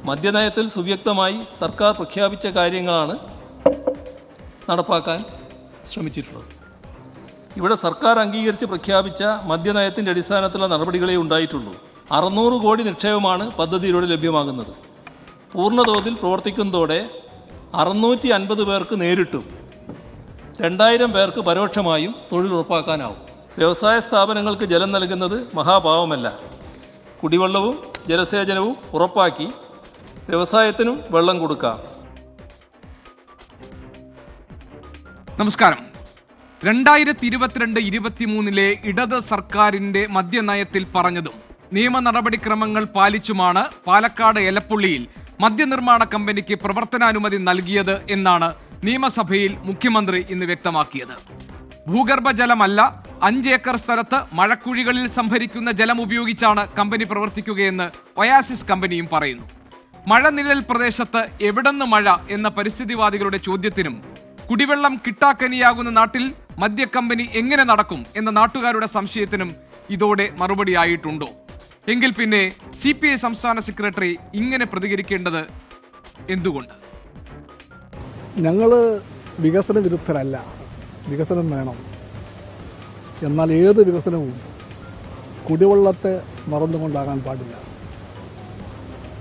മദ്യനയത്തിൽ സുവ്യക്തമായി സർക്കാർ പ്രഖ്യാപിച്ച കാര്യങ്ങളാണ് നടപ്പാക്കാൻ ശ്രമിച്ചിട്ടുള്ളത്. ഇവിടെ സർക്കാർ അംഗീകരിച്ച് പ്രഖ്യാപിച്ച മദ്യനയത്തിൻ്റെ അടിസ്ഥാനത്തിലുള്ള നടപടികളേ ഉണ്ടായിട്ടുള്ളൂ. 600 കോടി നിക്ഷേപമാണ് പദ്ധതിയിലൂടെ ലഭ്യമാകുന്നത്. പൂർണ്ണതോതിൽ പ്രവർത്തിക്കുന്നതോടെ 650 പേർക്ക് നേരിട്ടും 2000 പേർക്ക് പരോക്ഷമായും തൊഴിൽ ഉറപ്പാക്കാനാവും. വ്യവസായ സ്ഥാപനങ്ങൾക്ക് ജലം നൽകുന്നത് മഹാപാവമല്ല. കുടിവെള്ളവും ജലസേചനവും ഉറപ്പാക്കി വ്യവസായത്തിനും വെള്ളം കൊടുക്കാം. നമസ്കാരം. 2022-23 ഇടത് സർക്കാരിന്റെ മദ്യനയത്തിൽ പറഞ്ഞതും നിയമ നടപടിക്രമങ്ങൾ പാലിച്ചുമാണ് പാലക്കാട് എലപ്പുള്ളിയിൽ മദ്യനിർമ്മാണ കമ്പനിക്ക് പ്രവർത്തനാനുമതി നൽകിയത് എന്നാണ് നിയമസഭയിൽ മുഖ്യമന്ത്രി ഇന്ന് വ്യക്തമാക്കിയത്. ഭൂഗർഭജലമല്ല, 5 ഏക്കർ സ്ഥലത്ത് മഴക്കുഴികളിൽ സംഭരിക്കുന്ന ജലം ഉപയോഗിച്ചാണ് കമ്പനി പ്രവർത്തിക്കുകയെന്ന് ഒയാസിസ് കമ്പനിയും പറയുന്നു. മഴനിഴൽ പ്രദേശത്ത് എവിടെന്ന് മഴ എന്ന പരിസ്ഥിതിവാദികളുടെ ചോദ്യത്തിനും കുടിവെള്ളം കിട്ടാക്കനിയാകുന്ന നാട്ടിൽ മദ്യക്കമ്പനി എങ്ങനെ നടക്കും എന്ന നാട്ടുകാരുടെ സംശയത്തിനും ഇതോടെ മറുപടിയായിട്ടുണ്ടോ? എങ്കിൽ പിന്നെ CPI സംസ്ഥാന സെക്രട്ടറി ഇങ്ങനെ പ്രതികരിക്കേണ്ടത് എന്തുകൊണ്ട്? ഞങ്ങൾ വികസന വിരുദ്ധരല്ല, വികസനം വേണം. എന്നാൽ ഏത് വികസനവും കുടിവെള്ളത്തെ മറന്നുകൊണ്ടാകാൻ പാടില്ല.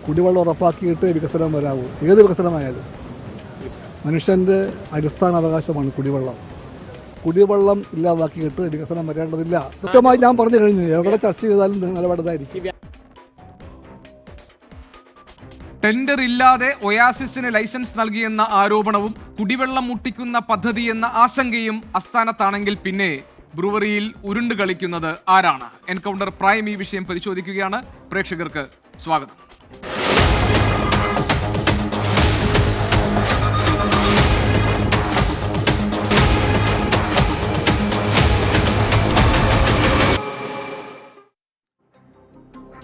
കുടിവെള്ളം ഉറപ്പാക്കിയിട്ട് വികസനം വരാവൂ. ഏത് വികസനമായാലും മനുഷ്യൻ്റെ അടിസ്ഥാന അവകാശമാണ് കുടിവെള്ളം. കുടിവെള്ളം ഇല്ലാതാക്കിയിട്ട് വികസനം വരേണ്ടതില്ല. കൃത്യമായി ഞാൻ പറഞ്ഞു കഴിഞ്ഞു. എവിടെ ചർച്ച ചെയ്താലും നിലപാടായിരിക്കും. ടെൻഡർ ഇല്ലാതെ ഒയാസിസിന് ലൈസൻസ് നൽകിയെന്ന ആരോപണവും കുടിവെള്ളം മുട്ടിക്കുന്ന പദ്ധതി എന്ന ആശങ്കയും അസ്ഥാനത്താണെങ്കിൽ പിന്നെ ബ്രൂവറിയിൽ ഉരുണ്ട് കളിക്കുന്നത് ആരാണ്? എൻകൗണ്ടർ പ്രൈം ഈ വിഷയം പരിശോധിക്കുകയാണ്. പ്രേക്ഷകർക്ക് സ്വാഗതം.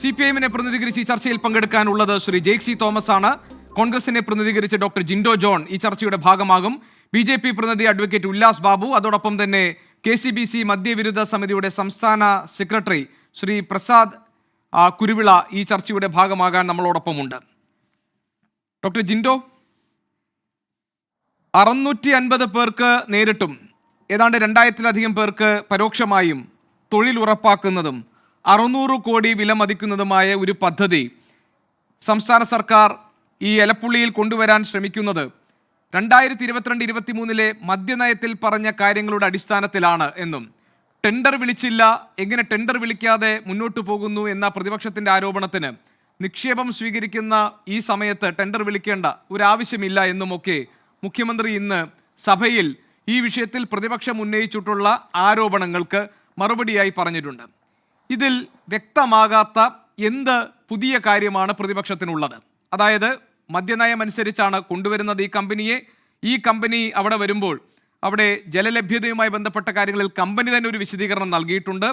CPIഎമ്മിനെ പ്രതിനിധീകരിച്ച് ഈ ചർച്ചയിൽ പങ്കെടുക്കാനുള്ളത് ശ്രീ ജെയ്സി തോമസ് ആണ്. കോൺഗ്രസിനെ പ്രതിനിധീകരിച്ച് ഡോക്ടർ ജിൻഡോ ജോൺ ഈ ചർച്ചയുടെ ഭാഗമാകും. BJP പ്രതിനിധി അഡ്വക്കേറ്റ് ഉല്ലാസ് ബാബു, അതോടൊപ്പം തന്നെ KCBC മദ്യവിരുദ്ധ സമിതിയുടെ സംസ്ഥാന സെക്രട്ടറി ശ്രീ പ്രസാദ് കുരുവിള ഈ ചർച്ചയുടെ ഭാഗമാകാൻ നമ്മളോടൊപ്പമുണ്ട്. ഡോക്ടർ ജിൻഡോ, 650 പേർക്ക് നേരിട്ടും ഏതാണ്ട് 2000-ലധികം പേർക്ക് പരോക്ഷമായും തൊഴിൽ ഉറപ്പാക്കുന്നതും 600 കോടി വില മതിക്കുന്നതുമായ ഒരു പദ്ധതി സംസ്ഥാന സർക്കാർ ഈ എലപ്പുള്ളിയിൽ കൊണ്ടുവരാൻ ശ്രമിക്കുന്നത് 2022-23 മദ്യനയത്തിൽ പറഞ്ഞ കാര്യങ്ങളുടെ അടിസ്ഥാനത്തിലാണ് എന്നും ടെൻഡർ വിളിച്ചില്ല, എങ്ങനെ ടെൻഡർ വിളിക്കാതെ മുന്നോട്ട് പോകുന്നു എന്ന പ്രതിപക്ഷത്തിൻ്റെ ആരോപണത്തിന് നിക്ഷേപം സ്വീകരിക്കുന്ന ഈ സമയത്ത് ടെൻഡർ വിളിക്കേണ്ട ഒരാവശ്യമില്ല എന്നുമൊക്കെ മുഖ്യമന്ത്രി ഇന്ന് സഭയിൽ ഈ വിഷയത്തിൽ പ്രതിപക്ഷം ഉന്നയിച്ചിട്ടുള്ള ആരോപണങ്ങൾക്ക് മറുപടിയായി പറഞ്ഞിട്ടുണ്ട്. ഇതിൽ വ്യക്തമാകാത്ത എന്ത് പുതിയ കാര്യമാണ് പ്രതിപക്ഷത്തിനുള്ളത്? അതായത് മദ്യനയം അനുസരിച്ചാണ് കൊണ്ടുവരുന്നത് ഈ കമ്പനി അവിടെ വരുമ്പോൾ അവിടെ ജലലഭ്യതയുമായി ബന്ധപ്പെട്ട കാര്യങ്ങളിൽ കമ്പനി തന്നെ ഒരു വിശദീകരണം നൽകിയിട്ടുണ്ട്.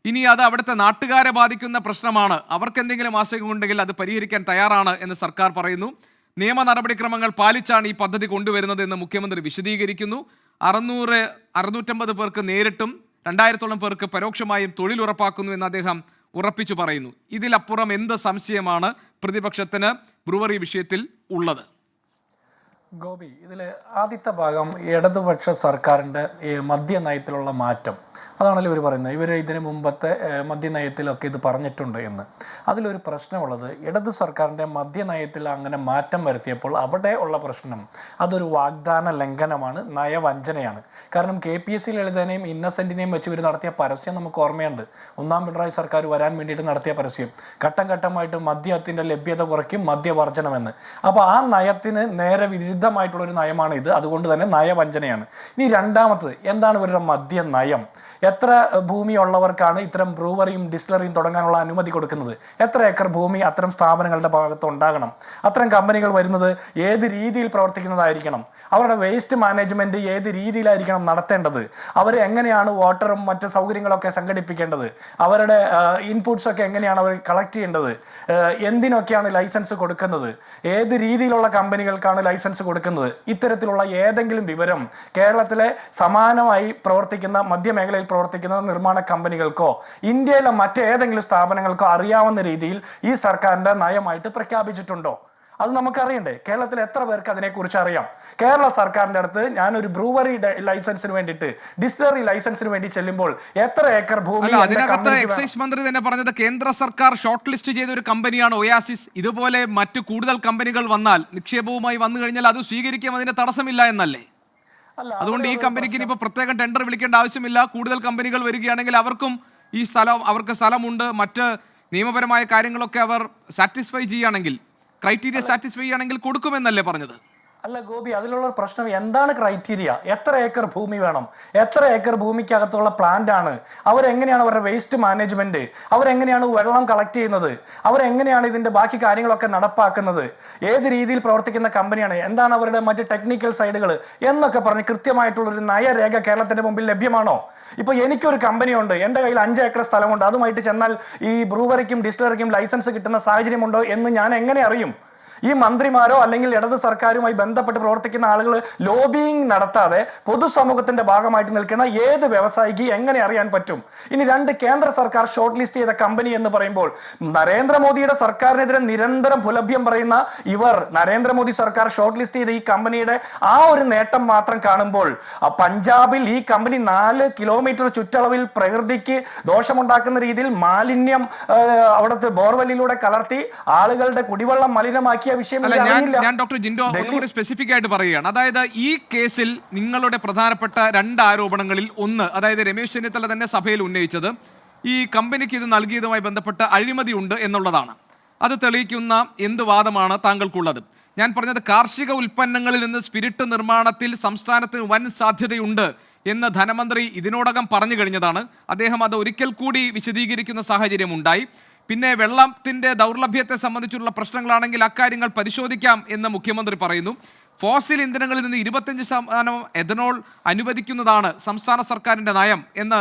ഇനി അത് അവിടുത്തെ നാട്ടുകാരെ ബാധിക്കുന്ന പ്രശ്നമാണ്, അവർക്ക് എന്തെങ്കിലും ആശങ്കയുണ്ടെങ്കിൽ അത് പരിഹരിക്കാൻ തയ്യാറാണ് എന്ന് സർക്കാർ പറയുന്നു. നിയമ നടപടിക്രമങ്ങൾ പാലിച്ചാണ് ഈ പദ്ധതി കൊണ്ടുവരുന്നത് എന്ന് മുഖ്യമന്ത്രി വിശദീകരിക്കുന്നു. 650 പേർക്ക് നേരിട്ടും 2000-ഓളം പേർക്ക് പരോക്ഷമായും തൊഴിൽ ഉറപ്പാക്കുന്നു എന്ന് അദ്ദേഹം ഉറപ്പിച്ചു പറയുന്നു. ഇതിലപ്പുറം എന്ത് സംശയമാണ് പ്രതിപക്ഷത്തിന് ബ്രൂവറി വിഷയത്തിൽ ഉള്ളത്? ഗോപി, ഇതിൽ ആദ്യത്തെ ഭാഗം ഇടതുപക്ഷ സർക്കാരിൻ്റെ മദ്യനയത്തിലുള്ള മാറ്റം, അതാണല്ലോ ഇവർ പറയുന്നത്. ഇവർ ഇതിന് മുമ്പത്തെ മദ്യനയത്തിലൊക്കെ ഇത് പറഞ്ഞിട്ടുണ്ട് എന്ന്. അതിലൊരു പ്രശ്നമുള്ളത്, ഇടത് സർക്കാരിൻ്റെ മദ്യനയത്തിൽ അങ്ങനെ മാറ്റം വരുത്തിയപ്പോൾ അവിടെ ഉള്ള പ്രശ്നം അതൊരു വാഗ്ദാന ലംഘനമാണ്, നയവഞ്ചനയാണ്. കാരണം KPSC ലളിതനെയും ഇന്നസെൻറ്റിനെയും വെച്ച് ഇവർ നടത്തിയ പരസ്യം നമുക്ക് ഓർമ്മയുണ്ട്. 1ാം പിണറായി സർക്കാർ വരാൻ വേണ്ടിയിട്ട് നടത്തിയ പരസ്യം ഘട്ടം ഘട്ടമായിട്ട് മദ്യത്തിൻ്റെ ലഭ്യത കുറയ്ക്കും, മദ്യവർജനമെന്ന്. അപ്പോൾ ആ നയത്തിന് നേരെ വിരുദ്ധമായിട്ടുള്ളൊരു നയമാണ് ഇത്. അതുകൊണ്ട് തന്നെ നയവഞ്ചനയാണ്. ഇനി രണ്ടാമത്തത്, എന്താണ് ഇവരുടെ മദ്യനയം? എത്ര ഭൂമിയുള്ളവർക്കാണ് ഇത്തരം ബ്രൂവറിയും ഡിസ്റ്റിലറിയും തുടങ്ങാനുള്ള അനുമതി കൊടുക്കുന്നത്? എത്ര ഏക്കർ ഭൂമി അത്തരം സ്ഥാപനങ്ങളുടെ ഭാഗത്ത് ഉണ്ടാകണം? അത്തരം കമ്പനികൾ വരുന്നത് ഏത് രീതിയിൽ പ്രവർത്തിക്കുന്നതായിരിക്കണം? അവരുടെ വേസ്റ്റ് മാനേജ്മെൻറ്റ് ഏത് രീതിയിലായിരിക്കണം നടത്തേണ്ടത്? അവർ എങ്ങനെയാണ് വാട്ടറും മറ്റ് സൗകര്യങ്ങളൊക്കെ സംഘടിപ്പിക്കേണ്ടത്? അവരുടെ ഇൻപുട്സ് ഒക്കെ എങ്ങനെയാണ് അവർ കളക്ട് ചെയ്യേണ്ടത്? എന്തിനൊക്കെയാണ് ലൈസൻസ് കൊടുക്കുന്നത്? ഏത് രീതിയിലുള്ള കമ്പനികൾക്കാണ് ലൈസൻസ് കൊടുക്കുന്നത്? ഇത്തരത്തിലുള്ള ഏതെങ്കിലും വിവരം കേരളത്തിലെ സമാനമായി പ്രവർത്തിക്കുന്ന മദ്യമേഖലയിൽ പ്രവർത്തിക്കുന്ന നിർമ്മാണ കമ്പനികൾക്കോ ഇന്ത്യയിലെ മറ്റേതെങ്കിലും സ്ഥാപനങ്ങൾക്കോ അറിയാവുന്ന രീതിയിൽ ഈ സർക്കാരിന്റെ നയമായിട്ട് പ്രഖ്യാപിച്ചിട്ടുണ്ടോ? അത് നമുക്കറിയണ്ടേ? കേരളത്തിൽ എത്ര പേർക്ക് അതിനെക്കുറിച്ച് അറിയാം? കേരള സർക്കാരിന്റെ അടുത്ത് ഞാനൊരു ബ്രൂവറി ലൈസൻസിന് വേണ്ടിയിട്ട്, ഡിസ്റ്റിലറി ലൈസൻസിന് വേണ്ടി ചെല്ലുമ്പോൾ എത്ര ഏക്കർ ഭൂമി അതിനകത്ത് എക്സൈസ് മന്ത്രി തന്നെ പറഞ്ഞത് കേന്ദ്ര സർക്കാർ ഷോർട്ട് ലിസ്റ്റ് ചെയ്ത ഒരു കമ്പനിയാണ് ഒയാസിസ്. ഇതുപോലെ മറ്റു കൂടുതൽ കമ്പനികൾ വന്നാൽ, നിക്ഷേപവുമായി വന്നു കഴിഞ്ഞാൽ അത് സ്വീകരിക്കാൻ അതിന് തടസ്സമില്ല എന്നല്ലേ? അതുകൊണ്ട് ഈ കമ്പനിക്ക് ഇനിയിപ്പോൾ പ്രത്യേകം ടെൻഡർ വിളിക്കേണ്ട ആവശ്യമില്ല. കൂടുതൽ കമ്പനികൾ വരികയാണെങ്കിൽ അവർക്കും ഈ സ്ഥലം, അവർക്ക് സ്ഥലമുണ്ട്, മറ്റ് നിയമപരമായ കാര്യങ്ങളൊക്കെ അവർ സാറ്റിസ്ഫൈ ചെയ്യുകയാണെങ്കിൽ, ക്രൈറ്റീരിയ സാറ്റിസ്ഫൈ ചെയ്യുകയാണെങ്കിൽ കൊടുക്കുമെന്നല്ലേ പറഞ്ഞത്? അല്ല ഗോപി, അതിലുള്ള പ്രശ്നം എന്താണ് ക്രൈറ്റീരിയ? എത്ര ഏക്കർ ഭൂമി വേണം? എത്ര ഏക്കർ ഭൂമിക്കകത്തുള്ള പ്ലാന്റ് ആണ്? അവരെങ്ങനെയാണ് അവരുടെ വേസ്റ്റ് മാനേജ്മെന്റ്? അവരെങ്ങനെയാണ് വെള്ളം കളക്ട് ചെയ്യുന്നത്? അവരെങ്ങനെയാണ് ഇതിന്റെ ബാക്കി കാര്യങ്ങളൊക്കെ നടപ്പാക്കുന്നത്? ഏത് രീതിയിൽ പ്രവർത്തിക്കുന്ന കമ്പനിയാണ്? എന്താണ് അവരുടെ മറ്റ് ടെക്നിക്കൽ സൈഡുകൾ എന്നൊക്കെ പറഞ്ഞ് കൃത്യമായിട്ടുള്ളൊരു നയരേഖ കേരളത്തിന്റെ മുമ്പിൽ ലഭ്യമാണോ? ഇപ്പൊ എനിക്കൊരു കമ്പനി ഉണ്ട്, എൻ്റെ കയ്യിൽ 5 ഏക്കർ സ്ഥലമുണ്ട്, അതുമായിട്ട് ചെന്നാൽ ഈ ബ്രൂവറിക്കും ഡിസ്റ്റിലറിക്കും ലൈസൻസ് കിട്ടുന്ന സാഹചര്യമുണ്ടോ എന്ന് ഞാൻ എങ്ങനെ അറിയും? ഈ മന്ത്രിമാരോ അല്ലെങ്കിൽ ഇടത് സർക്കാരുമായി ബന്ധപ്പെട്ട് പ്രവർത്തിക്കുന്ന ആളുകൾ ലോബിയിങ് നടത്താതെ പൊതുസമൂഹത്തിന്റെ ഭാഗമായിട്ട് നിൽക്കുന്ന ഏത് വ്യവസായിക്ക് എങ്ങനെ അറിയാൻ പറ്റും? ഇനി 2, കേന്ദ്ര സർക്കാർ ഷോർട്ട് ലിസ്റ്റ് ചെയ്ത കമ്പനി എന്ന് പറയുമ്പോൾ നരേന്ദ്രമോദിയുടെ സർക്കാരിനെതിരെ നിരന്തരം പുലഭ്യം പറയുന്ന ഇവർ, നരേന്ദ്രമോദി സർക്കാർ ഷോർട്ട് ലിസ്റ്റ് ചെയ്ത ഈ കമ്പനിയുടെ ആ ഒരു നേട്ടം മാത്രം കാണുമ്പോൾ, പഞ്ചാബിൽ ഈ കമ്പനി 4 കിലോമീറ്റർ ചുറ്റളവിൽ പ്രകൃതിക്ക് ദോഷമുണ്ടാക്കുന്ന രീതിയിൽ മാലിന്യം അവിടുത്തെ ബോർവെല്ലിലൂടെ കലർത്തി ആളുകളുടെ കുടിവെള്ളം മലിനമാക്കിയ വിഷയം ഞാൻ ഡോക്ടർ ജിൻഡോ ഒന്നുകൂടി സ്പെസിഫിക് ആയിട്ട് പറയുകയാണ്. അതായത് ഈ കേസിൽ നിങ്ങളുടെ പ്രധാനപ്പെട്ട 2 ആരോപണങ്ങളിൽ ഒന്ന്, അതായത് രമേശ് ചെന്നിത്തല തന്നെ സഭയിൽ ഉന്നയിച്ചത് ഈ കമ്പനിക്ക് ഇത് നൽകിയതുമായി ബന്ധപ്പെട്ട് അഴിമതി ഉണ്ട് എന്നുള്ളതാണ്. അത് തെളിയിക്കുന്ന എന്ത് വാദമാണ് താങ്കൾക്കുള്ളത്? ഞാൻ പറഞ്ഞത് കാർഷിക ഉൽപ്പന്നങ്ങളിൽ നിന്ന് സ്പിരിറ്റ് നിർമ്മാണത്തിൽ സംസ്ഥാനത്തിന് വൻ സാധ്യതയുണ്ട് എന്ന് ധനമന്ത്രി ഇതിനോടകം പറഞ്ഞു കഴിഞ്ഞതാണ്. അദ്ദേഹം അത് ഒരിക്കൽ കൂടി വിശദീകരിക്കുന്ന സാഹചര്യം ഉണ്ടായി. പിന്നെ വെള്ളത്തിന്റെ ദൗർലഭ്യത്തെ സംബന്ധിച്ചുള്ള പ്രശ്നങ്ങളാണെങ്കിൽ അക്കാര്യങ്ങൾ പരിശോധിക്കാം എന്ന് മുഖ്യമന്ത്രി പറയുന്നു. ഫോസിൽ ഇന്ധനങ്ങളിൽ നിന്ന് 25% എഥനോൾ അനുവദിക്കുന്നതാണ് സംസ്ഥാന സർക്കാരിന്റെ നയം എന്ന്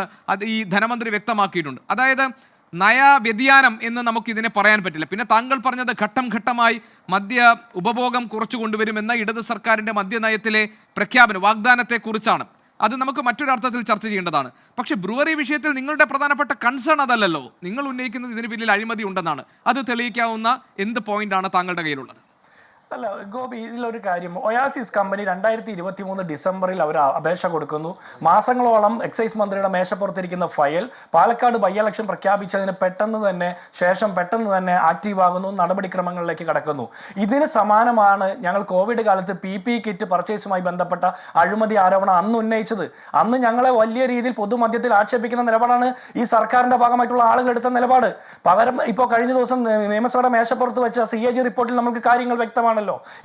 ഈ ധനമന്ത്രി വ്യക്തമാക്കിയിട്ടുണ്ട്. അതായത് നയ വ്യതിയാനം എന്ന് നമുക്ക് ഇതിനെ പറയാൻ പറ്റില്ല. പിന്നെ താങ്കൾ പറഞ്ഞത് ഘട്ടം ഘട്ടമായി മദ്യ ഉപഭോഗം കുറച്ചു കൊണ്ടുവരുമെന്ന ഇടത് സർക്കാരിന്റെ മദ്യനയത്തിലെ പ്രഖ്യാപനം, വാഗ്ദാനത്തെക്കുറിച്ചാണ്. അത് നമുക്ക് മറ്റൊരർത്ഥത്തിൽ ചർച്ച ചെയ്യേണ്ടതാണ്. പക്ഷേ ബ്രൂവറി വിഷയത്തിൽ നിങ്ങളുടെ പ്രധാനപ്പെട്ട കൺസേൺ അതല്ലല്ലോ. നിങ്ങൾ ഉന്നയിക്കുന്നത് ഇതിന് പിന്നിൽ അഴിമതി ഉണ്ടെന്നാണ്. അത് തെളിയിക്കാവുന്ന എന്ത് പോയിന്റാണ് താങ്കളുടെ കയ്യിലുള്ളത്? അല്ല ഗോപി, ഇതിലൊരു കാര്യം, ഒയാസിസ് കമ്പനി 2023 ഡിസംബറിൽ അവർ അപേക്ഷ കൊടുക്കുന്നു. മാസങ്ങളോളം എക്സൈസ് മന്ത്രിയുടെ മേശപ്പുറത്തിരിക്കുന്ന ഫയൽ പാലക്കാട് ബൈ ഇലക്ഷൻ പ്രഖ്യാപിച്ചതിന് പെട്ടെന്ന് തന്നെ ആക്റ്റീവ് ആകുന്നു, നടപടിക്രമങ്ങളിലേക്ക് കടക്കുന്നു. ഇതിന് സമാനമാണ് ഞങ്ങൾ കോവിഡ് കാലത്ത് PPE കിറ്റ് പർച്ചേസുമായി ബന്ധപ്പെട്ട അഴിമതി ആരോപണം അന്ന് ഉന്നയിച്ചത്. അന്ന് ഞങ്ങളെ വലിയ രീതിയിൽ പൊതുമധ്യത്തിൽ ആക്ഷേപിക്കുന്ന നിലപാടാണ് ഈ സർക്കാരിന്റെ ഭാഗമായിട്ടുള്ള ആളുകൾ എടുത്ത നിലപാട്. പകരം ഇപ്പോൾ കഴിഞ്ഞ ദിവസം നിയമസഭയുടെ മേശപ്പുറത്ത് വെച്ച CAG റിപ്പോർട്ടിൽ നമുക്ക് കാര്യങ്ങൾ വ്യക്തമാണ്.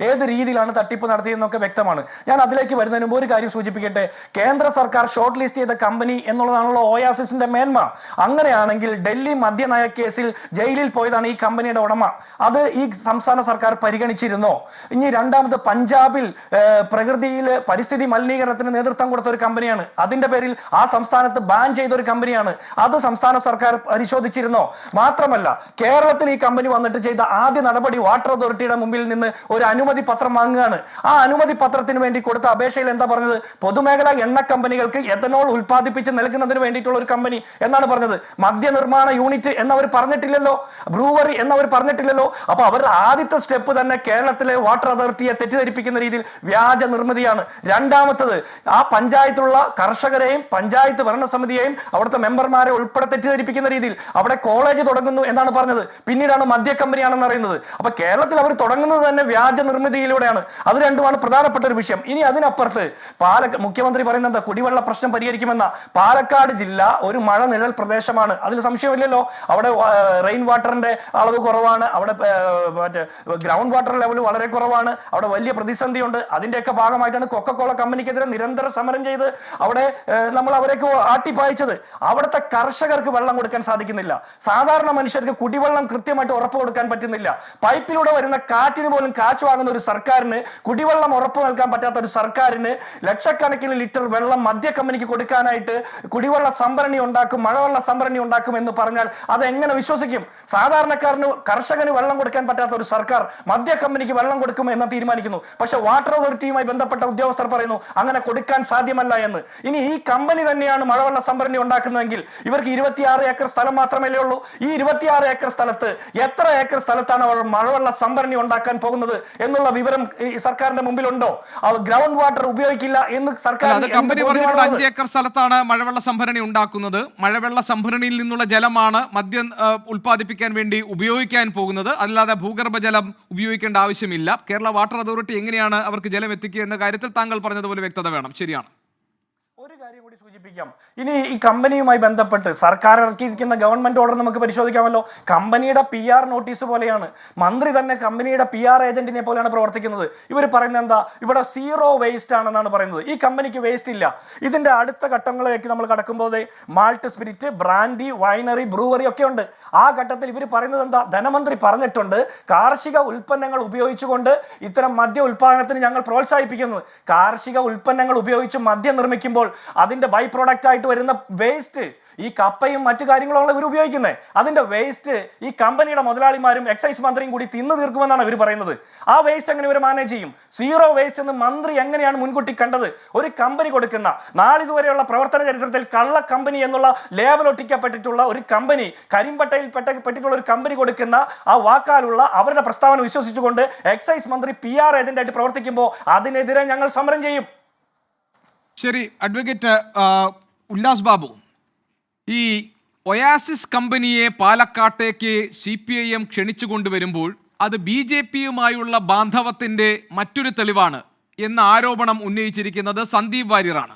ഏത് രീതിയിലാണ് തട്ടിപ്പ് നടത്തിയെന്നൊക്കെ വ്യക്തമാണ്. ഞാൻ അതിലേക്ക് വരുന്നതിന് മുമ്പ് ഒരു കാര്യം സൂചിപ്പിക്കട്ടെ. കേന്ദ്ര സർക്കാർ ഷോർട്ട് ലിസ്റ്റ് ചെയ്ത കമ്പനി എന്നുള്ളതാണല്ലോ ഒയാസിസിന്റെ മേന്മ. അങ്ങനെയാണെങ്കിൽ ഡൽഹി മദ്യനയ കേസിൽ ജയിലിൽ പോയതാണ് ഈ കമ്പനിയുടെ ഉടമ. അത് ഈ സംസ്ഥാന സർക്കാർ പരിഗണിച്ചിരുന്നോ? ഇനി രണ്ടാമത്, പഞ്ചാബിൽ പ്രകൃതിയിൽ പരിസ്ഥിതി മലിനീകരണത്തിന് നേതൃത്വം കൊടുത്ത ഒരു കമ്പനിയാണ്. അതിന്റെ പേരിൽ ആ സംസ്ഥാനത്ത് ബാൻ ചെയ്ത ഒരു കമ്പനിയാണ്. അത് സംസ്ഥാന സർക്കാർ പരിശോധിച്ചിരുന്നോ? മാത്രമല്ല, കേരളത്തിൽ ഈ കമ്പനി വന്നിട്ട് ചെയ്ത ആദ്യ നടപടി വാട്ടർ അതോറിറ്റിയുടെ മുമ്പിൽ നിന്ന് ഒരു അനുമതി പത്രം വാങ്ങുകയാണ്. ആ അനുമതി പത്രത്തിന് വേണ്ടി കൊടുത്ത അപേക്ഷയിൽ എന്താ പറഞ്ഞത്? പൊതുമേഖലാ എണ്ണ കമ്പനികൾക്ക് എഥനോൾ ഉൽപ്പാദിപ്പിച്ച് നൽകുന്നതിന് വേണ്ടിയിട്ടുള്ള ഒരു കമ്പനി എന്നാണ് പറഞ്ഞത്. മദ്യനിർമ്മാണ യൂണിറ്റ് എന്നവർ പറഞ്ഞിട്ടില്ലല്ലോ, ബ്രൂവറി എന്നവർ പറഞ്ഞിട്ടില്ലല്ലോ. അപ്പൊ അവരുടെ ആദ്യത്തെ സ്റ്റെപ്പ് തന്നെ കേരളത്തിലെ വാട്ടർ അതോറിറ്റിയെ തെറ്റിദ്ധരിപ്പിക്കുന്ന രീതിയിൽ വ്യാജ നിർമ്മിതിയാണ്. രണ്ടാമത്തത്, ആ പഞ്ചായത്തിലുള്ള കർഷകരെയും പഞ്ചായത്ത് ഭരണസമിതിയെയും അവിടുത്തെ മെമ്പർമാരെ ഉൾപ്പെടെ തെറ്റിദ്ധരിപ്പിക്കുന്ന രീതിയിൽ അവിടെ കോളേജ് തുടങ്ങുന്നു എന്നാണ് പറഞ്ഞത്. പിന്നീടാണ് മദ്യ കമ്പനിയാണെന്ന് അറിയുന്നത്. അപ്പൊ കേരളത്തിൽ അവർ തുടങ്ങുന്നത് തന്നെ വ്യാജ നിർമ്മിതിയിലൂടെയാണ്. അത് രണ്ടുമാണ് പ്രധാനപ്പെട്ട ഒരു വിഷയം. ഇനി അതിനപ്പുറത്ത് മുഖ്യമന്ത്രി പറയുന്നത് കുടിവെള്ള പ്രശ്നം പരിഹരിക്കുമെന്ന. പാലക്കാട് ജില്ല ഒരു മഴ നിഴൽ പ്രദേശമാണ്, അതിൽ സംശയമില്ലല്ലോ. അവിടെ റെയിൻ വാട്ടറിന്റെ അളവ് കുറവാണ്, അവിടെ മറ്റേ ഗ്രൗണ്ട് വാട്ടർ ലെവൽ വളരെ കുറവാണ്, അവിടെ വലിയ പ്രതിസന്ധിയുണ്ട്. അതിന്റെയൊക്കെ ഭാഗമായിട്ടാണ് കൊക്കക്കോള കമ്പനിക്കെതിരെ നിരന്തര സമരം ചെയ്ത് അവിടെ നമ്മൾ അവരേക്ക് ആട്ടിപ്പായിച്ചത്. അവിടുത്തെ കർഷകർക്ക് വെള്ളം കൊടുക്കാൻ സാധിക്കുന്നില്ല, സാധാരണ മനുഷ്യർക്ക് കുടിവെള്ളം കൃത്യമായിട്ട് ഉറപ്പ് കൊടുക്കാൻ പറ്റുന്നില്ല. പൈപ്പിലൂടെ വരുന്ന കാറ്റിന് പോലും കാശ് വാങ്ങുന്ന ഒരു സർക്കാരിന്, കുടിവെള്ളം ഉറപ്പു നൽകാൻ പറ്റാത്ത ഒരു സർക്കാരിന് ലക്ഷക്കണക്കിന് ലിറ്റർ വെള്ളം മദ്യ കമ്പനിക്ക് കൊടുക്കാനായിട്ട് കുടിവെള്ള സംഭരണി ഉണ്ടാക്കും, മഴവെള്ള സംഭരണി ഉണ്ടാക്കും എന്ന് പറഞ്ഞാൽ അത് എങ്ങനെ വിശ്വസിക്കും? സാധാരണക്കാരന്, കർഷകന് വെള്ളം കൊടുക്കാൻ പറ്റാത്ത ഒരു സർക്കാർ മദ്യ കമ്പനിക്ക് വെള്ളം കൊടുക്കും എന്ന് തീരുമാനിക്കുന്നു. പക്ഷെ വാട്ടർ അതോറിറ്റിയുമായി ബന്ധപ്പെട്ട ഉദ്യോഗസ്ഥർ പറയുന്നു അങ്ങനെ കൊടുക്കാൻ സാധ്യമല്ല എന്ന്. ഇനി ഈ കമ്പനി തന്നെയാണ് മഴവെള്ള സംഭരണി ഉണ്ടാക്കുന്നതെങ്കിൽ ഇവർക്ക് 26 ഏക്കർ സ്ഥലം മാത്രമല്ലേ ഉള്ളൂ. ഈ 26 ഏക്കർ സ്ഥലത്ത് എത്ര ഏക്കർ സ്ഥലത്താണ് അവർ മഴവെള്ള സംഭരണി ഉണ്ടാക്കാൻ പോകുന്നത്? ഉപയോഗിക്കുന്നത് എന്നുള്ള വിവരം ഈ സർക്കാരിന്റെ മുമ്പിലുണ്ടോ? ഗ്രൗണ്ട് വാട്ടർ ഉപയോഗിക്കില്ല എന്ന് സർക്കാർ അത് കമ്പനി പറഞ്ഞിട്ടുണ്ട് 5 ഏക്കർ സ്ഥലത്താണ് മഴവെള്ള സംഭരണി ഉണ്ടാക്കുന്നത്. മഴവെള്ള സംഭരണിയിൽ നിന്നുള്ള ജലമാണ് മദ്യം ഉൽപ്പാദിപ്പിക്കാൻ വേണ്ടി ഉപയോഗിക്കാൻ പോകുന്നത്. അല്ലാതെ ഭൂഗർഭജലം ഉപയോഗിക്കേണ്ട ആവശ്യമില്ല. കേരള വാട്ടർ അതോറിറ്റി എങ്ങനെയാണ് അവർക്ക് ജലം എത്തിക്കുക എന്ന കാര്യത്തിൽ താങ്കൾ പറഞ്ഞതുപോലെ വ്യക്തത വേണം. ശരിയാണ്. ഒരു കാര്യം കൂടി സൂചിപ്പിക്കാം. ഇനി ഈ കമ്പനിയുമായി ബന്ധപ്പെട്ട് സർക്കാർ ഇറക്കിയിരിക്കുന്ന ഗവൺമെന്റ് ഓർഡർ നമുക്ക് പരിശോധിക്കാമല്ലോ. കമ്പനിയുടെ PR നോട്ടീസ് പോലെയാണ്. മന്ത്രി തന്നെ കമ്പനിയുടെ PR ഏജന്റിനെ പോലെയാണ് പ്രവർത്തിക്കുന്നത്. ഇവർ പറയുന്നത് എന്താ? ഇവിടെ സീറോ വേസ്റ്റ് ആണെന്നാണ് പറയുന്നത്. ഈ കമ്പനിക്ക് വേസ്റ്റ് ഇല്ല. ഇതിന്റെ അടുത്ത ഘട്ടങ്ങളിലേക്ക് നമ്മൾ കടക്കുമ്പോൾ malt, spirit, brandy, winery, brewery ഒക്കെ ഉണ്ട്. ആ ഘട്ടത്തിൽ ഇവർ പറയുന്നത് എന്താ? ധനമന്ത്രി പറഞ്ഞിട്ടുണ്ട് കാർഷിക ഉൽപ്പന്നങ്ങൾ ഉപയോഗിച്ചുകൊണ്ട് ഇത്തരം മദ്യ ഉൽപാദനത്തിന് ഞങ്ങൾ പ്രോത്സാഹിപ്പിക്കുന്നത്. കാർഷിക ഉൽപ്പന്നങ്ങൾ ഉപയോഗിച്ച് മദ്യം നിർമ്മിക്കുമ്പോൾ അതിന്റെ ബൈ പ്രോഡക്റ്റ് ആയിട്ട് വരുന്ന വേസ്റ്റ്, ഈ കപ്പയും മറ്റു കാര്യങ്ങളുമാണ് ഇവർ ഉപയോഗിക്കുന്നത്. അതിന്റെ വേസ്റ്റ് ഈ കമ്പനിയുടെ മുതലാളിമാരും എക്സൈസ് മന്ത്രിയും കൂടി തിന്നു തീർക്കുമെന്നാണ് ഇവർ പറയുന്നത്. ആ വേസ്റ്റ് എങ്ങനെ ഇവർ മാനേജ് ചെയ്യും? സീറോ വേസ്റ്റ് എന്ന് മന്ത്രി എങ്ങനെയാണ് മുൻകൂട്ടി കണ്ടത്? ഒരു കമ്പനി കൊടുക്കുന്ന നാളിതുവരെയുള്ള പ്രവർത്തന ചരിത്രത്തിൽ കള്ള കമ്പനി എന്നുള്ള ലേബൽ ഒട്ടിക്കപ്പെട്ടിട്ടുള്ള ഒരു കമ്പനി, കരിമ്പട്ടയിൽ പെട്ടിട്ടുള്ള ഒരു കമ്പനി കൊടുക്കുന്ന ആ വാക്കാലുള്ള അവരുടെ പ്രസ്താവന വിശ്വസിച്ചുകൊണ്ട് എക്സൈസ് മന്ത്രി PR ഏജന്റായിട്ട് പ്രവർത്തിക്കുമ്പോൾ അതിനെതിരെ ഞങ്ങൾ സമരം ചെയ്യും. ശരി, അഡ്വക്കേറ്റ് ഉല്ലാസ് ബാബു, ഈ ഒയാസിസ് കമ്പനിയെ പാലക്കാട്ടേക്ക് CPIM ക്ഷണിച്ചു കൊണ്ടുവരുമ്പോൾ അത് BJPയുമായുള്ള ബാന്ധവത്തിൻ്റെ മറ്റൊരു തെളിവാണ് എന്ന ആരോപണം ഉന്നയിച്ചിരിക്കുന്നത് സന്ദീപ് വാര്യറാണ്.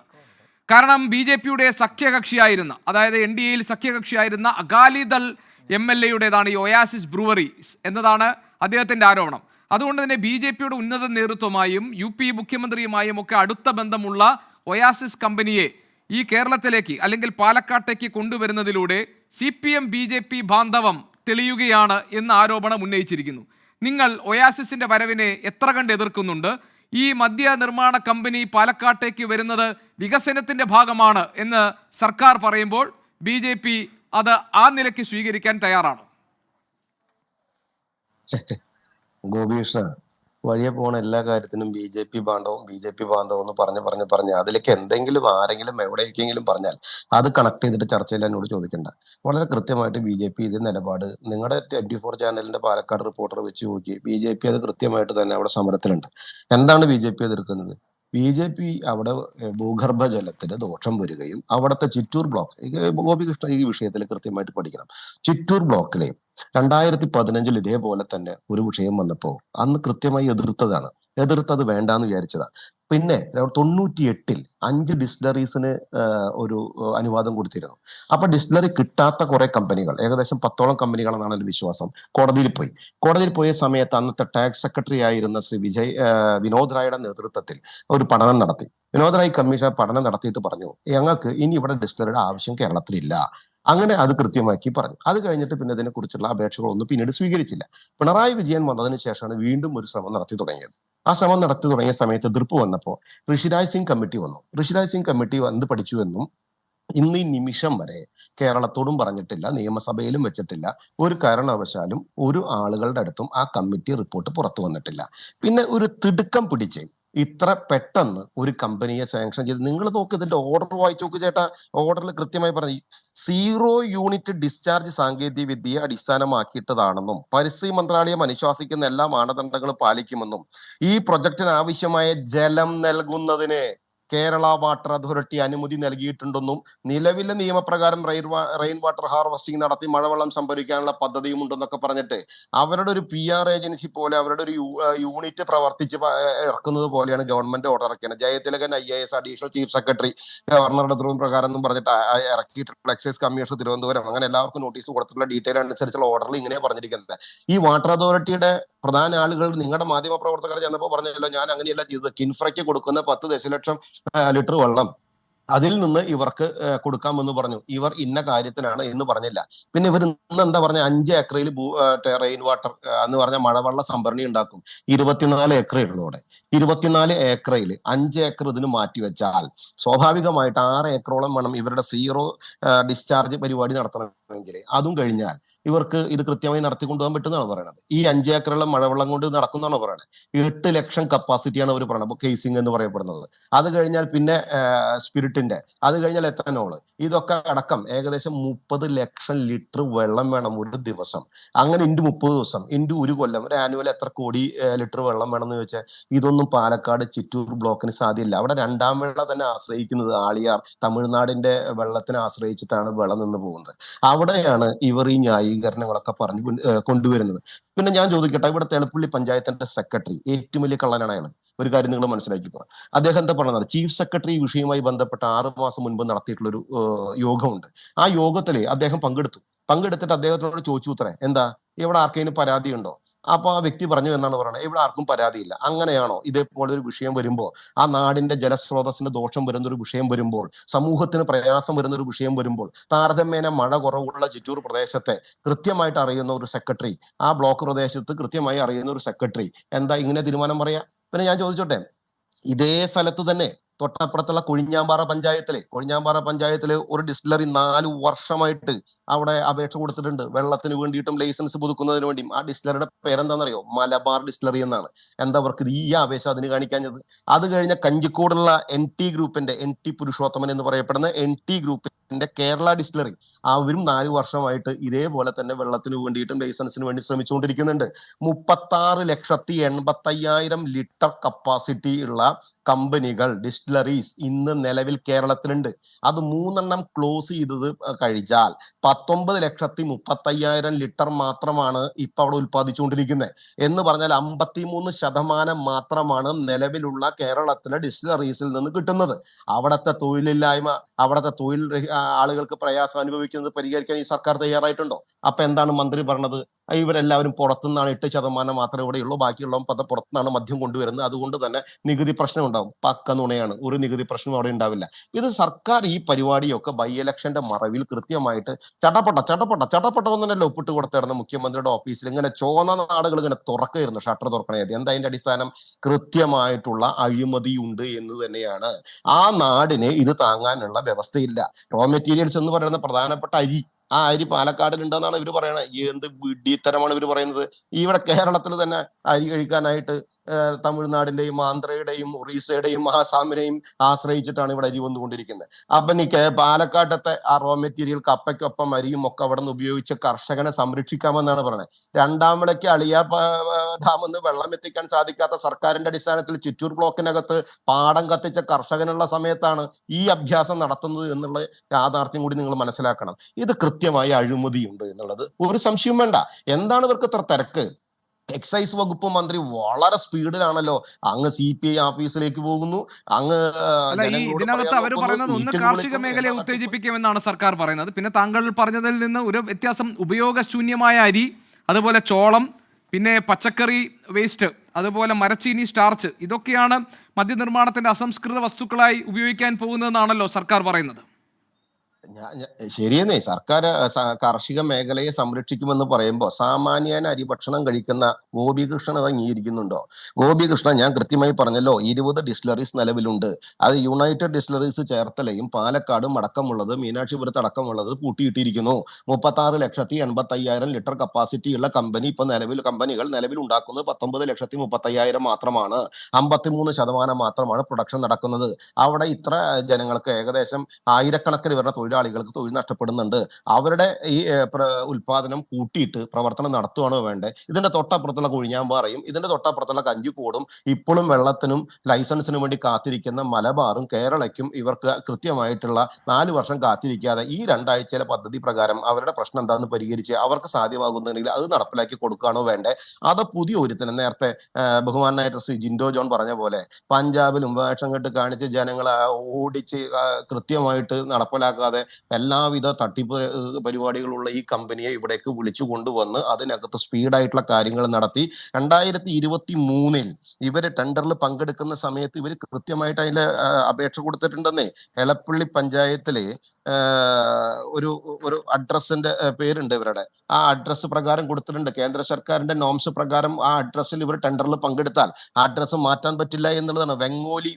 കാരണം BJPയുടെ സഖ്യകക്ഷിയായിരുന്ന, അതായത് NDAയിൽ സഖ്യകക്ഷിയായിരുന്ന അകാലിദൾ MLAയുടേതാണ് ഈ ഒയാസിസ് ബ്രൂവറീസ് എന്നതാണ് അദ്ദേഹത്തിൻ്റെ ആരോപണം. അതുകൊണ്ട് തന്നെ BJPയുടെ ഉന്നത നേതൃത്വമായും UP മുഖ്യമന്ത്രിയുമായും ഒക്കെ അടുത്ത ബന്ധമുള്ള ഒയാസിസ് കമ്പനിയെ ഈ കേരളത്തിലേക്ക് അല്ലെങ്കിൽ പാലക്കാട്ടേക്ക് കൊണ്ടുവരുന്നതിലൂടെ CPM BJP ബാന്ധവം തെളിയുകയാണ് എന്ന ആരോപണം ഉന്നയിച്ചിരിക്കുന്നു. നിങ്ങൾ ഒയാസിസിന്റെ വരവിനെ എത്ര കണ്ട് എതിർക്കുന്നുണ്ട്? ഈ മദ്യ നിർമ്മാണ കമ്പനി പാലക്കാട്ടേക്ക് വരുന്നത് വികസനത്തിന്റെ ഭാഗമാണ് എന്ന് സർക്കാർ പറയുമ്പോൾ BJP അത് ആ നിലയ്ക്ക് സ്വീകരിക്കാൻ തയ്യാറാണോ? ഗോപികൃഷ്ണ, വഴിയെ പോണ എല്ലാ കാര്യത്തിനും BJP ബാന്ധവും എന്ന് പറഞ്ഞ് അതിലേക്ക് എന്തെങ്കിലും ആരെങ്കിലും എവിടേക്കെങ്കിലും പറഞ്ഞാൽ അത് കണക്ട് ചെയ്തിട്ട് ചർച്ചയിൽ എന്നോട് ചോദിക്കണ്ട. വളരെ കൃത്യമായിട്ട് BJP ഇത് നിലപാട് നിങ്ങളുടെ 24 ചാനലിന്റെ പാലക്കാട് റിപ്പോർട്ടർ വെച്ച് നോക്കി. BJP അത് കൃത്യമായിട്ട് തന്നെ അവിടെ സമരത്തിലുണ്ട്. എന്താണ് BJP എതിർക്കുന്നത്? BJP അവിടെ ഭൂഗർഭജലത്തിന് ദോഷം വരികയും അവിടുത്തെ ചിറ്റൂർ ബ്ലോക്ക്, ഗോപികൃഷ്ണ ഈ വിഷയത്തിൽ കൃത്യമായിട്ട് പഠിക്കണം. ചിറ്റൂർ ബ്ലോക്കിലെ 2015 ഇതേപോലെ തന്നെ ഒരു വിഷയം വന്നപ്പോ അന്ന് കൃത്യമായി എതിർത്തത് വേണ്ടാന്ന് വിചാരിച്ചതാ. പിന്നെ 98 5 ഡിസ്റ്റിലറീസിന് ഒരു അനുവാദം കൊടുത്തിരുന്നു. അപ്പൊ ഡിസ്റ്റിലറി കിട്ടാത്ത കുറെ കമ്പനികൾ, ഏകദേശം 10ഓളം കമ്പനികളെന്നാണ് എന്റെ വിശ്വാസം, കോടതിയിൽ പോയ സമയത്ത് അന്നത്തെ ടാക്സ് സെക്രട്ടറി ആയിരുന്ന ശ്രീ വിനോദ് റായുടെ നേതൃത്വത്തിൽ ഒരു പഠനം നടത്തി. വിനോദ് റായ് കമ്മീഷൻ പഠനം നടത്തിയിട്ട് പറഞ്ഞു, ഞങ്ങൾക്ക് ഇനി ഇവിടെ ഡിസ്റ്റിലറിയുടെ ആവശ്യം കേരളത്തിലില്ല. അങ്ങനെ അത് കൃത്യമാക്കി പറഞ്ഞു. അത് കഴിഞ്ഞിട്ട് പിന്നെ ഇതിനെ കുറിച്ചുള്ള അപേക്ഷകളൊന്നും പിന്നീട് സ്വീകരിച്ചില്ല. പിണറായി വിജയൻ വന്നതിന് ശേഷമാണ് വീണ്ടും ഒരു ശ്രമം നടത്തി തുടങ്ങിയത്. ആ ശ്രമം നടത്തി തുടങ്ങിയ സമയത്ത് എതിർപ്പ് വന്നപ്പോൾ ഋഷിരാജ് സിംഗ് കമ്മിറ്റി വന്നു. ഋഷിരാജ് സിംഗ് കമ്മിറ്റി എന്ത് പഠിച്ചു എന്നും ഇന്ന് ഈ നിമിഷം വരെ കേരളത്തോടും പറഞ്ഞിട്ടില്ല, നിയമസഭയിലും വെച്ചിട്ടില്ല, ഒരു കാരണവശാലും ഒരു ആളുകളുടെ അടുത്തും ആ കമ്മിറ്റി റിപ്പോർട്ട് പുറത്തു വന്നിട്ടില്ല. പിന്നെ ഒരു തിടുക്കം പിടിച്ച് ഇത്ര പെട്ടെന്ന് ഒരു കമ്പനിയെ സാങ്ഷൻ ചെയ്ത്, നിങ്ങൾ നോക്ക് ഇതിന്റെ ഓർഡർ വായിച്ചു നോക്ക് ചേട്ടാ. ഓർഡറിൽ കൃത്യമായി പറഞ്ഞു 0 യൂണിറ്റ് ഡിസ്ചാർജ് സാങ്കേതിക വിദ്യയെ അടിസ്ഥാനമാക്കിയിട്ടതാണെന്നും പരിസ്ഥിതി മന്ത്രാലയം അനുശാസിക്കുന്ന എല്ലാ മാനദണ്ഡങ്ങളും പാലിക്കുമെന്നും ഈ പ്രൊജക്ടിന് ആവശ്യമായ ജലം നൽകുന്നതിന് കേരള വാട്ടർ അതോറിറ്റി അനുമതി നൽകിയിട്ടുണ്ടെന്നും നിലവിലെ നിയമപ്രകാരം റെയിൻ വാട്ടർ ഹാർവെസ്റ്റിംഗ് നടത്തി മഴവെള്ളം സംഭരിക്കാനുള്ള പദ്ധതിയും ഉണ്ടെന്നൊക്കെ പറഞ്ഞിട്ട് അവരുടെ ഒരു PR ഏജൻസി പോലെ അവരുടെ ഒരു യൂണിറ്റ് പ്രവർത്തിച്ച് ഇറക്കുന്നത് പോലെയാണ് ഗവൺമെന്റ് ഓർഡർ ഇറക്കിയത്. Jayathilakan IAS additional chief secretary ഗവർണറുടെ പ്രകാരം എന്നും പറഞ്ഞിട്ട് ഇറക്കിയിട്ടുള്ള എക്സൈസ് കമ്മീഷണർ തിരുവനന്തപുരം, അങ്ങനെ എല്ലാവർക്കും നോട്ടീസ് കൊടുത്തിട്ടുള്ള ഡീറ്റെയിൽ അനുസരിച്ചുള്ള ഓർഡറിൽ ഇങ്ങനെ പറഞ്ഞിരിക്കുന്നത്. ഈ വാട്ടർ അതോറിറ്റിയുടെ പ്രധാന ആളുകൾ നിങ്ങളുടെ മാധ്യമ പ്രവർത്തകർ ചെന്നപ്പോൾ പറഞ്ഞല്ലോ, ഞാൻ അങ്ങനെയല്ല ചെയ്തത്. കിൻഫ്രയ്ക്ക് കൊടുക്കുന്ന 10 ദശലക്ഷം ലിറ്റർ വെള്ളം അതിൽ നിന്ന് ഇവർക്ക് കൊടുക്കാമെന്ന് പറഞ്ഞു. ഇവർ ഇന്ന കാര്യത്തിനാണ് എന്ന് പറഞ്ഞില്ല. പിന്നെ ഇവർ ഇന്ന് എന്താ പറഞ്ഞ 5 ഏക്കറിൽ റെയിൻ വാട്ടർ എന്ന് പറഞ്ഞ മഴവെള്ള സംഭരണി ഉണ്ടാക്കും. 24 ഏക്കർ ഉള്ളതോടെ 24 ഏക്കറിൽ 5 ഏക്കർ ഇതിന് മാറ്റിവെച്ചാൽ സ്വാഭാവികമായിട്ട് 6 ഏക്കറോളം വേണം ഇവരുടെ 0 ഡിസ്ചാർജ് പരിപാടി നടത്തണമെങ്കിൽ. അതും കഴിഞ്ഞാൽ ഇവർക്ക് ഇത് കൃത്യമായി നടത്തിക്കൊണ്ടുപോകാൻ പറ്റുന്നതാണ് പറയുന്നത്. ഈ 5 ഏക്കറുള്ള മഴവെള്ളം കൊണ്ട് നടക്കുന്നതാണോ പറയുന്നത്. 8 ലക്ഷം കപ്പാസിറ്റിയാണ് അവർ പറയുന്നത് കേസിംഗ് എന്ന് പറയപ്പെടുന്നത്. അത് കഴിഞ്ഞാൽ പിന്നെ സ്പിരിറ്റിന്റെ, അത് കഴിഞ്ഞാൽ എത്തനോള്, ഇതൊക്കെ അടക്കം ഏകദേശം 30 ലക്ഷം ലിറ്റർ വെള്ളം വേണം ഒരു ദിവസം. അങ്ങനെ ഇൻറ്റു 30 ദിവസം ഇൻറ്റു ഒരു കൊല്ലം, ഒരു ആനുവൽ എത്ര കോടി ലിറ്റർ വെള്ളം വേണമെന്ന് ചോദിച്ചാൽ ഇതൊന്നും പാലക്കാട് ചിറ്റൂർ ബ്ലോക്കിന് സാധ്യമല്ല. അവിടെ രണ്ടാം വെള്ളം തന്നെ ആശ്രയിക്കുന്നത് ആളിയാർ തമിഴ്നാടിന്റെ വെള്ളത്തിനെ ആശ്രയിച്ചിട്ടാണ് വെള്ളം നിന്ന് പോകുന്നത്. അവിടെയാണ് ഇവർ ഈ ന്യായീകരണങ്ങളൊക്കെ പറഞ്ഞു കൊണ്ടുവരുന്നത്. പിന്നെ ഞാൻ ചോദിക്കട്ടെ, ഇവിടെ എളപ്പള്ളി പഞ്ചായത്തിന്റെ സെക്രട്ടറി ഏറ്റവും വലിയ കള്ളനാണ് അയാൾ. ഒരു കാര്യം നിങ്ങൾ മനസ്സിലാക്കിക്കോ. അദ്ദേഹം എന്താ പറഞ്ഞത്, ചീഫ് സെക്രട്ടറി ഈ വിഷയവുമായി ബന്ധപ്പെട്ട് 6 മാസം മുൻപ് നടത്തിയിട്ടുള്ളൊരു യോഗമുണ്ട്. ആ യോഗത്തില് അദ്ദേഹം പങ്കെടുത്തിട്ട് അദ്ദേഹത്തിനോട് ചോദിച്ചു ഉത്തരേ എന്താ, ഇവിടെ ആർക്കെങ്കിലും പരാതി ഉണ്ടോ? അപ്പൊ ആ വ്യക്തി പറഞ്ഞു എന്നാണ് പറയുന്നത്, ഇവിടെ ആർക്കും പരാതിയില്ല. അങ്ങനെയാണോ? ഇതേപോലെ ഒരു വിഷയം വരുമ്പോൾ, ആ നാടിന്റെ ജലസ്രോതസ്സിന് ദോഷം വരുന്ന ഒരു വിഷയം വരുമ്പോൾ, സമൂഹത്തിന് പ്രയാസം വരുന്ന ഒരു വിഷയം വരുമ്പോൾ, താരതമ്യേന മഴ കുറവുള്ള ചിറ്റൂർ പ്രദേശത്തെ കൃത്യമായിട്ട് അറിയുന്ന ഒരു സെക്രട്ടറി, ആ ബ്ലോക്ക് പ്രദേശത്ത് കൃത്യമായി അറിയുന്ന ഒരു സെക്രട്ടറി എന്താ ഇങ്ങനെ തീരുമാനം പറയാ? പിന്നെ ഞാൻ ചോദിച്ചോട്ടെ, ഇതേ സ്ഥലത്ത് തന്നെ തൊട്ടപ്പുറത്തുള്ള കൊഴിഞ്ഞാമ്പാറ പഞ്ചായത്തില് ഒരു ഡിസ്റ്റിലറി 4 വർഷമായിട്ട് അവിടെ അപേക്ഷ കൊടുത്തിട്ടുണ്ട്, വെള്ളത്തിന് വേണ്ടിയിട്ടും ലൈസൻസ് പുതുക്കുന്നതിന് വേണ്ടിയും. ആ ഡിസ്റ്റിലറിയുടെ പേരെന്താണെന്നറിയോ? മലബാർ ഡിസ്റ്റിലറി എന്നാണ്. എന്താ അവർക്ക് ഈ ആവേശം അതിന് കാണിക്കാഞ്ഞത്? അത് കഴിഞ്ഞ കഞ്ചിക്കോടുള്ള NT ഗ്രൂപ്പിന്റെ, NT പുരുഷോത്തമൻ എന്ന് പറയപ്പെടുന്ന NT ഗ്രൂപ്പിന്റെ കേരള ഡിസ്റ്റിലറി, അവരും 4 വർഷമായിട്ട് ഇതേപോലെ തന്നെ വെള്ളത്തിന് വേണ്ടിയിട്ടും ലൈസൻസിന് വേണ്ടി ശ്രമിച്ചുകൊണ്ടിരിക്കുന്നുണ്ട്. 36,80,000 ലിറ്റർ കപ്പാസിറ്റി ഉള്ള കമ്പനികൾ, ഡിസ്റ്റിലറീസ് ഇന്ന് നിലവിൽ കേരളത്തിലുണ്ട്. അത് 3 ക്ലോസ് ചെയ്തത് കഴിച്ചാൽ 19,30,000 ലിറ്റർ മാത്രമാണ് ഇപ്പൊ അവിടെ ഉൽപ്പാദിച്ചുകൊണ്ടിരിക്കുന്നത്. എന്ന് പറഞ്ഞാൽ 53% മാത്രമാണ് നിലവിലുള്ള കേരളത്തിലെ ഡിസ്റ്റിലറീസിൽ നിന്ന് കിട്ടുന്നത്. അവിടുത്തെ തൊഴിലില്ലായ്മ, അവിടുത്തെ തൊഴിൽ ആളുകൾക്ക് പ്രയാസം അനുഭവിക്കുന്നത് പരിഹരിക്കാൻ ഈ സർക്കാർ തയ്യാറായിട്ടുണ്ടോ? അപ്പൊ എന്താണ് മന്ത്രി പറഞ്ഞത്? ഇവരെല്ലാവരും പുറത്തുനിന്നാണ്, 8% മാത്രമേ ഇവിടെയുള്ളൂ, ബാക്കിയുള്ള പുറത്തുനിന്നാണ് മദ്യം കൊണ്ടുവരുന്നത്, അതുകൊണ്ട് തന്നെ നികുതി പ്രശ്നം ഉണ്ടാവും. പക്ക നുണയാണ്, ഒരു നികുതി പ്രശ്നം അവിടെ ഉണ്ടാവില്ല. ഇത് സർക്കാർ ഈ പരിപാടിയൊക്കെ ബൈ ഇലക്ഷന്റെ മറവിൽ കൃത്യമായിട്ട് ചട്ടപ്പെട്ട ഒന്നല്ല ഒപ്പിട്ട് കൊടുത്തിരുന്ന മുഖ്യമന്ത്രിയുടെ ഓഫീസിൽ ഇങ്ങനെ ചോന്ന നാടുകൾ ഇങ്ങനെ തുറക്കായിരുന്നു, ഷട്ടർ തുറക്കണേ. എന്താ അതിന്റെ അടിസ്ഥാനം? കൃത്യമായിട്ടുള്ള അഴിമതി ഉണ്ട് എന്ന് തന്നെയാണ്. ആ നാടിന് ഇത് താങ്ങാനുള്ള വ്യവസ്ഥയില്ല. റോ മെറ്റീരിയൽസ് എന്ന് പറയുന്ന പ്രധാനപ്പെട്ട അരി, ആ അരി പാലക്കാടിൽ ഉണ്ടെന്നാണ് ഇവർ പറയണത്. എന്ത് വിഡ്ഢിത്തരമാണ് ഇവർ പറയുന്നത്. ഇവിടെ കേരളത്തിൽ തന്നെ അരി കഴിക്കാനായിട്ട് തമിഴ്നാടിന്റെയും ആന്ധ്രയുടെയും ഒറീസയുടെയും ആസാമിനെയും ആശ്രയിച്ചിട്ടാണ് ഇവിടെ അരി വന്നുകൊണ്ടിരിക്കുന്നത്. അപ്പൊ പാലക്കാട്ടത്തെ ആ റോ മെറ്റീരിയൽ കപ്പയ്ക്കൊപ്പം അരിയും ഒക്കെ അവിടെ നിന്ന് ഉപയോഗിച്ച് കർഷകനെ സംരക്ഷിക്കാമെന്നാണ് പറയുന്നത്. രണ്ടാം വിളയ്ക്ക് അളിയ ഡാമെന്ന് വെള്ളം എത്തിക്കാൻ സാധിക്കാത്ത സർക്കാരിന്റെ അടിസ്ഥാനത്തിൽ ചിറ്റൂർ ബ്ലോക്കിനകത്ത് പാടം കത്തിച്ച കർഷകനുള്ള സമയത്താണ് ഈ അഭ്യാസം നടത്തുന്നത് എന്നുള്ള യാഥാർത്ഥ്യം കൂടി നിങ്ങൾ മനസ്സിലാക്കണം. ഇത് കൃത്യമായി അഴിമതിയുണ്ട് എന്നുള്ളത് ഒരു സംശയവും വേണ്ട. എന്താണ് ഇവർക്ക് ഇത്ര തിരക്ക്? എക്സൈസ് വകുപ്പ് മന്ത്രി വളരെ സ്പീഡിലാണല്ലോ അങ്ങ് CPI ഓഫീസിലേക്ക് പോകുന്നു, അങ്ങ് ഇതിനകത്ത് അവർ പറയുന്നത് ഒന്ന് കാർഷിക മേഖലയെ ഉത്തേജിപ്പിക്കുമെന്നാണ് സർക്കാർ പറയുന്നത്. പിന്നെ താങ്കൾ പറഞ്ഞതിൽ നിന്ന് ഒരു വ്യത്യാസം, ഉപയോഗശൂന്യമായ അരി, അതുപോലെ ചോളം, പിന്നെ പച്ചക്കറി വേസ്റ്റ്, അതുപോലെ മരച്ചീനി, സ്റ്റാർച്ച്, ഇതൊക്കെയാണ് മദ്യനിർമ്മാണത്തിന്റെ അസംസ്കൃത വസ്തുക്കളായി ഉപയോഗിക്കാൻ പോകുന്നതെന്നാണല്ലോ സർക്കാർ പറയുന്നത്. ശരിയെന്നേ, സർക്കാർ കാർഷിക മേഖലയെ സംരക്ഷിക്കുമെന്ന് പറയുമ്പോൾ സാമാന്യന അരി ഭക്ഷണം കഴിക്കുന്ന ഗോപികൃഷ്ണൻ അത് അംഗീകരിക്കുന്നുണ്ടോ? ഗോപികൃഷ്ണൻ, ഞാൻ കൃത്യമായി പറഞ്ഞല്ലോ, 20 ഡിസ്റ്റിലറീസ് നിലവിലുണ്ട്. അത് യുണൈറ്റഡ് ഡിസ്റ്റിലറീസ് ചേർത്തലയും പാലക്കാടും അടക്കമുള്ളത്, മീനാക്ഷിപുരത്ത് അടക്കമുള്ളത് പൂട്ടിയിട്ടിരിക്കുന്നു. 36,80,000 ലിറ്റർ കപ്പാസിറ്റി ഉള്ള കമ്പനികൾ നിലവിൽ ഉണ്ടാക്കുന്നത് 19,30,000 മാത്രമാണ്. 53% മാത്രമാണ് പ്രൊഡക്ഷൻ നടക്കുന്നത്. അവിടെ ഇത്ര ജനങ്ങൾക്ക്, ഏകദേശം ആയിരക്കണക്കിന് വരുന്ന തൊഴിലാളികൾക്ക് തൊഴിൽ നഷ്ടപ്പെടുന്നുണ്ട്. അവരുടെ ഈ ഉൽപാദനം കൂട്ടിയിട്ട് പ്രവർത്തനം നടത്തുകയാണോ വേണ്ടത്? ഇതിന്റെ തൊട്ടപ്പുറത്തുള്ള കൊഴിഞ്ഞാമ്പാറയും ഇതിന്റെ തൊട്ടപ്പുറത്തുള്ള കഞ്ചിക്കോടും ഇപ്പോഴും വെള്ളത്തിനും ലൈസൻസിനും വേണ്ടി കാത്തിരിക്കുന്ന മലബാറും കേരളയ്ക്കും ഇവർക്ക് കൃത്യമായിട്ടുള്ള 4 വർഷം കാത്തിരിക്കാതെ ഈ 2 ആഴ്ചയിലെ പദ്ധതി പ്രകാരം അവരുടെ പ്രശ്നം എന്താണെന്ന് പരിഹരിച്ച് അവർക്ക് സാധ്യമാകുന്നുണ്ടെങ്കിൽ അത് നടപ്പിലാക്കി കൊടുക്കുകയാണോ വേണ്ടത്? അത് പുതിയ ഒരുത്തരം, നേരത്തെ ബഹുമാനായിട്ട് ശ്രീ ജിൻഡോ ജോൺ പറഞ്ഞ പോലെ പഞ്ചാബിലും വേഷം കെട്ട് കാണിച്ച് ജനങ്ങളെ ഓടിച്ച് കൃത്യമായിട്ട് നടപ്പിലാക്കാതെ എല്ലാവിധ തട്ടിപ്പ് പരിപാടികളുള്ള ഈ കമ്പനിയെ ഇവിടേക്ക് വിളിച്ചു കൊണ്ടുവന്ന് അതിനകത്ത് സ്പീഡായിട്ടുള്ള കാര്യങ്ങൾ നടത്തി 2023 ഇവര് ടെൻഡറിൽ പങ്കെടുക്കുന്ന സമയത്ത് ഇവർ കൃത്യമായിട്ട് അതിന്റെ അപേക്ഷ കൊടുത്തിട്ടുണ്ടെന്നേ. എളപ്പള്ളി പഞ്ചായത്തില് ഒരു അഡ്രസ്സിന്റെ പേരുണ്ട് ഇവരുടെ, ആ അഡ്രസ്സ് പ്രകാരം കൊടുത്തിട്ടുണ്ട്. കേന്ദ്ര സർക്കാരിന്റെ നോംസ് പ്രകാരം ആ അഡ്രസ്സിൽ ഇവർ ടെൻഡറിൽ പങ്കെടുത്താൽ ആ അഡ്രസ്സ് മാറ്റാൻ പറ്റില്ല എന്നുള്ളതാണ്. വെങ്ങോലി,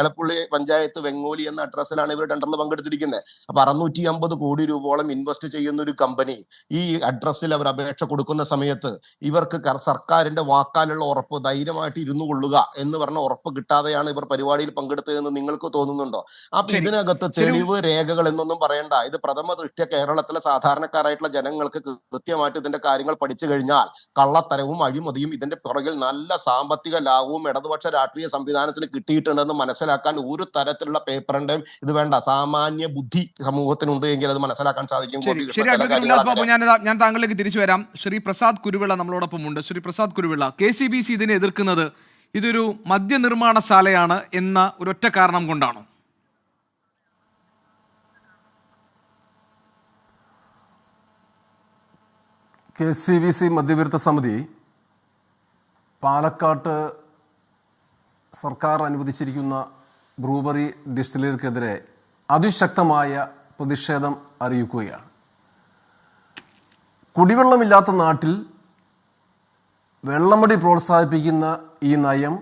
എളപ്പള്ളി പഞ്ചായത്ത് വെങ്ങോലി എന്ന അഡ്രസ്സിലാണ് ഇവർ ടെൻഡറിൽ പങ്കെടുത്തിരിക്കുന്നത്. ചോദിക്കുന്നത്. അപ്പൊ 650 കോടി രൂപയോളം ഇൻവെസ്റ്റ് ചെയ്യുന്ന ഒരു കമ്പനി ഈ അഡ്രസ്സിൽ അവർ അപേക്ഷ കൊടുക്കുന്ന സമയത്ത് ഇവർക്ക് സർക്കാരിന്റെ വാക്കാലുള്ള ഉറപ്പ് ധൈര്യമായിട്ട് ഇരുന്നു കൊള്ളുക എന്ന് പറഞ്ഞ ഉറപ്പ് കിട്ടാതെയാണ് ഇവർ പരിപാടിയിൽ പങ്കെടുത്തതെന്ന് നിങ്ങൾക്ക് തോന്നുന്നുണ്ടോ? അപ്പൊ ഇതിനകത്ത് തെളിവ് രേഖകൾ എന്നൊന്നും പറയണ്ട. ഇത് പ്രഥമ ദൃഷ്ട്യ കേരളത്തിലെ സാധാരണക്കാരായിട്ടുള്ള ജനങ്ങൾക്ക് കൃത്യമായിട്ട് ഇതിന്റെ കാര്യങ്ങൾ പഠിച്ചു കഴിഞ്ഞാൽ കള്ളത്തരവും അഴിമതിയും ഇതിന്റെ പുറകിൽ നല്ല സാമ്പത്തിക ലാഭവും ഇടതുപക്ഷ രാഷ്ട്രീയ സംവിധാനത്തിന് കിട്ടിയിട്ടുണ്ടെന്ന് മനസ്സിലാക്കാൻ ഒരു തരത്തിലുള്ള പേപ്പറിന്റെയും ഇത് വേണ്ട. സാമാന്യ ബുദ്ധി സമൂഹത്തിനുണ്ട് എങ്കിൽ അത് മനസ്സിലാക്കാൻ സാധിക്കും. ഞാൻ താങ്കളിലേക്ക് തിരിച്ചു വരാം. ശ്രീ പ്രസാദ് കുരുവിള നമ്മളോടൊപ്പം ഉണ്ട്. ശ്രീ പ്രസാദ് കുരുവിള, KCBC ഇതിനെ എതിർക്കുന്നത് ഇതൊരു മദ്യനിർമ്മാണശാലയാണ് എന്ന ഒരൊറ്റ കാരണം കൊണ്ടാണോ? KCBC മദ്യവിരുദ്ധ സമിതി പാലക്കാട്ട് സർക്കാർ അനുവദിച്ചിരിക്കുന്ന ബ്രൂവറി ഡിസ്റ്റിലറിക്കെതിരെ അതിശക്തമായ പ്രതിഷേധം അറിയിക്കുകയാണ്. കുടിവെള്ളമില്ലാത്ത നാട്ടിൽ വെള്ളമടി പ്രോത്സാഹിപ്പിക്കുന്ന ഈ നയം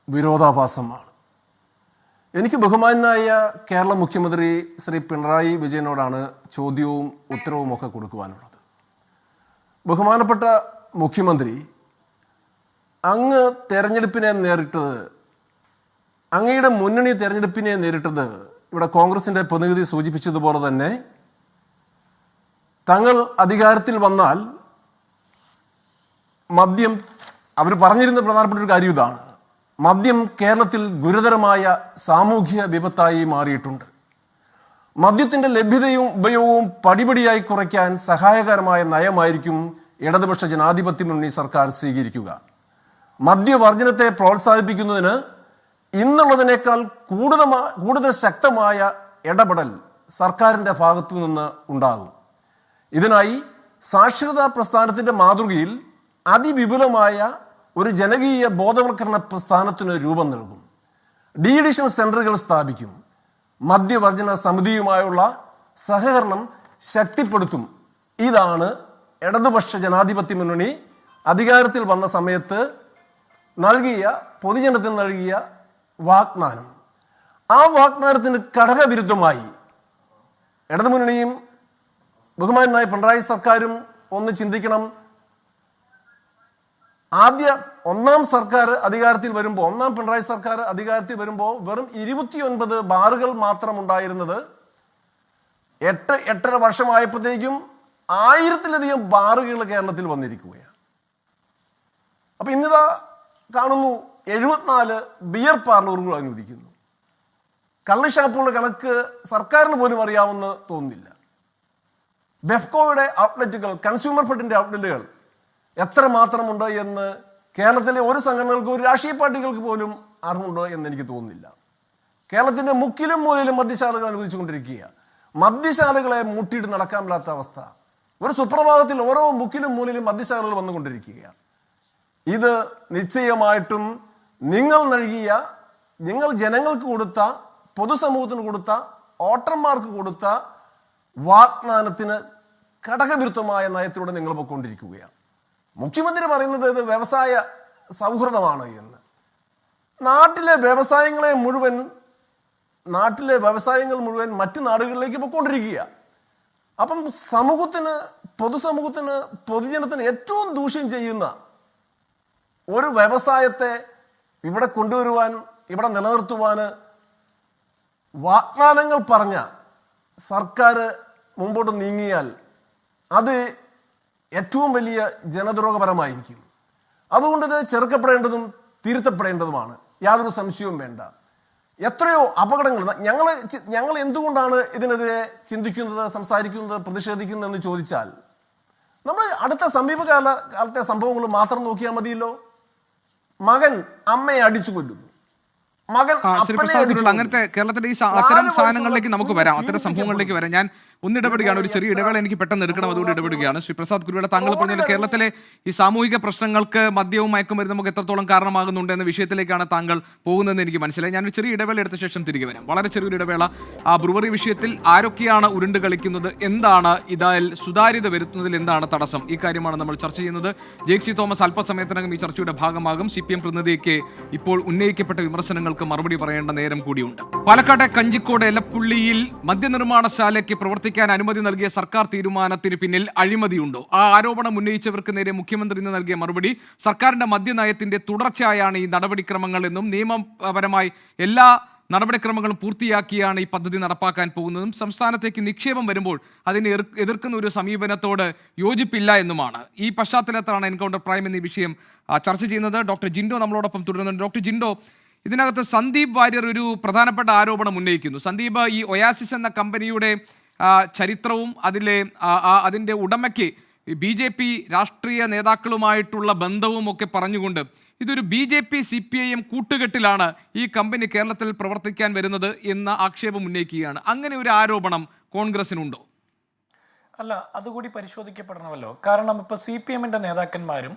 വിരോധാഭാസമാണ്. എനിക്ക് ബഹുമാനായ കേരള മുഖ്യമന്ത്രി ശ്രീ പിണറായി വിജയനോടാണ് ചോദ്യവും ഉത്തരവും ഒക്കെ കൊടുക്കുവാനുള്ളത്. ബഹുമാനപ്പെട്ട മുഖ്യമന്ത്രി, അങ്ങ് തെരഞ്ഞെടുപ്പിനെ നേരിട്ടത്, അങ്ങയുടെ മുന്നണി തെരഞ്ഞെടുപ്പിനെ നേരിട്ടത് ഇവിടെ കോൺഗ്രസിന്റെ പ്രതിനിധി സൂചിപ്പിച്ചതുപോലെ തന്നെ തങ്ങൾ അധികാരത്തിൽ വന്നാൽ മദ്യം, അവർ പറഞ്ഞിരുന്ന പ്രധാനപ്പെട്ട ഒരു കാര്യം ഇതാണ്, മദ്യം കേരളത്തിൽ ഗുരുതരമായ സാമൂഹ്യ വിപത്തായി മാറിയിട്ടുണ്ട്. മദ്യത്തിന്റെ ലഭ്യതയും ഉപയോഗവും പടിപടിയായി കുറയ്ക്കാൻ സഹായകരമായ നയമായിരിക്കും ഇടതുപക്ഷ ജനാധിപത്യ മുന്നണി സർക്കാർ സ്വീകരിക്കുക. മദ്യവർജനത്തെ പ്രോത്സാഹിപ്പിക്കുന്നതിന് ഇന്നുള്ളതിനേക്കാൾ കൂടുതൽ ശക്തമായ ഇടപെടൽ സർക്കാരിന്റെ ഭാഗത്തു നിന്ന് ഉണ്ടാകും. ഇതിനായി സാക്ഷരതാ പ്രസ്ഥാനത്തിന്റെ മാതൃകയിൽ അതിവിപുലമായ ഒരു ജനകീയ ബോധവൽക്കരണ പ്രസ്ഥാനത്തിന് രൂപം നൽകും. ഡീഡിഷൻ സെന്ററുകൾ സ്ഥാപിക്കും. മദ്യവർജന സമിതിയുമായുള്ള സഹകരണം ശക്തിപ്പെടുത്തും. ഇതാണ് ഇടതുപക്ഷ ജനാധിപത്യ മുന്നണി അധികാരത്തിൽ വന്ന സമയത്ത് പൊതുജനത്തിന് നൽകിയ വാഗ്ദാനം. ആ വാഗ്ദാനത്തിന് ഘടകവിരുദ്ധമായി ഇടതുമുന്നണിയും ബഹുമാനായ പിണറായി സർക്കാരും ഒന്ന് ചിന്തിക്കണം. ഒന്നാം സർക്കാർ അധികാരത്തിൽ വരുമ്പോൾ, ഒന്നാം പിണറായി സർക്കാർ അധികാരത്തിൽ വരുമ്പോൾ വെറും 29 ബാറുകൾ മാത്രം ഉണ്ടായിരുന്നത് 8-8.5 വർഷമായപ്പോഴത്തേക്കും 1000-ലധികം ബാറുകൾ കേരളത്തിൽ വന്നിരിക്കുകയാണ്. അപ്പൊ ഇന്നിതാ കാണുന്നു 74 ബിയർ പാർലറുകൾ അനുവദിക്കുന്നു. കള്ളുഷാപ്പുകളുടെ കണക്ക് സർക്കാരിന് പോലും അറിയാമെന്ന് തോന്നുന്നില്ല. ബെഫ്കോയുടെ ഔട്ട്ലെറ്റുകൾ, കൺസ്യൂമർ ഫെഡിന്റെ ഔട്ട്ലെറ്റുകൾ എത്ര മാത്രമുണ്ട് എന്ന് കേരളത്തിലെ ഒരു സംഘടനകൾക്ക്, ഒരു രാഷ്ട്രീയ പാർട്ടികൾക്ക് പോലും അറിവുണ്ടോ എന്ന് എനിക്ക് തോന്നുന്നില്ല. കേരളത്തിന്റെ മുക്കിലും മൂലയിലും മദ്യശാലകൾ അനുവദിച്ചുകൊണ്ടിരിക്കുക. മദ്യശാലകളെ മൂട്ടിയിട്ട് നടക്കാൻ പറ്റാത്ത അവസ്ഥ. ഒരു സുപ്രഭാതത്തിൽ ഓരോ മുക്കിലും മൂലയിലും മദ്യശാലകൾ വന്നുകൊണ്ടിരിക്കുകയാണ്. ഇത് നിശ്ചയമായിട്ടും നിങ്ങൾ ജനങ്ങൾക്ക് കൊടുത്ത, പൊതുസമൂഹത്തിന് കൊടുത്ത, വോട്ടർമാർക്ക് കൊടുത്ത വാഗ്ദാനത്തിന് ഘടകവിരുദ്ധമായ നയത്തിലൂടെ നിങ്ങൾ പോയിക്കൊണ്ടിരിക്കുകയാണ്. മുഖ്യമന്ത്രി പറയുന്നത് ഇത് വ്യവസായ സൗഹൃദമാണ് എന്ന്. നാട്ടിലെ വ്യവസായങ്ങൾ മുഴുവൻ മറ്റു നാടുകളിലേക്ക് പോയിക്കൊണ്ടിരിക്കുക. അപ്പം പൊതുസമൂഹത്തിന്, പൊതുജനത്തിന് ഏറ്റവും ദൂഷ്യം ചെയ്യുന്ന ഒരു വ്യവസായത്തെ ഇവിടെ കൊണ്ടുവരുവാൻ, ഇവിടെ നിലനിർത്തുവാന് വാഗ്ദാനങ്ങൾ പറഞ്ഞ സർക്കാർ മുമ്പോട്ട് നീങ്ങിയാൽ അത് ഏറ്റവും വലിയ ജനദ്രോഹപരമായിരിക്കും. അതുകൊണ്ട് ഇത് ചെറുക്കപ്പെടേണ്ടതും തിരുത്തപ്പെടേണ്ടതുമാണ്, യാതൊരു സംശയവും വേണ്ട. എത്രയോ അപകടങ്ങൾ ഞങ്ങൾ എന്തുകൊണ്ടാണ് ഇതിനെതിരെ ചിന്തിക്കുന്നത്, സംസാരിക്കുന്നത്, പ്രതിഷേധിക്കുന്നത് എന്ന് ചോദിച്ചാൽ, നമ്മൾ അടുത്ത സമീപകാലത്തെ സംഭവങ്ങൾ മാത്രം നോക്കിയാൽ മതിയല്ലോ. മകൻ അമ്മയെ അടിച്ചു കൊല്ലുന്നു, മകൻ അങ്ങനത്തെ കേരളത്തിലെ ഈ അത്തരം സാധനങ്ങളിലേക്ക് നമുക്ക് വരാം, അത്തരം സംഭവങ്ങളിലേക്ക് വരാം. ഞാൻ ഒന്നിടപെടുകയാണ്, ഒരു ചെറിയ ഇടവേള എനിക്ക് പെട്ടെന്ന് എടുക്കണം, അതുകൊണ്ട് ഇടപെടുകയാണ്. ശ്രീ പ്രസാദ് കുരുവിള, താങ്കൾ പറഞ്ഞാൽ കേരളത്തിലെ ഈ സാമൂഹിക പ്രശ്നങ്ങൾക്ക് മദ്യവും മയക്കുമരുന്നും നമുക്ക് എത്രത്തോളം കാരണമാകുന്നുണ്ട് എന്ന വിഷയത്തിലേക്കാണ് താങ്കൾ പോകുന്നതെന്ന് എനിക്ക് മനസ്സിലായി. ഞാനൊരു ചെറിയ ഇടവേള എടുത്ത ശേഷം തിരികെ വരാം. വളരെ ചെറിയൊരു ഇടവേള. ആ ബ്രൂവറി വിഷയത്തിൽ ആരൊക്കെയാണ് ഉരുണ്ട് കളിക്കുന്നത്, എന്താണ് ഇതിൽ സുതാര്യത വരുത്തുന്നതിൽ എന്താണ് തടസ്സം, ഈ കാര്യമാണ് നമ്മൾ ചർച്ച ചെയ്യുന്നത്. ജേക്സി തോമസ് അല്പസമയത്തിനകം ഈ ചർച്ചയുടെ ഭാഗമാകും. CPM പ്രതിനിധിക്ക് ഇപ്പോൾ ഉന്നയിക്കപ്പെട്ട വിമർശനങ്ങൾ ചോദ്യങ്ങൾക്ക് മറുപടി പറയേണ്ട നേരം കൂടിയുണ്ട്. പാലക്കാട്ടെ കഞ്ചിക്കോട് എലപ്പുള്ളിയിൽ മദ്യനിർമ്മാണശാലയ്ക്ക് പ്രവർത്തിക്കാൻ അനുമതി നൽകിയ സർക്കാർ തീരുമാനത്തിന് പിന്നിൽ അഴിമതിയുണ്ടോ? ആ ആരോപണം ഉന്നയിച്ചവർക്ക് നേരെ മുഖ്യമന്ത്രി ഇന്ന് നൽകിയ മറുപടി സർക്കാരിന്റെ മദ്യനയത്തിന്റെ തുടർച്ചയായാണ് ഈ നടപടിക്രമങ്ങൾ എന്നും നിയമപരമായി എല്ലാ നടപടിക്രമങ്ങളും പൂർത്തിയാക്കിയാണ് ഈ പദ്ധതി നടപ്പാക്കാൻ പോകുന്നതും സംസ്ഥാനത്തേക്ക് നിക്ഷേപം വരുമ്പോൾ അതിനെ എതിർക്കുന്ന ഒരു സമീപനത്തോട് യോജിപ്പില്ല എന്നുമാണ്. ഈ പശ്ചാത്തലത്തിലാണ് എൻകൗണ്ടർ പ്രൈം എന്നീ വിഷയം ചർച്ച ചെയ്യുന്നത്. ഡോക്ടർ ജിൻഡോ നമ്മളോടൊപ്പം തുടരുന്നുണ്ട്. ഡോക്ടർ ജിൻഡോ, ഇതിനകത്ത് സന്ദീപ് വാര്യർ ഒരു പ്രധാനപ്പെട്ട ആരോപണം ഉന്നയിക്കുന്നു. സന്ദീപ് ഈ ഒയാസിസ് എന്ന കമ്പനിയുടെ ചരിത്രവും അതിൻ്റെ ഉടമയ്ക്ക് BJP രാഷ്ട്രീയ നേതാക്കളുമായിട്ടുള്ള ബന്ധവും ഒക്കെ പറഞ്ഞുകൊണ്ട് ഇതൊരു BJP CPIM കൂട്ടുകെട്ടിലാണ് ഈ കമ്പനി കേരളത്തിൽ പ്രവർത്തിക്കാൻ വരുന്നത് എന്ന ആക്ഷേപം ഉന്നയിക്കുകയാണ്. അങ്ങനെ ഒരു ആരോപണം കോൺഗ്രസിനുണ്ടോ? അല്ല, അതുകൂടി പരിശോധിക്കപ്പെടണമല്ലോ. കാരണം ഇപ്പോൾ CPM-ൻ്റെ നേതാക്കന്മാരും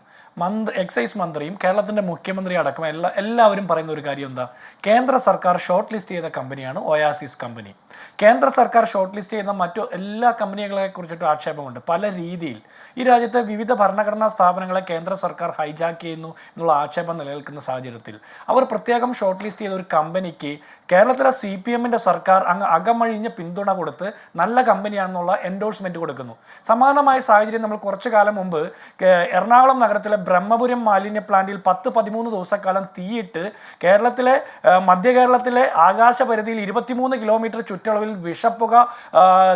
എക്സൈസ് മന്ത്രിയും കേരളത്തിൻ്റെ മുഖ്യമന്ത്രി അടക്കം എല്ലാവരും പറയുന്ന ഒരു കാര്യം എന്താ? കേന്ദ്ര സർക്കാർ ഷോർട്ട് ലിസ്റ്റ് ചെയ്ത കമ്പനിയാണ് ഒയാസിസ് കമ്പനി. കേന്ദ്ര സർക്കാർ ഷോർട്ട് ലിസ്റ്റ് ചെയ്യുന്ന മറ്റു എല്ലാ കമ്പനികളെ കുറിച്ചിട്ട് ആക്ഷേപമുണ്ട്. പല രീതിയിൽ ഈ രാജ്യത്തെ വിവിധ ഭരണഘടനാ സ്ഥാപനങ്ങളെ കേന്ദ്ര സർക്കാർ ഹൈജാക്ക് ചെയ്യുന്നു എന്നുള്ള ആക്ഷേപം നിലനിൽക്കുന്ന സാഹചര്യത്തിൽ അവർ പ്രത്യേകം ഷോർട്ട് ലിസ്റ്റ് ചെയ്ത ഒരു കമ്പനിക്ക് കേരളത്തിലെ CPM-ൻ്റെ സർക്കാർ അങ്ങ് അകമഴിഞ്ഞ് പിന്തുണ കൊടുത്ത് നല്ല കമ്പനിയാണെന്നുള്ള എൻഡോഴ്സ്മെൻറ്റ് കൊടുക്കുന്നു. സമാനമായ സാഹചര്യം നമ്മൾ കുറച്ചു കാലം മുമ്പ് എറണാകുളം നഗരത്തിലെ ബ്രഹ്മപുരം മാലിന്യ പ്ലാന്റിൽ 10-13 ദിവസക്കാലം തീയിട്ട് കേരളത്തിലെ മധ്യ കേരളത്തിലെ ആകാശപരിധിയിൽ 23 കിലോമീറ്റർ ചുറ്റളവിൽ വിഷപ്പുക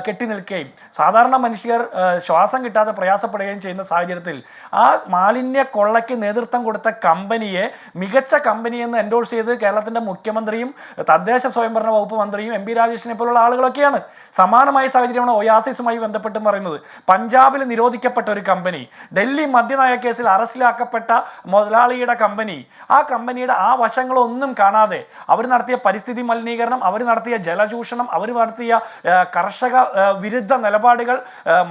കെട്ടി നിൽക്കുകയും സാധാരണ മനുഷ്യർ ശ്വാസം കിട്ടാതെ പ്രയാസപ്പെടുകയും ചെയ്യുന്ന സാഹചര്യത്തിൽ ആ മാലിന്യ കൊള്ളയ്ക്ക് നേതൃത്വം കൊടുത്ത കമ്പനിയെ മികച്ച കമ്പനിയെന്ന് എൻഡോഴ്സ് ചെയ്ത് കേരളത്തിൻ്റെ മുഖ്യമന്ത്രിയും തദ്ദേശ സ്വയംഭരണ വകുപ്പ് മന്ത്രിയും MP രാജേഷിനെ പോലുള്ള ആളുകളൊക്കെയാണ്. സമാനമായ സാഹചര്യമാണ് ഒയാസിസുമായി ബന്ധപ്പെട്ട് പറയുന്നത്. പഞ്ചാബിൽ നിരോധിക്കപ്പെട്ട ഒരു കമ്പനി, ഡൽഹി മദ്യനയ കേസിൽ അറസ്റ്റിലാക്കപ്പെട്ട മുതലാളിയുടെ കമ്പനി, ആ കമ്പനിയുടെ ആ വശങ്ങളൊന്നും കാണാതെ അവർ നടത്തിയ പരിസ്ഥിതി മലിനീകരണം, അവർ നടത്തിയ ജലചൂഷണം, അവർ നടത്തിയ കർഷക വിരുദ്ധ നിലപാടുകൾ,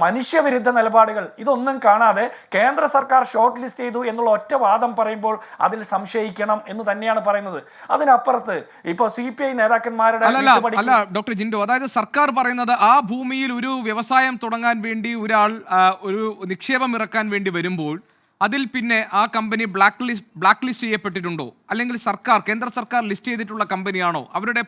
മനുഷ്യവിരുദ്ധ നിലപാടുകൾ, ഇതൊന്നും കാണാതെ കേന്ദ്ര സർക്കാർ ഷോർട്ട് ലിസ്റ്റ് ചെയ്തു എന്നുള്ള ഒറ്റ വാദം പറയുമ്പോൾ അതിൽ സംശയിക്കണം എന്ന് തന്നെയാണ് പറയുന്നത്. അതിനപ്പുറത്ത് ഇപ്പോൾ CPI നേതാക്കന്മാരുടെ അല്ല ഡോക്ടർ ജിൻഡോ, അതായത് സർക്കാർ പറയുന്നത് ആ ഭൂമിയിൽ ഒരു വ്യവസായം തുടങ്ങാൻ വേണ്ടി ഒരാൾ ഒരു നിക്ഷേപം ഇറക്കാൻ വേണ്ടി വരുമ്പോൾ അതിൽ പിന്നെ ആ കമ്പനി ബ്ലാക്ക് ലിസ്റ്റ് ചെയ്യപ്പെട്ടിട്ടുണ്ടോ, അല്ലെങ്കിൽ കേന്ദ്ര സർക്കാർ ലിസ്റ്റ് ചെയ്തിട്ടുള്ള കമ്പനിയാണോ, അവരുടെ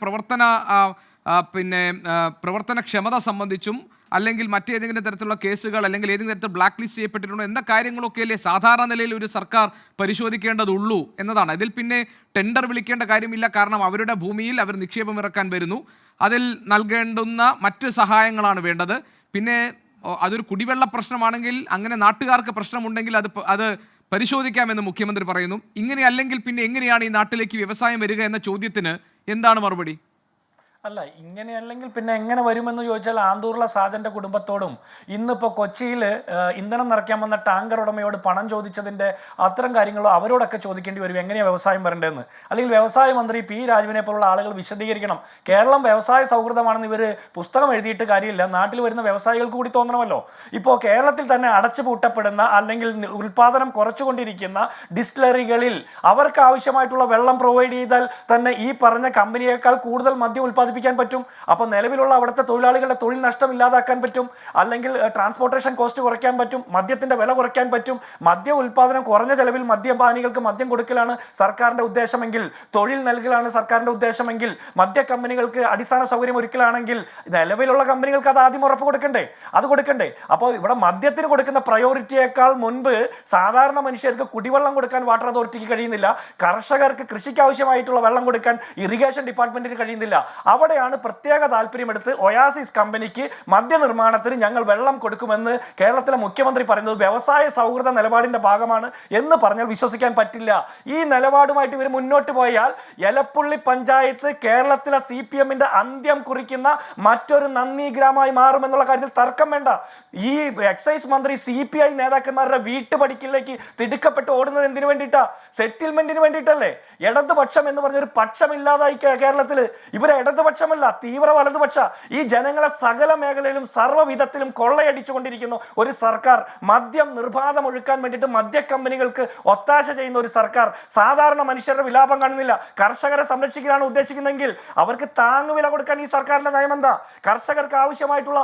പ്രവർത്തനക്ഷമത സംബന്ധിച്ചും അല്ലെങ്കിൽ മറ്റേതെങ്കിലും തരത്തിലുള്ള കേസുകൾ അല്ലെങ്കിൽ ഏതെങ്കിലും തരത്തിൽ ബ്ലാക്ക് ലിസ്റ്റ് ചെയ്യപ്പെട്ടിട്ടുണ്ടോ എന്ന കാര്യങ്ങളൊക്കെയല്ലേ സാധാരണ നിലയിൽ ഒരു സർക്കാർ പരിശോധിക്കേണ്ടതുള്ളൂ എന്നതാണ്. ഇതിൽ പിന്നെ ടെൻഡർ വിളിക്കേണ്ട കാര്യമില്ല. കാരണം അവരുടെ ഭൂമിയിൽ അവർ നിക്ഷേപം ഇറക്കാൻ വരുന്നു, അതിൽ നൽകേണ്ടുന്ന മറ്റ് സഹായങ്ങളാണ് വേണ്ടത്. പിന്നെ അതൊരു കുടിവെള്ള പ്രശ്നമാണെങ്കിൽ അങ്ങനെ നാട്ടുകാർക്ക് പ്രശ്നമുണ്ടെങ്കിൽ അത് പരിശോധിക്കാമെന്ന് മുഖ്യമന്ത്രി പറയുന്നു. ഇങ്ങനെയല്ലെങ്കിൽ പിന്നെ എങ്ങനെയാണ് ഈ നാട്ടിലേക്ക് വ്യവസായം വരിക എന്ന ചോദ്യത്തിന് എന്താണ് മറുപടി? അല്ല, ഇങ്ങനെയല്ലെങ്കിൽ പിന്നെ എങ്ങനെ വരുമെന്ന് ചോദിച്ചാൽ ആന്തൂറിലെ സാജൻ്റെ കുടുംബത്തോടും ഇന്നിപ്പോൾ കൊച്ചിയിൽ ഇന്ധനം നിറയ്ക്കാൻ വന്ന ടാങ്കർ ഉടമയോട് പണം ചോദിച്ചതിൻ്റെ അത്തരം കാര്യങ്ങളോ അവരോടൊക്കെ ചോദിക്കേണ്ടി വരും എങ്ങനെയാണ് വ്യവസായം വരേണ്ടതെന്ന്. അല്ലെങ്കിൽ വ്യവസായ മന്ത്രി P. രാജുവിനെ പോലുള്ള ആളുകൾ വിശദീകരിക്കണം. കേരളം വ്യവസായ സൗഹൃദമാണെന്ന് ഇവർ പുസ്തകം എഴുതിയിട്ട് കാര്യമില്ല, നാട്ടിൽ വരുന്ന വ്യവസായികൾക്ക് കൂടി തോന്നണമല്ലോ. ഇപ്പോൾ കേരളത്തിൽ തന്നെ അടച്ചുപൂട്ടപ്പെടുന്ന അല്ലെങ്കിൽ ഉൽപ്പാദനം കുറച്ചുകൊണ്ടിരിക്കുന്ന ഡിസ്റ്റിലറികളിൽ അവർക്ക് ആവശ്യമായിട്ടുള്ള വെള്ളം പ്രൊവൈഡ് ചെയ്താൽ തന്നെ ഈ പറഞ്ഞ കമ്പനിയേക്കാൾ കൂടുതൽ മദ്യം ഉൽപ്പാദിപ്പിക്കാൻ പറ്റും. അപ്പോൾ നിലവിലുള്ള അവിടുത്തെ തൊഴിലാളികളുടെ തൊഴിൽ നഷ്ടം ഇല്ലാതാക്കാൻ പറ്റും, അല്ലെങ്കിൽ ട്രാൻസ്പോർട്ടേഷൻ കോസ്റ്റ് കുറയ്ക്കാൻ പറ്റും, മദ്യത്തിന്റെ വില കുറയ്ക്കാൻ പറ്റും. മദ്യ ഉൽപ്പാദനം കുറഞ്ഞ ചെലവിൽ മദ്യപാനികൾക്ക് മദ്യം കൊടുക്കലാണ് സർക്കാരിന്റെ ഉദ്ദേശമെങ്കിൽ, തൊഴിൽ നൽകലാണ് സർക്കാരിന്റെ ഉദ്ദേശമെങ്കിൽ, മദ്യ കമ്പനികൾക്ക് അടിസ്ഥാന സൗകര്യം ഒരുക്കലാണെങ്കിൽ നിലവിലുള്ള കമ്പനികൾക്ക് അത് ആദ്യം ഉറപ്പ് കൊടുക്കണ്ടേ? അത് കൊടുക്കണ്ടേ? അപ്പോൾ ഇവിടെ മദ്യത്തിന് കൊടുക്കുന്ന പ്രയോറിറ്റിയേക്കാൾ മുൻപ് സാധാരണ മനുഷ്യർക്ക് കുടിവെള്ളം കൊടുക്കാൻ വാട്ടർ അതോറിറ്റിക്ക് കഴിയുന്നില്ല, കർഷകർക്ക് കൃഷിക്ക് ആവശ്യമായിട്ടുള്ള വെള്ളം കൊടുക്കാൻ ഇറിഗേഷൻ ഡിപ്പാർട്ട്മെന്റിന് കഴിയുന്നില്ല. അവിടെയാണ് പ്രത്യേക താല്പര്യമെടുത്ത് ഒയാസിസ് കമ്പനിക്ക് മദ്യനിർമ്മാണത്തിന് ഞങ്ങൾ വെള്ളം കൊടുക്കുമെന്ന് കേരളത്തിലെ മുഖ്യമന്ത്രി പറയുന്നത് വ്യവസായ സൗഹൃദ നിലപാടിന്റെ ഭാഗമാണ് എന്ന് പറഞ്ഞാൽ വിശ്വസിക്കാൻ പറ്റില്ല. ഈ നിലപാടുമായിട്ട് ഇവർ മുന്നോട്ട് പോയാൽ എലപ്പുള്ളി പഞ്ചായത്ത് കേരളത്തിലെ CPM-ന്റെ അന്ത്യം കുറിക്കുന്ന മറ്റൊരു നന്ദി ഗ്രാമമായി മാറുമെന്നുള്ള കാര്യത്തിൽ തർക്കം വേണ്ട. ഈ എക്സൈസ് മന്ത്രി CPI നേതാക്കന്മാരുടെ വീട്ടുപടിക്കിലേക്ക് തിടുക്കപ്പെട്ട് ഓടുന്നത് എന്തിനു വേണ്ടിയിട്ടാ? സെറ്റിൽമെന്റിന് വേണ്ടിയിട്ടല്ലേ? ഇടതുപക്ഷം എന്ന് പറഞ്ഞൊരു പക്ഷമില്ലാതായി കേരളത്തിൽ. ഇവരെ ഇടതുപക്ഷ ഇടതുപക്ഷമല്ല, തീവ്ര വലതുപക്ഷ. ഈ ജനങ്ങളെ സകല മേഖലയിലും സർവ്വവിധത്തിലും കൊള്ളയടിച്ചുകൊണ്ടിരിക്കുന്നു ഒരു സർക്കാർ. മദ്യം നിർബാധം ഒഴുക്കാൻ വേണ്ടിയിട്ട് മദ്യ കമ്പനികൾക്ക് ഒത്താശ ചെയ്യുന്ന ഒരു സർക്കാർ. സാധാരണ മനുഷ്യരുടെ വിലാപം കാണുന്നില്ല. കർഷകരെ സംരക്ഷിക്കാനാണ് ഉദ്ദേശിക്കുന്നതെങ്കിൽ അവർക്ക് താങ്ങുവില കൊടുക്കാൻ ഈ സർക്കാരിന്റെ നയം എന്താ? കർഷകർക്ക് ആവശ്യമായിട്ടുള്ള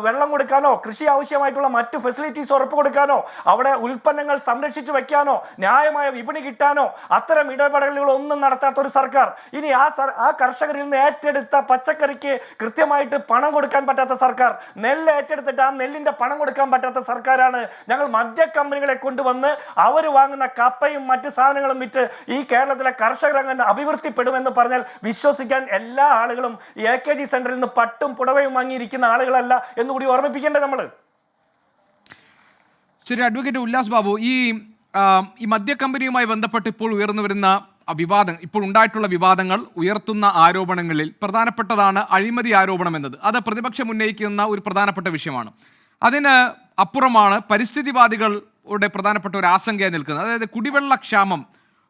വെള്ളം കൊടുക്കാനോ, കൃഷി ആവശ്യമായിട്ടുള്ള മറ്റു ഫെസിലിറ്റീസ് ഉറപ്പ് കൊടുക്കാനോ, അവിടെ ഉൽപ്പന്നങ്ങൾ സംരക്ഷിച്ചു വെക്കാനോ, ന്യായമായ വിപണി കിട്ടാനോ അത്തരം ഇടപെടലുകൾ ഒന്നും നടത്താത്ത ഒരു സർക്കാർ. ഇനി ആ കർഷകരിൽ നിന്ന് ഏറ്റെടുത്ത പച്ചക്കറിക്ക് കൃത്യമായിട്ട് പണം കൊടുക്കാൻ പറ്റാത്ത സർക്കാർ, നെല്ല് ഏറ്റെടുത്തിട്ട് ആ നെല്ലിന്റെ പണം കൊടുക്കാൻ പറ്റാത്ത സർക്കാരാണ്. ഞങ്ങൾ മദ്യ കമ്പനികളെ കൊണ്ടുവന്ന് അവർ വാങ്ങുന്ന കപ്പയും മറ്റ് സാധനങ്ങളും വിറ്റ് ഈ കേരളത്തിലെ കർഷകർ അങ്ങനെ അഭിവൃദ്ധിപ്പെടുമെന്ന് പറഞ്ഞാൽ വിശ്വസിക്കാൻ എല്ലാ ആളുകളും ഈ AKG സെന്ററിൽ നിന്ന് പട്ടും പുടവയും വാങ്ങിയിരിക്കുന്ന ആളുകളല്ല എന്നുകൂടി ഓർമ്മിപ്പിക്കേണ്ടത് നമ്മൾ. ശരി, അഡ്വക്കേറ്റ് ഉല്ലാസ് ബാബു, ഈ മദ്യ കമ്പനിയുമായി ബന്ധപ്പെട്ട് ഇപ്പോൾ ഉയർന്നു വരുന്ന ഇപ്പോൾ ഉണ്ടായിട്ടുള്ള വിവാദങ്ങൾ, ഉയർത്തുന്ന ആരോപണങ്ങളിൽ പ്രധാനപ്പെട്ടതാണ് അഴിമതി ആരോപണം എന്നത്. അത് പ്രതിപക്ഷം ഉന്നയിക്കുന്ന ഒരു പ്രധാനപ്പെട്ട വിഷയമാണ്. അതിന് അപ്പുറമാണ് പരിസ്ഥിതിവാദികളുടെ പ്രധാനപ്പെട്ട ഒരു ആശങ്കയായി നിൽക്കുന്നത്. അതായത് കുടിവെള്ളക്ഷാമം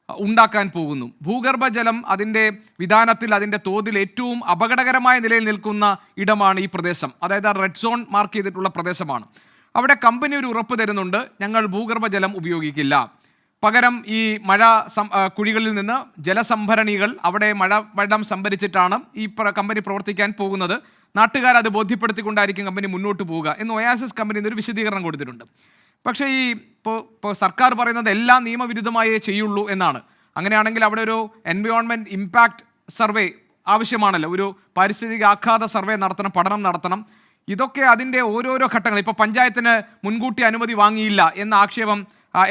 ഉണ്ടാക്കാൻ പോകുന്നു. ഭൂഗർഭജലം അതിൻ്റെ വിധാനത്തിൽ, അതിൻ്റെ തോതിൽ ഏറ്റവും അപകടകരമായ നിലയിൽ നിൽക്കുന്ന ഇടമാണ് ഈ പ്രദേശം. അതായത് റെഡ് സോൺ മാർക്ക് ചെയ്തിട്ടുള്ള പ്രദേശമാണ്. അവിടെ കമ്പനി ഒരു ഉറപ്പ് തരുന്നുണ്ട്, ഞങ്ങൾ ഭൂഗർഭജലം ഉപയോഗിക്കില്ല, പകരം ഈ മഴ കുഴികളിൽ നിന്ന് ജലസംഭരണികൾ, അവിടെ മഴ വെള്ളം സംഭരിച്ചിട്ടാണ് ഈ കമ്പനി പ്രവർത്തിക്കാൻ പോകുന്നത്, നാട്ടുകാർ അത് ബോധ്യപ്പെടുത്തിക്കൊണ്ടായിരിക്കും കമ്പനി മുന്നോട്ട് പോവുക എന്ന് ഒയാസിസ് കമ്പനി ഒരു വിശദീകരണം കൊടുത്തിട്ടുണ്ട്. പക്ഷേ ഇപ്പോൾ സർക്കാർ പറയുന്നത് എല്ലാം നിയമവിരുദ്ധമായേ ചെയ്യുള്ളൂ എന്നാണ്. അങ്ങനെയാണെങ്കിൽ അവിടെ ഒരു എൻവയോൺമെൻറ്റ് ഇമ്പാക്റ്റ് സർവേ ആവശ്യമാണല്ലോ, ഒരു പാരിസ്ഥിതിക ആഘാത സർവേ നടത്തണം, പഠനം നടത്തണം. ഇതൊക്കെ അതിൻ്റെ ഓരോരോ ഘട്ടങ്ങൾ. ഇപ്പോൾ പഞ്ചായത്തിന് മുൻകൂട്ടി അനുമതി വാങ്ങിയില്ല എന്ന ആക്ഷേപം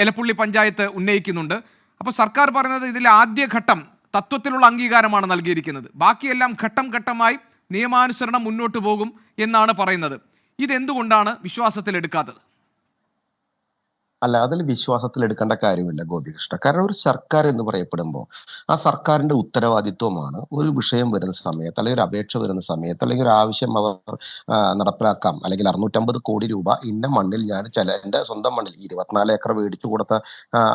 എലപ്പുള്ളി പഞ്ചായത്ത് ഉന്നയിക്കുന്നുണ്ട്. അപ്പോൾ സർക്കാർ പറയുന്നത് ഇതിലെ ആദ്യ ഘട്ടം തത്വത്തിലുള്ള അംഗീകാരമാണ് നൽകിയിരിക്കുന്നത്, ബാക്കിയെല്ലാം ഘട്ടം ഘട്ടമായി നിയമാനുസരണം മുന്നോട്ട് പോകും എന്നാണ് പറയുന്നത്. ഇതെന്തുകൊണ്ടാണ് വിശ്വാസത്തിലെടുക്കാത്തത്? അല്ല, അതിൽ വിശ്വാസത്തിൽ എടുക്കേണ്ട കാര്യമില്ല ഗോപികൃഷ്ണ. കാരണം ഒരു സർക്കാർ എന്ന് പറയപ്പെടുമ്പോൾ ആ സർക്കാരിന്റെ ഉത്തരവാദിത്വമാണ് ഒരു വിഷയം വരുന്ന സമയത്ത്, അല്ലെങ്കിൽ ഒരു അപേക്ഷ വരുന്ന സമയത്ത്, അല്ലെങ്കിൽ ഒരു ആവശ്യം അവർ നടപ്പിലാക്കാം, അല്ലെങ്കിൽ 650 കോടി രൂപ ഇന്ന മണ്ണിൽ ഞാൻ എന്റെ സ്വന്തം മണ്ണിൽ 24 ഏക്കർ മേടിച്ചു കൊടുത്ത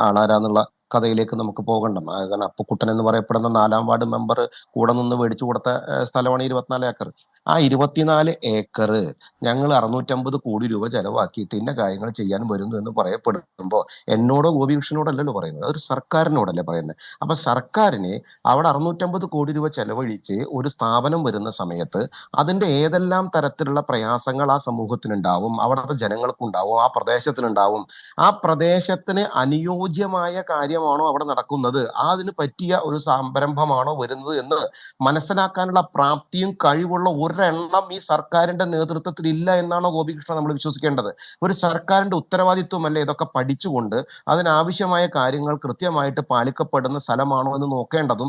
ആളാരാന്നുള്ള കഥയിലേക്ക് നമുക്ക് പോകണ്ട. കാരണം അപ്പുക്കുട്ടൻ എന്ന് പറയപ്പെടുന്ന 4ാം വാർഡ് മെമ്പർ കൂടെ നിന്ന് മേടിച്ചു കൊടുത്ത സ്ഥലമാണ് 24 ഏക്കർ. ആ 24 ഏക്കർ ഞങ്ങൾ 650 കോടി രൂപ ചെലവാക്കിയിട്ട് ഇന്ന കാര്യങ്ങൾ ചെയ്യാൻ വരുന്നു എന്ന് പറയപ്പെടുമ്പോൾ എന്നോടോ ഗോപികൃഷ്ണനോടല്ലല്ലോ പറയുന്നത്, അതൊരു സർക്കാരിനോടല്ലേ പറയുന്നത്. അപ്പൊ സർക്കാരിന് അവിടെ 650 കോടി രൂപ ചെലവഴിച്ച് ഒരു സ്ഥാപനം വരുന്ന സമയത്ത് അതിന്റെ ഏതെല്ലാം തരത്തിലുള്ള പ്രയാസങ്ങൾ ആ സമൂഹത്തിനുണ്ടാവും, അവിടുത്തെ ജനങ്ങൾക്കുണ്ടാവും, ആ പ്രദേശത്തിനുണ്ടാവും, ആ പ്രദേശത്തിന് അനുയോജ്യമായ കാര്യമാണോ അവിടെ നടക്കുന്നത്, അതിന് പറ്റിയ ഒരു സംരംഭമാണോ വരുന്നത് എന്ന് മനസ്സിലാക്കാനുള്ള പ്രാപ്തിയും കഴിവുള്ള ഒരെണ്ണം ഈ സർക്കാരിന്റെ നേതൃത്വത്തിൽ ഇല്ല എന്നാണോ ഗോപികൃഷ്ണൻ നമ്മൾ വിശ്വസിക്കേണ്ടത്? ഒരു സർക്കാരിന്റെ ഉത്തരവാദിത്വമല്ലേ ഇതൊക്കെ പഠിച്ചുകൊണ്ട് അതിനാവശ്യമായ കാര്യങ്ങൾ കൃത്യമായിട്ട് പാലിക്കപ്പെടുന്ന സ്ഥലമാണോ എന്ന് നോക്കേണ്ടതും,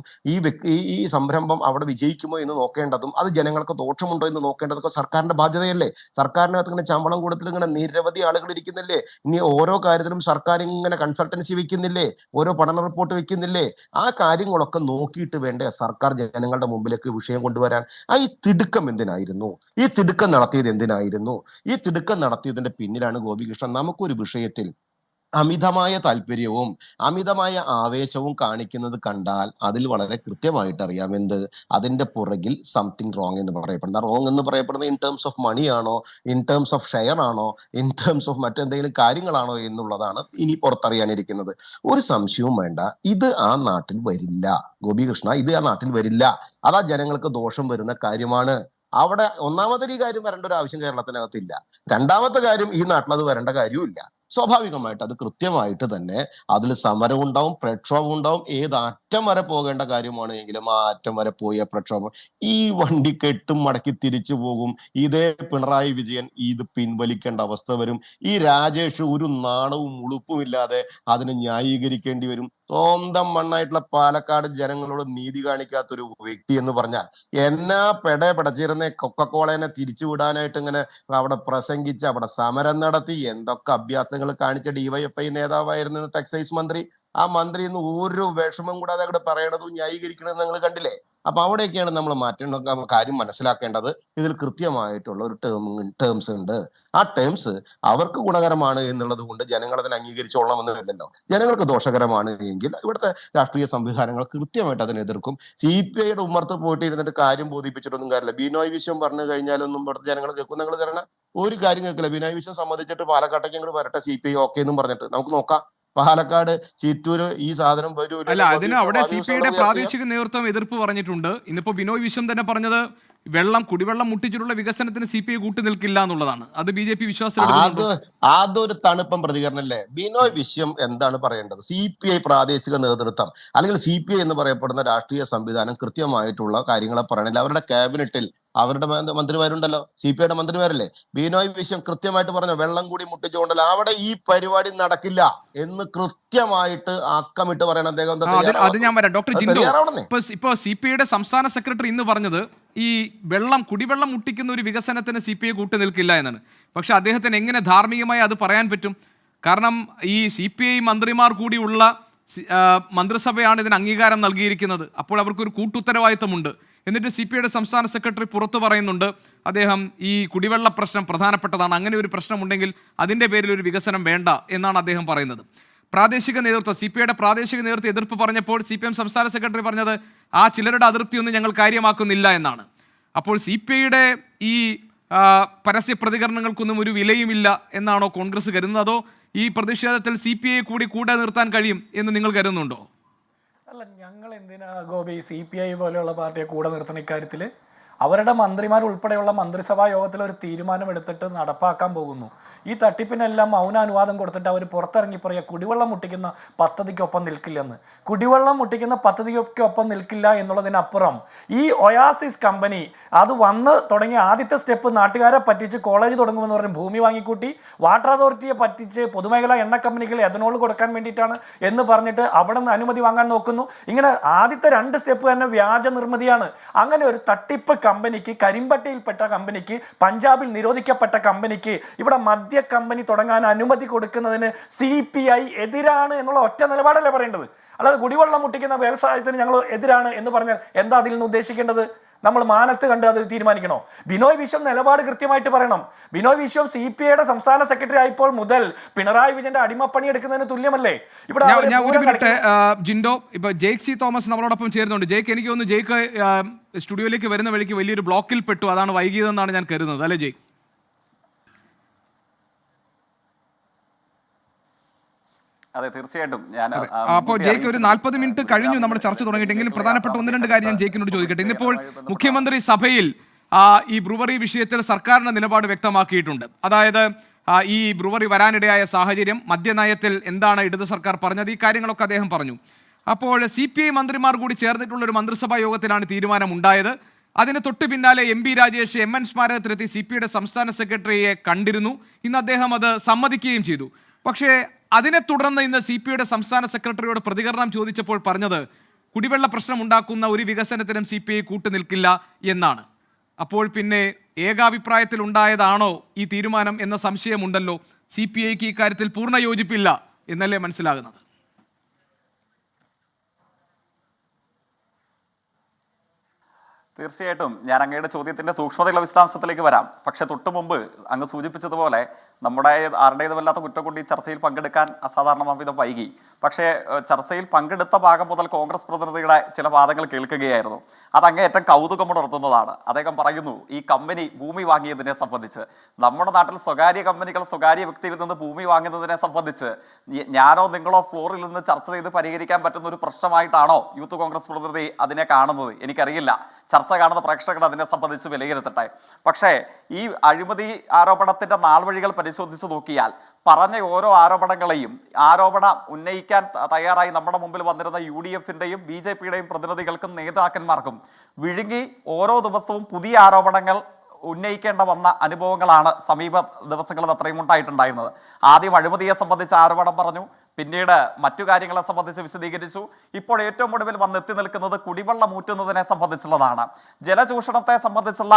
ഈ സംരംഭം അവിടെ വിജയിക്കുമോ എന്ന് നോക്കേണ്ടതും, അത് ജനങ്ങൾക്ക് ദോഷമുണ്ടോ എന്ന് നോക്കേണ്ടതൊക്കെ സർക്കാരിന്റെ ബാധ്യതയല്ലേ? സർക്കാരിനകത്ത് ഇങ്ങനെ ശമ്പളം കൊടുത്തിട്ട് ഇങ്ങനെ നിരവധി ആളുകൾ ഇരിക്കുന്നില്ലേ? ഇനി ഓരോ കാര്യത്തിലും സർക്കാർ ഇങ്ങനെ കൺസൾട്ടൻസി വെക്കുന്നില്ലേ, ഓരോ പഠന റിപ്പോർട്ട് വെക്കുന്നില്ലേ? ആ കാര്യങ്ങളൊക്കെ നോക്കിയിട്ട് വേണ്ടേ സർക്കാർ ജനങ്ങളുടെ മുമ്പിലേക്ക് വിഷയം കൊണ്ടുവരാൻ? ഈ തിടുക്കം എന്തിനായിരുന്നു? ഈ തിടുക്കം നടത്തിയത് എന്തിനായിരുന്നു? ഈ തിടുക്കം നടത്തിയതിന്റെ പിന്നിലാണ് ഗോപികൃഷ്ണൻ നമുക്കൊരു വിഷയത്തിൽ അമിതമായ താല്പര്യവും അമിതമായ ആവേശവും കാണിക്കുന്നത് കണ്ടാൽ അതിൽ വളരെ കൃത്യമായിട്ട് അറിയാം എന്ത്, അതിന്റെ പുറകിൽ സംതിങ് റോങ് എന്ന് പറയപ്പെടുന്ന, റോങ് എന്ന് പറയപ്പെടുന്നത് ഇൻ ടേംസ് ഓഫ് മണി ആണോ, ഇൻ ടേംസ് ഓഫ് ഷെയർ ആണോ, ഇൻ ടേംസ് ഓഫ് മറ്റെന്തെങ്കിലും കാര്യങ്ങളാണോ എന്നുള്ളതാണ് ഇനി പുറത്തറിയാനിരിക്കുന്നത്. ഒരു സംശയവും വേണ്ട, ഇത് ആ നാട്ടിൽ വരില്ല ഗോപികൃഷ്ണ, ഇത് ആ നാട്ടിൽ വരില്ല. അതാ ജനങ്ങൾക്ക് ദോഷം വരുന്ന കാര്യമാണ്. അവിടെ ഒന്നാമത്തെ കാര്യം വരേണ്ട ഒരു ആവശ്യം കേരളത്തിനകത്തില്ല. രണ്ടാമത്തെ കാര്യം ഈ നാട്ടിൽ അത് വരേണ്ട കാര്യവും ഇല്ല. സ്വാഭാവികമായിട്ട് അത് കൃത്യമായിട്ട് തന്നെ അതിൽ സമരം ഉണ്ടാവും, പ്രക്ഷോഭം ഉണ്ടാവും. ഏത് അറ്റം വരെ പോകേണ്ട കാര്യമാണ് എങ്കിലും ആ അറ്റം വരെ പോയ പ്രക്ഷോഭം ഈ വണ്ടി കെട്ടും മടക്കി തിരിച്ചു പോകും. ഇതേ പിണറായി വിജയൻ ഇത് പിൻവലിക്കേണ്ട അവസ്ഥ വരും. ഈ രാജേഷ് ഒരു നാണവും ഉളുപ്പുമില്ലാതെ അതിന് ന്യായീകരിക്കേണ്ടി വരും. സ്വന്തം മണ്ണായിട്ടുള്ള പാലക്കാട് ജനങ്ങളോട് നീതി കാണിക്കാത്തൊരു വ്യക്തി എന്ന് പറഞ്ഞാൽ എന്നാ പിടച്ചിരുന്ന കൊക്കക്കോളേനെ തിരിച്ചുവിടാനായിട്ട് ഇങ്ങനെ അവിടെ പ്രസംഗിച്ച് അവിടെ സമരം നടത്തി എന്തൊക്കെ അഭ്യാസങ്ങൾ കാണിച്ച ഡിവൈഎഫ്ഐ നേതാവായിരുന്നു ഇന്നത്തെ എക്സൈസ് മന്ത്രി. ആ മന്ത്രി ഇന്ന് ഒരു വിഷമം കൂടാതെ അങ്ങോട്ട് പറയണതും ന്യായീകരിക്കണതും നിങ്ങൾ കണ്ടില്ലേ? അപ്പൊ അവിടെയൊക്കെയാണ് നമ്മൾ കാര്യം മനസ്സിലാക്കേണ്ടത്. ഇതിൽ കൃത്യമായിട്ടുള്ള ഒരു ടേംസ് ഉണ്ട്. ആ ടേംസ് അവർക്ക് ഗുണകരമാണ് എന്നുള്ളത് കൊണ്ട് ജനങ്ങൾ അതിനെ അംഗീകരിച്ചോളണമെന്നില്ലല്ലോ. ജനങ്ങൾക്ക് ദോഷകരമാണ് എങ്കിൽ ഇവിടുത്തെ രാഷ്ട്രീയ സംവിധാനങ്ങൾ കൃത്യമായിട്ട് അതിനെ എതിർക്കും. CPIയുടെ ഉമ്മർത്ത് പോയിട്ട് ഇരുന്നിട്ട് കാര്യം ബോധിപ്പിച്ചിട്ടൊന്നും കാര്യമില്ല. ബിനോയ് വിശ്വം പറഞ്ഞു കഴിഞ്ഞാലൊന്നും ഇവിടുത്തെ ജനങ്ങൾ കേൾക്കും. നിങ്ങൾ തരണ ഒരു കാര്യം കേൾക്കില്ല. ബിനോയ് വിശ്വം സംബന്ധിച്ചിട്ട് പാലക്കാട്ടേക്ക് ഞങ്ങൾ വരട്ടെ, CPI ഓക്കെ എന്നും പറഞ്ഞിട്ട് നമുക്ക് നോക്കാം. പാലക്കാട് ചിറ്റൂര് ഈ സാധനം വരൂ. അല്ല, അതിന് അവിടെ CPIയുടെ പ്രാദേശിക നേതൃത്വം എതിർപ്പ് പറഞ്ഞിട്ടുണ്ട്. ഇന്നിപ്പോ ബിനോയ് വിശ്വം തന്നെ പറഞ്ഞത് കുടിവെള്ളം മുട്ടിച്ചിട്ടുള്ള വികസനത്തിന് CPI കൂട്ടു നിൽക്കില്ല എന്നുള്ളതാണ്. അത് BJP വിശ്വാസം. അതൊരു തണുപ്പം പ്രതികരണല്ലേ? ബിനോയ് വിശ്വം എന്താണ് പറയേണ്ടത്? CPI പ്രാദേശിക നേതൃത്വം അല്ലെങ്കിൽ CPI എന്ന് പറയപ്പെടുന്ന രാഷ്ട്രീയ സംവിധാനം കൃത്യമായിട്ടുള്ള കാര്യങ്ങളെ പറയണില്ല. അവരുടെ ക്യാബിനറ്റിൽ അവരുടെ മന്ത്രിമാരുണ്ടല്ലോ, CPIയുടെ മന്ത്രിമാരല്ലേ. ബിനോയ് വിശ്വം കൃത്യമായിട്ട് പറഞ്ഞു വെള്ളം കൂടി മുട്ടിച്ചുകൊണ്ടല്ലോ അവിടെ ഈ പരിപാടി നടക്കില്ല എന്ന് കൃത്യമായിട്ട് അക്കമിട്ട് പറയണം അദ്ദേഹം. അത് ഞാൻ വരാം. ഡോക്ടർ ജിൻഡോ, ഇപ്പൊ CPIയുടെ സംസ്ഥാന സെക്രട്ടറി ഇന്ന് പറഞ്ഞത് ഈ കുടിവെള്ളം മുട്ടിക്കുന്ന ഒരു വികസനത്തിന് CPI കൂട്ടു നിൽക്കില്ല എന്നാണ്. പക്ഷെ അദ്ദേഹത്തിന് എങ്ങനെ ധാർമ്മികമായി അത് പറയാൻ പറ്റും? കാരണം ഈ CPI മന്ത്രിമാർ കൂടിയുള്ള മന്ത്രിസഭയാണ് ഇതിന് അംഗീകാരം നൽകിയിരിക്കുന്നത്. അപ്പോൾ അവർക്കൊരു കൂട്ടുത്തരവാദിത്തമുണ്ട്. എന്നിട്ട് CPIയുടെ സംസ്ഥാന സെക്രട്ടറി പുറത്തു പറയുന്നുണ്ട് അദ്ദേഹം ഈ കുടിവെള്ള പ്രശ്നം പ്രധാനപ്പെട്ടതാണ്, അങ്ങനെ ഒരു പ്രശ്നമുണ്ടെങ്കിൽ അതിൻ്റെ പേരിൽ ഒരു വികസനം വേണ്ട എന്നാണ് അദ്ദേഹം പറയുന്നത്. പ്രാദേശിക നേതൃത്വം CPIയുടെ പ്രാദേശിക നേതൃത്വം എതിർപ്പ് പറഞ്ഞപ്പോൾ CPM സംസ്ഥാന സെക്രട്ടറി പറഞ്ഞത് ചിലരുടെ അതൃപ്തിയൊന്നും ഞങ്ങൾ കാര്യമാക്കുന്നില്ല എന്നാണ്. അപ്പോൾ CPIയുടെ ഈ പരസ്യ പ്രതികരണങ്ങൾക്കൊന്നും ഒരു വിലയുമില്ല എന്നാണോ കോൺഗ്രസ് കരുതുന്നത്? അതോ ഈ പ്രതിഷേധത്തിൽ CPI കൂടെ നിർത്താൻ കഴിയും എന്ന് നിങ്ങൾ കരുതുന്നുണ്ടോ? അല്ല, ഞങ്ങൾ എന്തിനാ ഗോപി CPI പോലെയുള്ള പാർട്ടിയെ കൂടെ നിർത്തുന്ന ഇക്കാര്യത്തിൽ? അവരുടെ മന്ത്രിമാർ ഉൾപ്പെടെയുള്ള മന്ത്രിസഭാ യോഗത്തിൽ ഒരു തീരുമാനം എടുത്തിട്ട് നടപ്പാക്കാൻ പോകുന്നു. ഈ തട്ടിപ്പിനെല്ലാം മൗനാനുവാദം കൊടുത്തിട്ട് അവർ പുറത്തിറങ്ങി പറയുക കുടിവെള്ളം മുട്ടിക്കുന്ന പദ്ധതിക്കൊപ്പം നിൽക്കില്ലെന്ന്. കുടിവെള്ളം മുട്ടിക്കുന്ന പദ്ധതിക്കൊപ്പം നിൽക്കില്ല എന്നുള്ളതിനപ്പുറം ഈ ഒയാസിസ് കമ്പനി അത് വന്ന് തുടങ്ങിയ ആദ്യത്തെ സ്റ്റെപ്പ് നാട്ടുകാരെ പറ്റിച്ച് കോളേജ് തുടങ്ങുമെന്ന് പറഞ്ഞ് ഭൂമി വാങ്ങിക്കൂട്ടി, വാട്ടർ അതോറിറ്റിയെ പറ്റിച്ച് പൊതുമേഖലാ എണ്ണ കമ്പനികൾ എഥനോൾ കൊടുക്കാൻ വേണ്ടിയിട്ടാണ് എന്ന് പറഞ്ഞിട്ട് അവിടെ നിന്ന് അനുമതി വാങ്ങാൻ നോക്കുന്നു. ഇങ്ങനെ ആദ്യത്തെ 2 സ്റ്റെപ്പ് തന്നെ വ്യാജ നിർമ്മിതിയാണ്. അങ്ങനെ ഒരു തട്ടിപ്പ് കമ്പനിക്ക്, കരിമ്പട്ടിയിൽപ്പെട്ട കമ്പനിക്ക്, പഞ്ചാബിൽ നിരോധിക്കപ്പെട്ട കമ്പനിക്ക് ഇവിടെ മദ്യ കമ്പനി തുടങ്ങാൻ അനുമതി കൊടുക്കുന്നതിന് CPI എതിരാണ് എന്നുള്ള ഒറ്റ നിലപാടല്ലേ പറയേണ്ടത്? അല്ലാതെ കുടിവെള്ളം മുട്ടിക്കുന്ന വ്യവസായത്തിന് ഞങ്ങൾ എതിരാണ് എന്ന് പറഞ്ഞാൽ എന്താ അതിൽ നിന്ന് ഉദ്ദേശിക്കേണ്ടത്? നമ്മൾ മാനത്ത് കണ്ട് അത് തീരുമാനിക്കണോ? ബിനോയ് വിശ്വം നിലപാട് കൃത്യമായിട്ട് പറയണം. ബിനോയ് വിശ്വം CPIയുടെ സംസ്ഥാന സെക്രട്ടറി ആയപ്പോൾ മുതൽ പിണറായി വിജയന്റെ അടിമപ്പണി എടുക്കുന്നതിന് തുല്യമല്ലേ? ഇവിടെ ജിൻഡോ, ഇപ്പൊ ജെയ്ക് C തോമസ് നമ്മളോടൊപ്പം ചേരുന്നുണ്ട്. ജെയ്ക്ക്, എനിക്ക് തോന്നുന്നു ജെയ്ക്ക് സ്റ്റുഡിയോയിലേക്ക് വരുന്ന വഴിക്ക് വലിയൊരു ബ്ലോക്കിൽ പെട്ടു, അതാണ് വൈകിയതെന്നാണ് ഞാൻ കരുതുന്നത്, അല്ലേ ജെയ്ക്ക്? അതെ, തീർച്ചയായിട്ടും. അപ്പോൾ ജെയ്ക്ക് ഒരു 40 മിനിറ്റ് കഴിഞ്ഞു നമ്മുടെ ചർച്ച തുടങ്ങിയിട്ടെങ്കിലും പ്രധാനപ്പെട്ട 1-2 കാര്യം ഞാൻ ജെയ്ക്കിനോട് ചോദിക്കട്ടെ. ഇന്നിപ്പോൾ മുഖ്യമന്ത്രി സഭയിൽ ഈ ബ്രുവറി വിഷയത്തിൽ സർക്കാരിന്റെ നിലപാട് വ്യക്തമാക്കിയിട്ടുണ്ട്. അതായത് ഈ ബ്രുവറി വരാനിടയായ സാഹചര്യം, മദ്യനയത്തിൽ എന്താണ് ഇടത് സർക്കാർ പറഞ്ഞത്, ഈ കാര്യങ്ങളൊക്കെ അദ്ദേഹം പറഞ്ഞു. അപ്പോൾ CPI മന്ത്രിമാർ കൂടി ചേർന്നിട്ടുള്ള ഒരു മന്ത്രിസഭാ യോഗത്തിലാണ് തീരുമാനം ഉണ്ടായത്. അതിന് തൊട്ടു പിന്നാലെ MP രാജേഷ് MN സ്മാരകത്തിലെത്തി CPIയുടെ സംസ്ഥാന സെക്രട്ടറിയെ കണ്ടിരുന്നു. ഇന്ന് അദ്ദേഹം അത് സമ്മതിക്കുകയും ചെയ്തു. പക്ഷേ അതിനെ തുടർന്ന് ഇന്ന് CPIയുടെ സംസ്ഥാന സെക്രട്ടറിയോട് പ്രതികരണം ചോദിച്ചപ്പോൾ പറഞ്ഞത് കുടിവെള്ള പ്രശ്നം ഉണ്ടാക്കുന്ന ഒരു വികസനത്തിനും CPI കൂട്ടുനിൽക്കില്ല എന്നാണ്. അപ്പോൾ പിന്നെ ഏകാഭിപ്രായത്തിൽ ഉണ്ടായതാണോ ഈ തീരുമാനം എന്ന സംശയമുണ്ടല്ലോ. CPIക്ക് ഈ കാര്യത്തിൽ പൂർണ്ണ യോജിപ്പില്ല എന്നല്ലേ മനസ്സിലാകുന്നത്? തീർച്ചയായിട്ടും ഞാൻ അങ്ങയുടെ ചോദ്യത്തിന്റെ സൂക്ഷ്മതയുള്ള വിശദാംശത്തിലേക്ക് വരാം. പക്ഷെ തൊട്ടു മുമ്പ് അങ്ങ് സൂചിപ്പിച്ചതുപോലെ നമ്മുടെ ആരുടേതുമല്ലാത്ത കുറ്റം കൊണ്ട് ഈ ചർച്ചയിൽ പങ്കെടുക്കാൻ അസാധാരണമാവിധം വൈകി. പക്ഷേ ചർച്ചയിൽ പങ്കെടുത്ത ഭാഗം മുതൽ കോൺഗ്രസ് പ്രതിനിധിയുടെ ചില വാദങ്ങൾ കേൾക്കുകയായിരുന്നു. അത് അങ്ങേയറ്റം കൗതുകമുണർത്തുന്നതാണ്. അദ്ദേഹം പറയുന്നു ഈ കമ്പനി ഭൂമി വാങ്ങിയതിനെ സംബന്ധിച്ച്, നമ്മുടെ നാട്ടിൽ സ്വകാര്യ കമ്പനികൾ സ്വകാര്യ വ്യക്തിയിൽ നിന്ന് ഭൂമി വാങ്ങുന്നതിനെ സംബന്ധിച്ച് ഞാനോ നിങ്ങളോ ഫ്ലോറിൽ നിന്ന് ചർച്ച ചെയ്ത് പരിഹരിക്കാൻ പറ്റുന്ന ഒരു പ്രശ്നമായിട്ടാണോ യൂത്ത് കോൺഗ്രസ് പ്രതിനിധി അതിനെ കാണുന്നത്? എനിക്കറിയില്ല. ചർച്ച കാണുന്ന പ്രേക്ഷകർ അതിനെ സംബന്ധിച്ച് വിലയിരുത്തട്ടെ. പക്ഷേ ഈ അഴിമതി ആരോപണത്തിന്റെ നാൾവഴികൾ പരിശോധിച്ച് നോക്കിയാൽ പറഞ്ഞ ഓരോ ആരോപണങ്ങളെയും ആരോപണം ഉന്നയിക്കാൻ തയ്യാറായി നമ്മുടെ മുമ്പിൽ വന്നിരുന്ന UDF-ന്റെയും BJP-യുടെയും പ്രതിനിധികൾക്കും നേതാക്കന്മാർക്കും വിഴുങ്ങി ഓരോ ദിവസവും പുതിയ ആരോപണങ്ങൾ ഉന്നയിക്കേണ്ട വന്ന അനുഭവങ്ങളാണ് സമീപ ദിവസങ്ങളിൽ അത്രയും ഉണ്ടായിട്ടുണ്ടായിരുന്നത്. ആദ്യം അഴിമതിയെ സംബന്ധിച്ച് ആരോപണം പറഞ്ഞു, പിന്നീട് മറ്റു കാര്യങ്ങളെ സംബന്ധിച്ച് വിശദീകരിച്ചു. ഇപ്പോൾ ഏറ്റവും ഒടുവിൽ വന്നെത്തി നിൽക്കുന്നത് കുടിവെള്ളം ഊറ്റുന്നതിനെ സംബന്ധിച്ചുള്ളതാണ്. ജലചൂഷണത്തെ സംബന്ധിച്ചുള്ള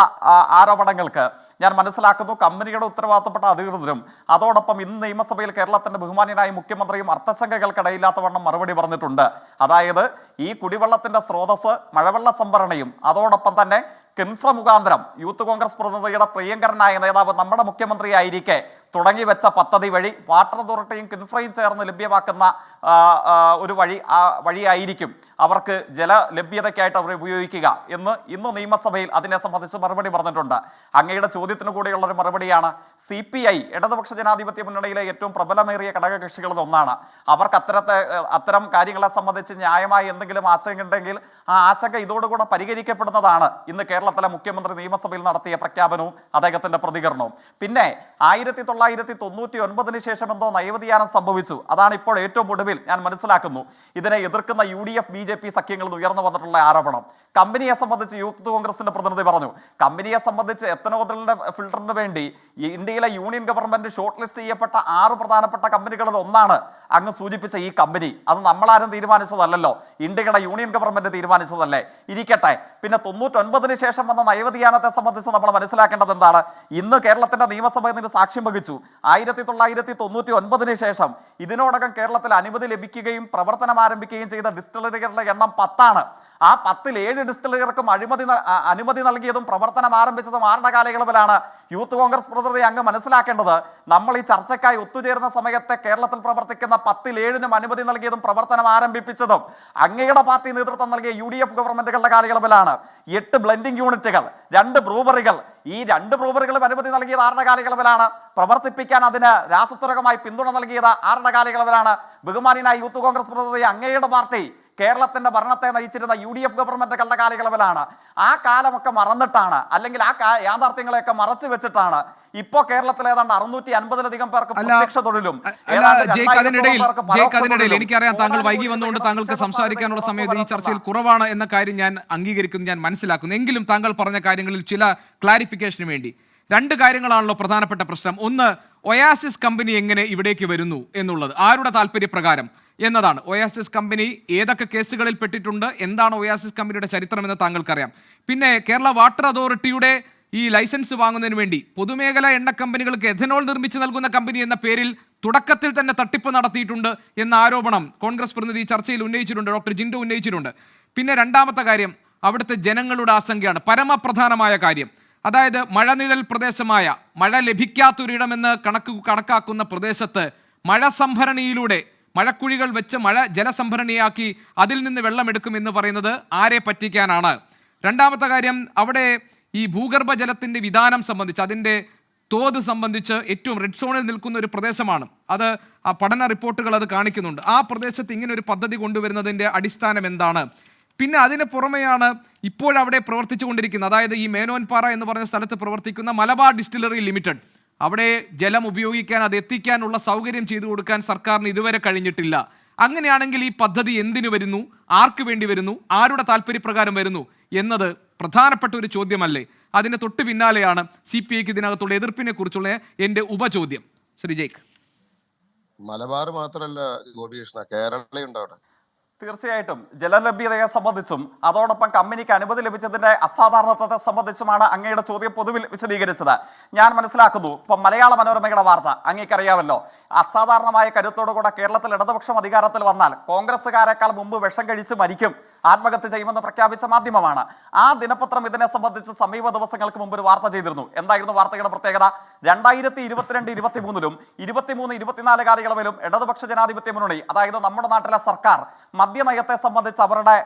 ആരോപണങ്ങൾക്ക് ഞാൻ മനസ്സിലാക്കുന്നു കമ്പനിയുടെ ഉത്തരവാദിത്തപ്പെട്ട അധികൃതരും അതോടൊപ്പം ഇന്ന് നിയമസഭയിൽ കേരളത്തിന്റെ ബഹുമാന്യനായ മുഖ്യമന്ത്രിയും അർത്ഥശങ്കകൾക്കിടയില്ലാത്തവണ്ണം മറുപടി പറഞ്ഞിട്ടുണ്ട്. അതായത് ഈ കുടിവെള്ളത്തിന്റെ സ്രോതസ് മഴവെള്ള സംഭരണിയും അതോടൊപ്പം തന്നെ കിൻഫ്ര മുഖാന്തരം യൂത്ത് കോൺഗ്രസ് പ്രതിനിധിയുടെ പ്രിയങ്കരനായ നേതാവ് നമ്മുടെ മുഖ്യമന്ത്രിയായിരിക്കെ തുടങ്ങി വെച്ച പദ്ധതി വഴി വാട്ടർ അതോറിറ്റിയും കിൻഫ്രയും ചേർന്ന് ലഭ്യമാക്കുന്ന ഒരു വഴിയായിരിക്കും അവർക്ക് ജല ലഭ്യതയ്ക്കായിട്ട് അവർ ഉപയോഗിക്കുക എന്ന് ഇന്ന് നിയമസഭയിൽ അതിനെ സംബന്ധിച്ച് മറുപടി പറഞ്ഞിട്ടുണ്ട്. അങ്ങയുടെ ചോദ്യത്തിന് കൂടെയുള്ള ഒരു മറുപടിയാണ് CPI ഇടതുപക്ഷ ജനാധിപത്യ മുന്നണിയിലെ ഏറ്റവും പ്രബലമേറിയ ഘടകകക്ഷികളിൽ ഒന്നാണ്. അവർക്ക് അത്തരം കാര്യങ്ങളെ സംബന്ധിച്ച് ന്യായമായി എന്തെങ്കിലും ആശങ്കയുണ്ടെങ്കിൽ ആ ആശങ്ക ഇതോടുകൂടെ പരിഹരിക്കപ്പെടുന്നതാണ് ഇന്ന് കേരളത്തിലെ മുഖ്യമന്ത്രി നിയമസഭയിൽ നടത്തിയ പ്രഖ്യാപനവും അദ്ദേഹത്തിന്റെ പ്രതികരണവും. പിന്നെ 1999 ശേഷം എന്തോ നയവ്യതിയാനം സംഭവിച്ചു. അതാണ് ഇപ്പോൾ ഏറ്റവും ഒടുവിൽ ഞാൻ മനസ്സിലാക്കുന്നു ഇതിനെ എതിർക്കുന്ന UDF BJP സഖ്യങ്ങളിൽ ഉയർന്നു വന്നിട്ടുള്ള ആരോപണം. കമ്പനിയെ സംബന്ധിച്ച് യൂത്ത് കോൺഗ്രസിന്റെ പ്രതിനിധി പറഞ്ഞു, കമ്പനിയെ സംബന്ധിച്ച് എത്തനോദലിന്റെ ഫിൽട്ടറിന് വേണ്ടി ഇന്ത്യയിലെ യൂണിയൻ ഗവൺമെന്റ് ഷോർട്ട് ലിസ്റ്റ് ചെയ്യപ്പെട്ട 6 പ്രധാനപ്പെട്ട കമ്പനികളിൽ ഒന്നാണ് അങ്ങ് സൂചിപ്പിച്ച ഈ കമ്പനി. അത് നമ്മളാരും തീരുമാനിച്ചതല്ലോ, ഇന്ത്യയുടെ യൂണിയൻ ഗവൺമെന്റ് തീരുമാനിച്ചതല്ലേ. ഇരിക്കട്ടെ, പിന്നെ 99 ശേഷം വന്ന നയവ്യതിയാനത്തെ സംബന്ധിച്ച് നമ്മൾ മനസ്സിലാക്കേണ്ടത് എന്താണ്? ഇന്ന് കേരളത്തിന്റെ നിയമസഭ ഇതിന് സാക്ഷ്യം വഹിച്ചു. 1999 ശേഷം ഇതിനോടകം കേരളത്തിൽ അനുമതി ലഭിക്കുകയും പ്രവർത്തനം ആരംഭിക്കുകയും ചെയ്ത ഡിസ്റ്റിലറികളുടെ എണ്ണം 10 ആണ്. ആ 10ൽ 7 ഡിസ്റ്റിലറികൾക്കും അനുമതി നൽകിയതും പ്രവർത്തനം ആരംഭിച്ചതും ആരുടെ കാലയളവിലാണ്? യൂത്ത് കോൺഗ്രസ് പ്രതിനിധി അങ്ങ് മനസ്സിലാക്കേണ്ടത്, നമ്മൾ ഈ ചർച്ചയ്ക്കായി ഒത്തുചേരുന്ന സമയത്തെ കേരളത്തിൽ പ്രവർത്തിക്കുന്ന 10ൽ 7നും അനുമതി നൽകിയതും പ്രവർത്തനം ആരംഭിപ്പിച്ചതും അങ്ങയുടെ പാർട്ടി നേതൃത്വം നൽകിയ UDF ഗവൺമെന്റുകളുടെ കാലയളവിലാണ്. 8 ബ്ലെൻഡിംഗ് യൂണിറ്റുകൾ, 2 ബ്രൂവറികൾ, ഈ 2 ബ്രൂവറികളും അനുമതി നൽകിയത് ആരുടെ കാലയളവിലാണ്? പ്രവർത്തിപ്പിക്കാൻ അതിന് രാസത്വരകമായി പിന്തുണ നൽകിയത് ആരുടെ കാലയളവിലാണ്? ബഹുമാന്യനായ യൂത്ത് കോൺഗ്രസ് പ്രതിനിധി അങ്ങയുടെ പാർട്ടി കേരളത്തിന്റെ ഭരണത്തെ നയിച്ചിരുന്ന UDF ഗവൺമെന്റുകളുടെ കാലയളവിലാണ്. ആ കാലമൊക്കെ മറന്നിട്ടാണ്, അല്ലെങ്കിൽ ആ യാഥാർത്ഥ്യങ്ങളെയൊക്കെ മറച്ചു വെച്ചിട്ടാണ് ഇപ്പോ കേരളത്തിൽ ഏതാണ്ട് 650-ലധികം പേർക്ക് പ്രത്യക്ഷ തൊഴിലും എനിക്കറിയാം താങ്കൾ വൈകി വന്നുകൊണ്ട് താങ്കൾക്ക് സംസാരിക്കാനുള്ള സമയത്ത് ഈ ചർച്ചയിൽ കുറവാണ് എന്ന കാര്യം ഞാൻ അംഗീകരിക്കുന്നു, ഞാൻ മനസ്സിലാക്കുന്നു. എങ്കിലും താങ്കൾ പറഞ്ഞ കാര്യങ്ങളിൽ ചില ക്ലാരിഫിക്കേഷന് വേണ്ടി 2 കാര്യങ്ങളാണല്ലോ പ്രധാനപ്പെട്ട പ്രശ്നം. ഒന്ന്, ഒയാസിസ് കമ്പനി എങ്ങനെ ഇവിടേക്ക് വരുന്നു എന്നുള്ളത്, ആരുടെ താല്പര്യപ്രകാരം എന്നതാണ്. ഒയാസിസ് കമ്പനി ഏതൊക്കെ കേസുകളിൽ പെട്ടിട്ടുണ്ട്, എന്താണ് ഒയാസിസ് കമ്പനിയുടെ ചരിത്രം എന്ന് താങ്കൾക്കറിയാം. പിന്നെ കേരള വാട്ടർ അതോറിറ്റിയുടെ ഈ ലൈസൻസ് വാങ്ങുന്നതിന് വേണ്ടി പൊതുമേഖലാ എണ്ണ കമ്പനികൾക്ക് എഥനോൾ നിർമ്മിച്ച് നൽകുന്ന കമ്പനി എന്ന പേരിൽ തുടക്കത്തിൽ തന്നെ തട്ടിപ്പ് നടത്തിയിട്ടുണ്ട് എന്ന ആരോപണം കോൺഗ്രസ് പ്രതിനിധി ചർച്ചയിൽ ഉന്നയിച്ചിട്ടുണ്ട്, ഡോക്ടർ ജിൻഡോ ഉന്നയിച്ചിട്ടുണ്ട്. പിന്നെ രണ്ടാമത്തെ കാര്യം അവിടുത്തെ ജനങ്ങളുടെ ആശങ്കയാണ്, പരമപ്രധാനമായ കാര്യം. അതായത് മഴനിഴൽ പ്രദേശമായ, മഴ ലഭിക്കാത്തൊരിടമെന്ന് കണക്കാക്കുന്ന പ്രദേശത്ത് മഴ സംഭരണിയിലൂടെ മഴക്കുഴികൾ വെച്ച് മഴ ജലസംഭരണിയാക്കി അതിൽ നിന്ന് വെള്ളമെടുക്കുമെന്ന് പറയുന്നത് ആരെ പറ്റിക്കാനാണ്? രണ്ടാമത്തെ കാര്യം, അവിടെ ഈ ഭൂഗർഭ ജലത്തിൻ്റെ വിധാനം സംബന്ധിച്ച്, അതിൻ്റെ തോത് സംബന്ധിച്ച് ഏറ്റവും റെഡ് സോണിൽ നിൽക്കുന്ന ഒരു പ്രദേശമാണ്. അത് ആ പഠന റിപ്പോർട്ടുകൾ അത് കാണിക്കുന്നുണ്ട്. ആ പ്രദേശത്ത് ഇങ്ങനെ ഒരു പദ്ധതി കൊണ്ടുവരുന്നതിൻ്റെ അടിസ്ഥാനം എന്താണ്? പിന്നെ അതിന് പുറമെയാണ് ഇപ്പോഴവിടെ പ്രവർത്തിച്ചു കൊണ്ടിരിക്കുന്നത്, അതായത് ഈ മേനോൻപാറ എന്ന് പറഞ്ഞ സ്ഥലത്ത് പ്രവർത്തിക്കുന്ന മലബാർ ഡിസ്റ്റിലറി ലിമിറ്റഡ്. അവിടെ ജലം ഉപയോഗിക്കാൻ, അത് എത്തിക്കാനുള്ള സൗകര്യം ചെയ്തു കൊടുക്കാൻ സർക്കാരിന് ഇതുവരെ കഴിഞ്ഞിട്ടില്ല. അങ്ങനെയാണെങ്കിൽ ഈ പദ്ധതി എന്തിനു വരുന്നു, ആർക്ക് വേണ്ടി വരുന്നു, ആരുടെ താല്പര്യപ്രകാരം വരുന്നു എന്നത് പ്രധാനപ്പെട്ട ഒരു ചോദ്യമല്ലേ? അതിന് തൊട്ട് പിന്നാലെയാണ് CPIക്ക് ഇതിനകത്തുള്ള എതിർപ്പിനെ കുറിച്ചുള്ള എൻ്റെ ഉപചോദ്യം. ശ്രീ ജയ്ക്ക്. മലബാർ മാത്രമല്ല ഗോപികൃഷ്ണ, കേരളയുണ്ട് അവിടെ. തീർച്ചയായിട്ടും ജലലഭ്യതയെ സംബന്ധിച്ചും അതോടൊപ്പം കമ്പനിക്ക് അനുമതി ലഭിച്ചതിന്റെ അസാധാരണത്വത്തെ സംബന്ധിച്ചുമാണ് അങ്ങയുടെ ചോദ്യം പൊതുവിൽ വിശദീകരിച്ചത്. ഞാൻ മനസ്സിലാക്കുന്നു ഇപ്പം മലയാള മനോരമയുടെ വാർത്ത അങ്ങേക്കറിയാമല്ലോ, അസാധാരണമായ കരുത്തോടുകൂടെ കേരളത്തിൽ ഇടതുപക്ഷം അധികാരത്തിൽ വന്നാൽ കോൺഗ്രസ്സുകാരെക്കാൾ മുമ്പ് വിഷം കഴിച്ച് മരിക്കും, ആത്മഹത്യ ചെയ്യുമെന്ന് പ്രഖ്യാപിച്ച മാധ്യമമാണ്. ആ ദിനപത്രം ഇതിനെ സംബന്ധിച്ച് സമീപ ദിവസങ്ങൾക്ക് മുമ്പ് ഒരു വാർത്ത ചെയ്തിരുന്നു. എന്തായിരുന്നു വാർത്തയുടെ പ്രത്യേകത? 2022-23 23-24 കാലയളവിലും ഇടതുപക്ഷ ജനാധിപത്യ മുന്നണി, അതായത് നമ്മുടെ നാട്ടിലെ സർക്കാർ മദ്യനയത്തെ സംബന്ധിച്ച് അവരുടെ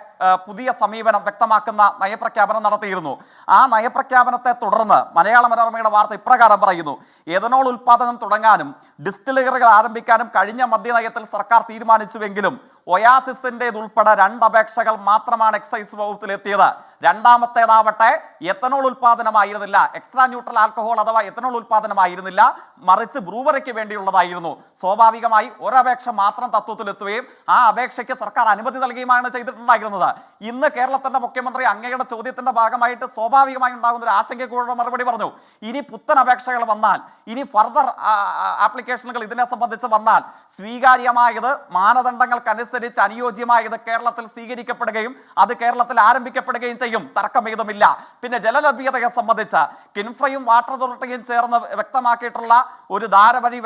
പുതിയ സമീപനം വ്യക്തമാക്കുന്ന നയപ്രഖ്യാപനം നടത്തിയിരുന്നു. ആ നയപ്രഖ്യാപനത്തെ തുടർന്ന് മലയാള മനോരമയുടെ വാർത്ത ഇപ്രകാരം പറയുന്നു: എഥനോൾ ഉൽപാദനം തുടങ്ങാനും ഡിസ്റ്റിലറികൾ ആരംഭിക്കാനും കഴിഞ്ഞ മദ്യനയത്തിൽ സർക്കാർ തീരുമാനിച്ചുവെങ്കിലും ഒയാസിസിൻ്റെതുൾപ്പെടെ 2 അപേക്ഷകൾ മാത്രമാണ് എക്സൈസ് വകുപ്പിലെത്തിയത്. രണ്ടാമത്തേതാവട്ടെ എത്തനോൾ ഉൽപാദനമായിരുന്നില്ല, എക്സ്ട്രാ ന്യൂട്രൽ ആൽക്കഹോൾ അഥവാ എത്തനോൾ ഉൽപാദനമായിരുന്നില്ല, മറിച്ച് ബ്രൂവറിക്ക് വേണ്ടിയുള്ളതായിരുന്നു. സ്വാഭാവികമായി ഒരപേക്ഷ മാത്രം തത്വത്തിലെത്തുകയും ആ അപേക്ഷയ്ക്ക് സർക്കാർ അനുമതി നൽകുകയുമാണ് ചെയ്തിട്ടുണ്ടായിരുന്നത്. ഇന്ന് കേരളത്തിന്റെ മുഖ്യമന്ത്രി അങ്ങയുടെ ചോദ്യത്തിന്റെ ഭാഗമായിട്ട് സ്വാഭാവികമായി ഉണ്ടാകുന്ന ഒരു ആശങ്കയ്ക്കുള്ള മറുപടി പറഞ്ഞു. ഇനി പുത്തൻ അപേക്ഷകൾ വന്നാൽ, ഇനി ഫർദർ ആപ്ലിക്കേഷനുകൾ ഇതിനെ സംബന്ധിച്ച് വന്നാൽ സ്വീകാര്യമായത്, മാനദണ്ഡങ്ങൾക്കനുസരിച്ച് അനുയോജ്യമായത് കേരളത്തിൽ സ്വീകരിക്കപ്പെടുകയും അത് കേരളത്തിൽ ആരംഭിക്കപ്പെടുകയും ചെയ്യും. തർക്കമേതുമില്ല. പിന്നെ ജലലഭ്യതയെ സംബന്ധിച്ച് കിൻഫ്രയും വാട്ടർ അതോറിറ്റിയും ചേർന്ന് വ്യക്തമാക്കിയിട്ടുള്ള ഒരു ധാര വഴി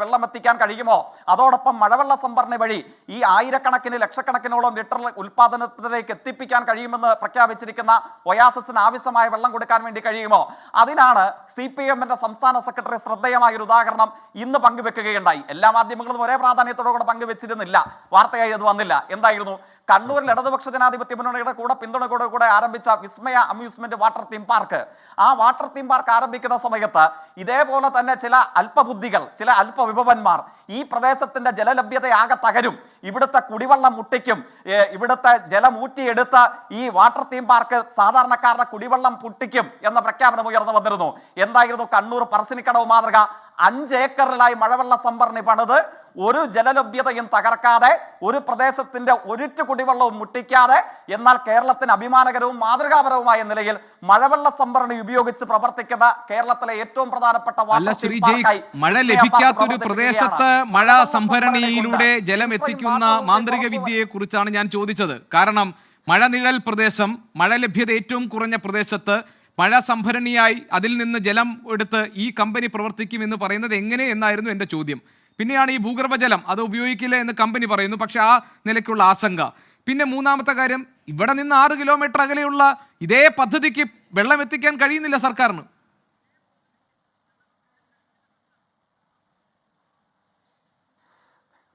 വെള്ളം എത്തിക്കാൻ കഴിയുമോ? അതോടൊപ്പം മഴവെള്ള സംഭരണി വഴി ഈ ആയിരക്കണക്കിന് ലക്ഷക്കണക്കിനോളം ലിറ്റർ ഉൽപാദനത്തിലേക്ക് എത്തിപ്പിക്കാൻ കഴിയുമെന്ന് പ്രഖ്യാപിച്ചിരിക്കുന്ന ഒയാസിസിന് ആവശ്യമായ വെള്ളം കൊടുക്കാൻ വേണ്ടി കഴിയുമോ? അതിനാണ് CPM-ന്റെ സംസ്ഥാന സെക്രട്ടറി ശ്രദ്ധേയമായ ഒരു ഉദാഹരണം ഇന്ന് പങ്കുവെക്കുകയുണ്ടായി. എല്ലാ മാധ്യമങ്ങളും ഒരേ പ്രാധാന്യത്തോടുകൂടെ പങ്കുവെച്ചിരുന്നില്ല, വാർത്തയായി അത് വന്നില്ല. എന്തായിരുന്നു? കണ്ണൂരിൽ ഇടതുപക്ഷ ജനാധിപത്യ മുന്നണിയുടെ പിന്തുണയോടുകൂടെ ആരംഭിച്ച വിസ്മയ അമ്യൂസ്മെന്റ് വാട്ടർ തീം പാർക്ക്, ആ വാട്ടർ തീം പാർക്ക് ആരംഭിക്കുന്ന സമയത്ത് ഇതേപോലെ തന്നെ ചില അല്പബുദ്ധികൾ, ചില അല്പവിഭവന്മാർ ഈ പ്രദേശത്തിന്റെ ജലലഭ്യതയാകെ തകരും, ഇവിടുത്തെ കുടിവെള്ളം മുട്ടിക്കും, ഇവിടുത്തെ ജലം ഊറ്റിയെടുത്ത് ഈ വാട്ടർ തീം പാർക്ക് സാധാരണക്കാരുടെ കുടിവെള്ളം പൊട്ടിക്കും എന്ന പ്രഖ്യാപനം ഉയർന്നു വന്നിരുന്നു. എന്തായിരുന്നു കണ്ണൂർ പറശ്ശിനിക്കടവ് മാതൃക? 5 ഏക്കറിലായി മഴവെള്ള സംഭരണി പണിത് ഒരു ജലലഭ്യതയും തകർക്കാതെ, ഒരു പ്രദേശത്തിന്റെ ഒരിറ്റു കുടിവെള്ളവും മുട്ടിക്കാതെ, എന്നാൽ കേരളത്തിന് അഭിമാനകരവും മാതൃകാപരവുമായ നിലയിൽ മഴവെള്ള സംഭരണി ഉപയോഗിച്ച് പ്രവർത്തിക്കുന്ന കേരളത്തിലെ ഏറ്റവും പ്രധാനപ്പെട്ട മഴ ലഭിക്കാത്തൊരു പ്രദേശത്ത് മഴ സംഭരണിയിലൂടെ ജലം എത്തിക്കുന്ന മാന്ത്രിക വിദ്യയെ കുറിച്ചാണ് ഞാൻ ചോദിച്ചത്. കാരണം മഴനിഴൽ പ്രദേശം, മഴ ലഭ്യത ഏറ്റവും കുറഞ്ഞ പ്രദേശത്ത് മഴ സംഭരണിയായി അതിൽ നിന്ന് ജലം എടുത്ത് ഈ കമ്പനി പ്രവർത്തിക്കും എന്ന് പറയുന്നത് എങ്ങനെ എന്നായിരുന്നു എൻ്റെ ചോദ്യം. പിന്നെയാണ് ഈ ഭൂഗർഭജലം അത് ഉപയോഗിക്കില്ല എന്ന് കമ്പനി പറയുന്നു, പക്ഷെ ആ നിലയ്ക്കുള്ള ആശങ്ക. പിന്നെ മൂന്നാമത്തെ കാര്യം, ഇവിടെ നിന്ന് 6 കിലോമീറ്റർ അകലെയുള്ള ഇതേ പദ്ധതിക്ക് വെള്ളം എത്തിക്കാൻ കഴിയുന്നില്ല സർക്കാരിന്.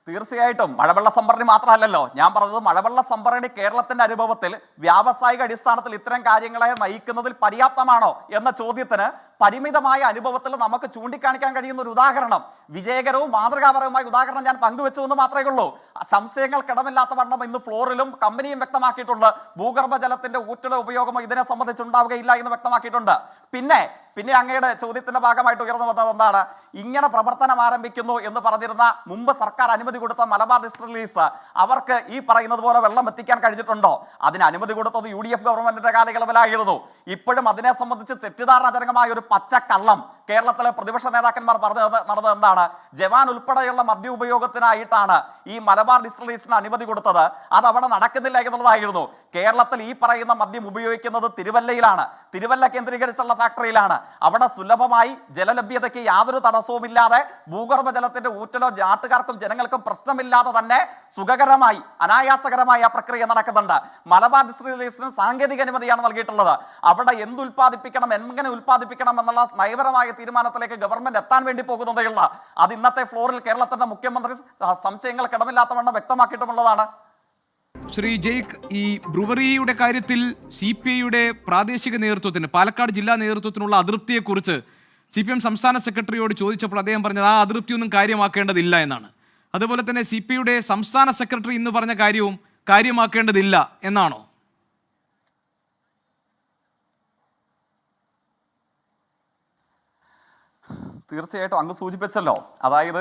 തീർച്ചയായിട്ടും മഴവെള്ള സംഭരണി മാത്രമല്ലല്ലോ ഞാൻ പറഞ്ഞത്. മഴവെള്ള സംഭരണി കേരളത്തിന്റെ അനുഭവത്തിൽ വ്യാവസായിക അടിസ്ഥാനത്തിൽ ഇത്തരം കാര്യങ്ങളെ നയിക്കുന്നതിൽ പര്യാപ്തമാണോ എന്ന ചോദ്യത്തിന് പരിമിതമായ അനുഭവത്തിൽ നമുക്ക് ചൂണ്ടിക്കാണിക്കാൻ കഴിയുന്ന ഒരു ഉദാഹരണം, വിജയകരവും മാതൃകാപരവുമായ ഉദാഹരണം ഞാൻ പങ്കുവെച്ചു എന്ന് മാത്രമേ ഉള്ളൂ. സംശയങ്ങൾക്കിടമില്ലാത്ത വണ്ണം ഇന്ന് ഫ്ലോറിലും കമ്പനിയും വ്യക്തമാക്കിയിട്ടുണ്ട്, ഭൂഗർഭജലത്തിന്റെ ഊറ്റല ഉപയോഗമോ ഇതിനെ സംബന്ധിച്ചുണ്ടാവുകയില്ല എന്ന് വ്യക്തമാക്കിയിട്ടുണ്ട്. പിന്നെ അങ്ങയുടെ ചോദ്യത്തിന്റെ ഭാഗമായിട്ട് ഉയർന്നു വന്നത് എന്താണ്? ഇങ്ങനെ പ്രവർത്തനം ആരംഭിക്കുന്നു എന്ന് പറഞ്ഞിരുന്ന മുമ്പ് സർക്കാർ അനുമതി കൊടുത്ത മലബാർ ഡിസ്റ്റിലറീസ് അവർക്ക് ഈ പറയുന്നത് പോലെ വെള്ളം എത്തിക്കാൻ കഴിഞ്ഞിട്ടുണ്ടോ? അതിന് അനുമതി കൊടുത്തത് UDF ഗവൺമെന്റിന്റെ കാലയളവിലായിരുന്നു. ഇപ്പോഴും അതിനെ സംബന്ധിച്ച് തെറ്റിദ്ധാരണാജനകമായ ഒരു പച്ചക്കള്ളം കേരളത്തിലെ പ്രതിപക്ഷ നേതാക്കന്മാർ നടന്നത് എന്താണ്? ജവാൻ ഉൾപ്പെടെയുള്ള മദ്യ ഉപയോഗത്തിനായിട്ടാണ് ഈ മലബാർ ഡിസ്റ്റിലറീസിന് അനുമതി കൊടുത്തത്, അത് അവിടെ നടക്കുന്നില്ല എന്നുള്ളതായിരുന്നു. കേരളത്തിൽ ഈ പറയുന്ന മദ്യം ഉപയോഗിക്കുന്നത് തിരുവല്ലയിലാണ്, തിരുവല്ല കേന്ദ്രീകരിച്ചുള്ള ഫാക്ടറിയിലാണ്. അവിടെ സുലഭമായി ജലലഭ്യതയ്ക്ക് യാതൊരു തടസ്സവുമില്ലാതെ ഭൂഗർഭജലത്തിന്റെ ഊറ്റലോ നാട്ടുകാർക്കും ജനങ്ങൾക്കും പ്രശ്നമില്ലാതെ തന്നെ സുഖകരമായി അനായാസകരമായി ആ പ്രക്രിയ നടക്കുന്നുണ്ട്. മലബാർ ഡിസ്റ്റിലറീസിന് സാങ്കേതിക അനുമതിയാണ് നൽകിയിട്ടുള്ളത്. അവിടെ എന്തുൽപ്പാദിപ്പിക്കണം, എങ്ങനെ ഉൽപ്പാദിപ്പിക്കണം എന്നുള്ള നയപരമായ തീരുമാനത്തിലേക്ക് ഗവൺമെന്റ് എത്താൻ വേണ്ടി പോകുന്നതേയുള്ള അത് ഇന്നത്തെ ഫ്ലോറിൽ കേരളത്തിന്റെ മുഖ്യമന്ത്രി സംശയങ്ങൾക്കിടമില്ലാത്തവണ്ണം വ്യക്തമാക്കിയിട്ടുമുള്ളതാണ്. ശ്രീ ജയ്ക്ക്, ഈ ബ്രുവറിയുടെ കാര്യത്തിൽ CPIയുടെ പ്രാദേശിക നേതൃത്വത്തിന്, പാലക്കാട് ജില്ലാ നേതൃത്വത്തിനുള്ള അതൃപ്തിയെക്കുറിച്ച് CPM സംസ്ഥാന സെക്രട്ടറിയോട് ചോദിച്ചപ്പോൾ അദ്ദേഹം പറഞ്ഞത് ആ അതൃപ്തിയൊന്നും കാര്യമാക്കേണ്ടതില്ല എന്നാണ്. അതുപോലെ തന്നെ CPIയുടെ സംസ്ഥാന സെക്രട്ടറി ഇന്ന് പറഞ്ഞ കാര്യവും കാര്യമാക്കേണ്ടതില്ല എന്നാണോ? തീർച്ചയായിട്ടും അങ്ങ് സൂചിപ്പിച്ചല്ലോ. അതായത്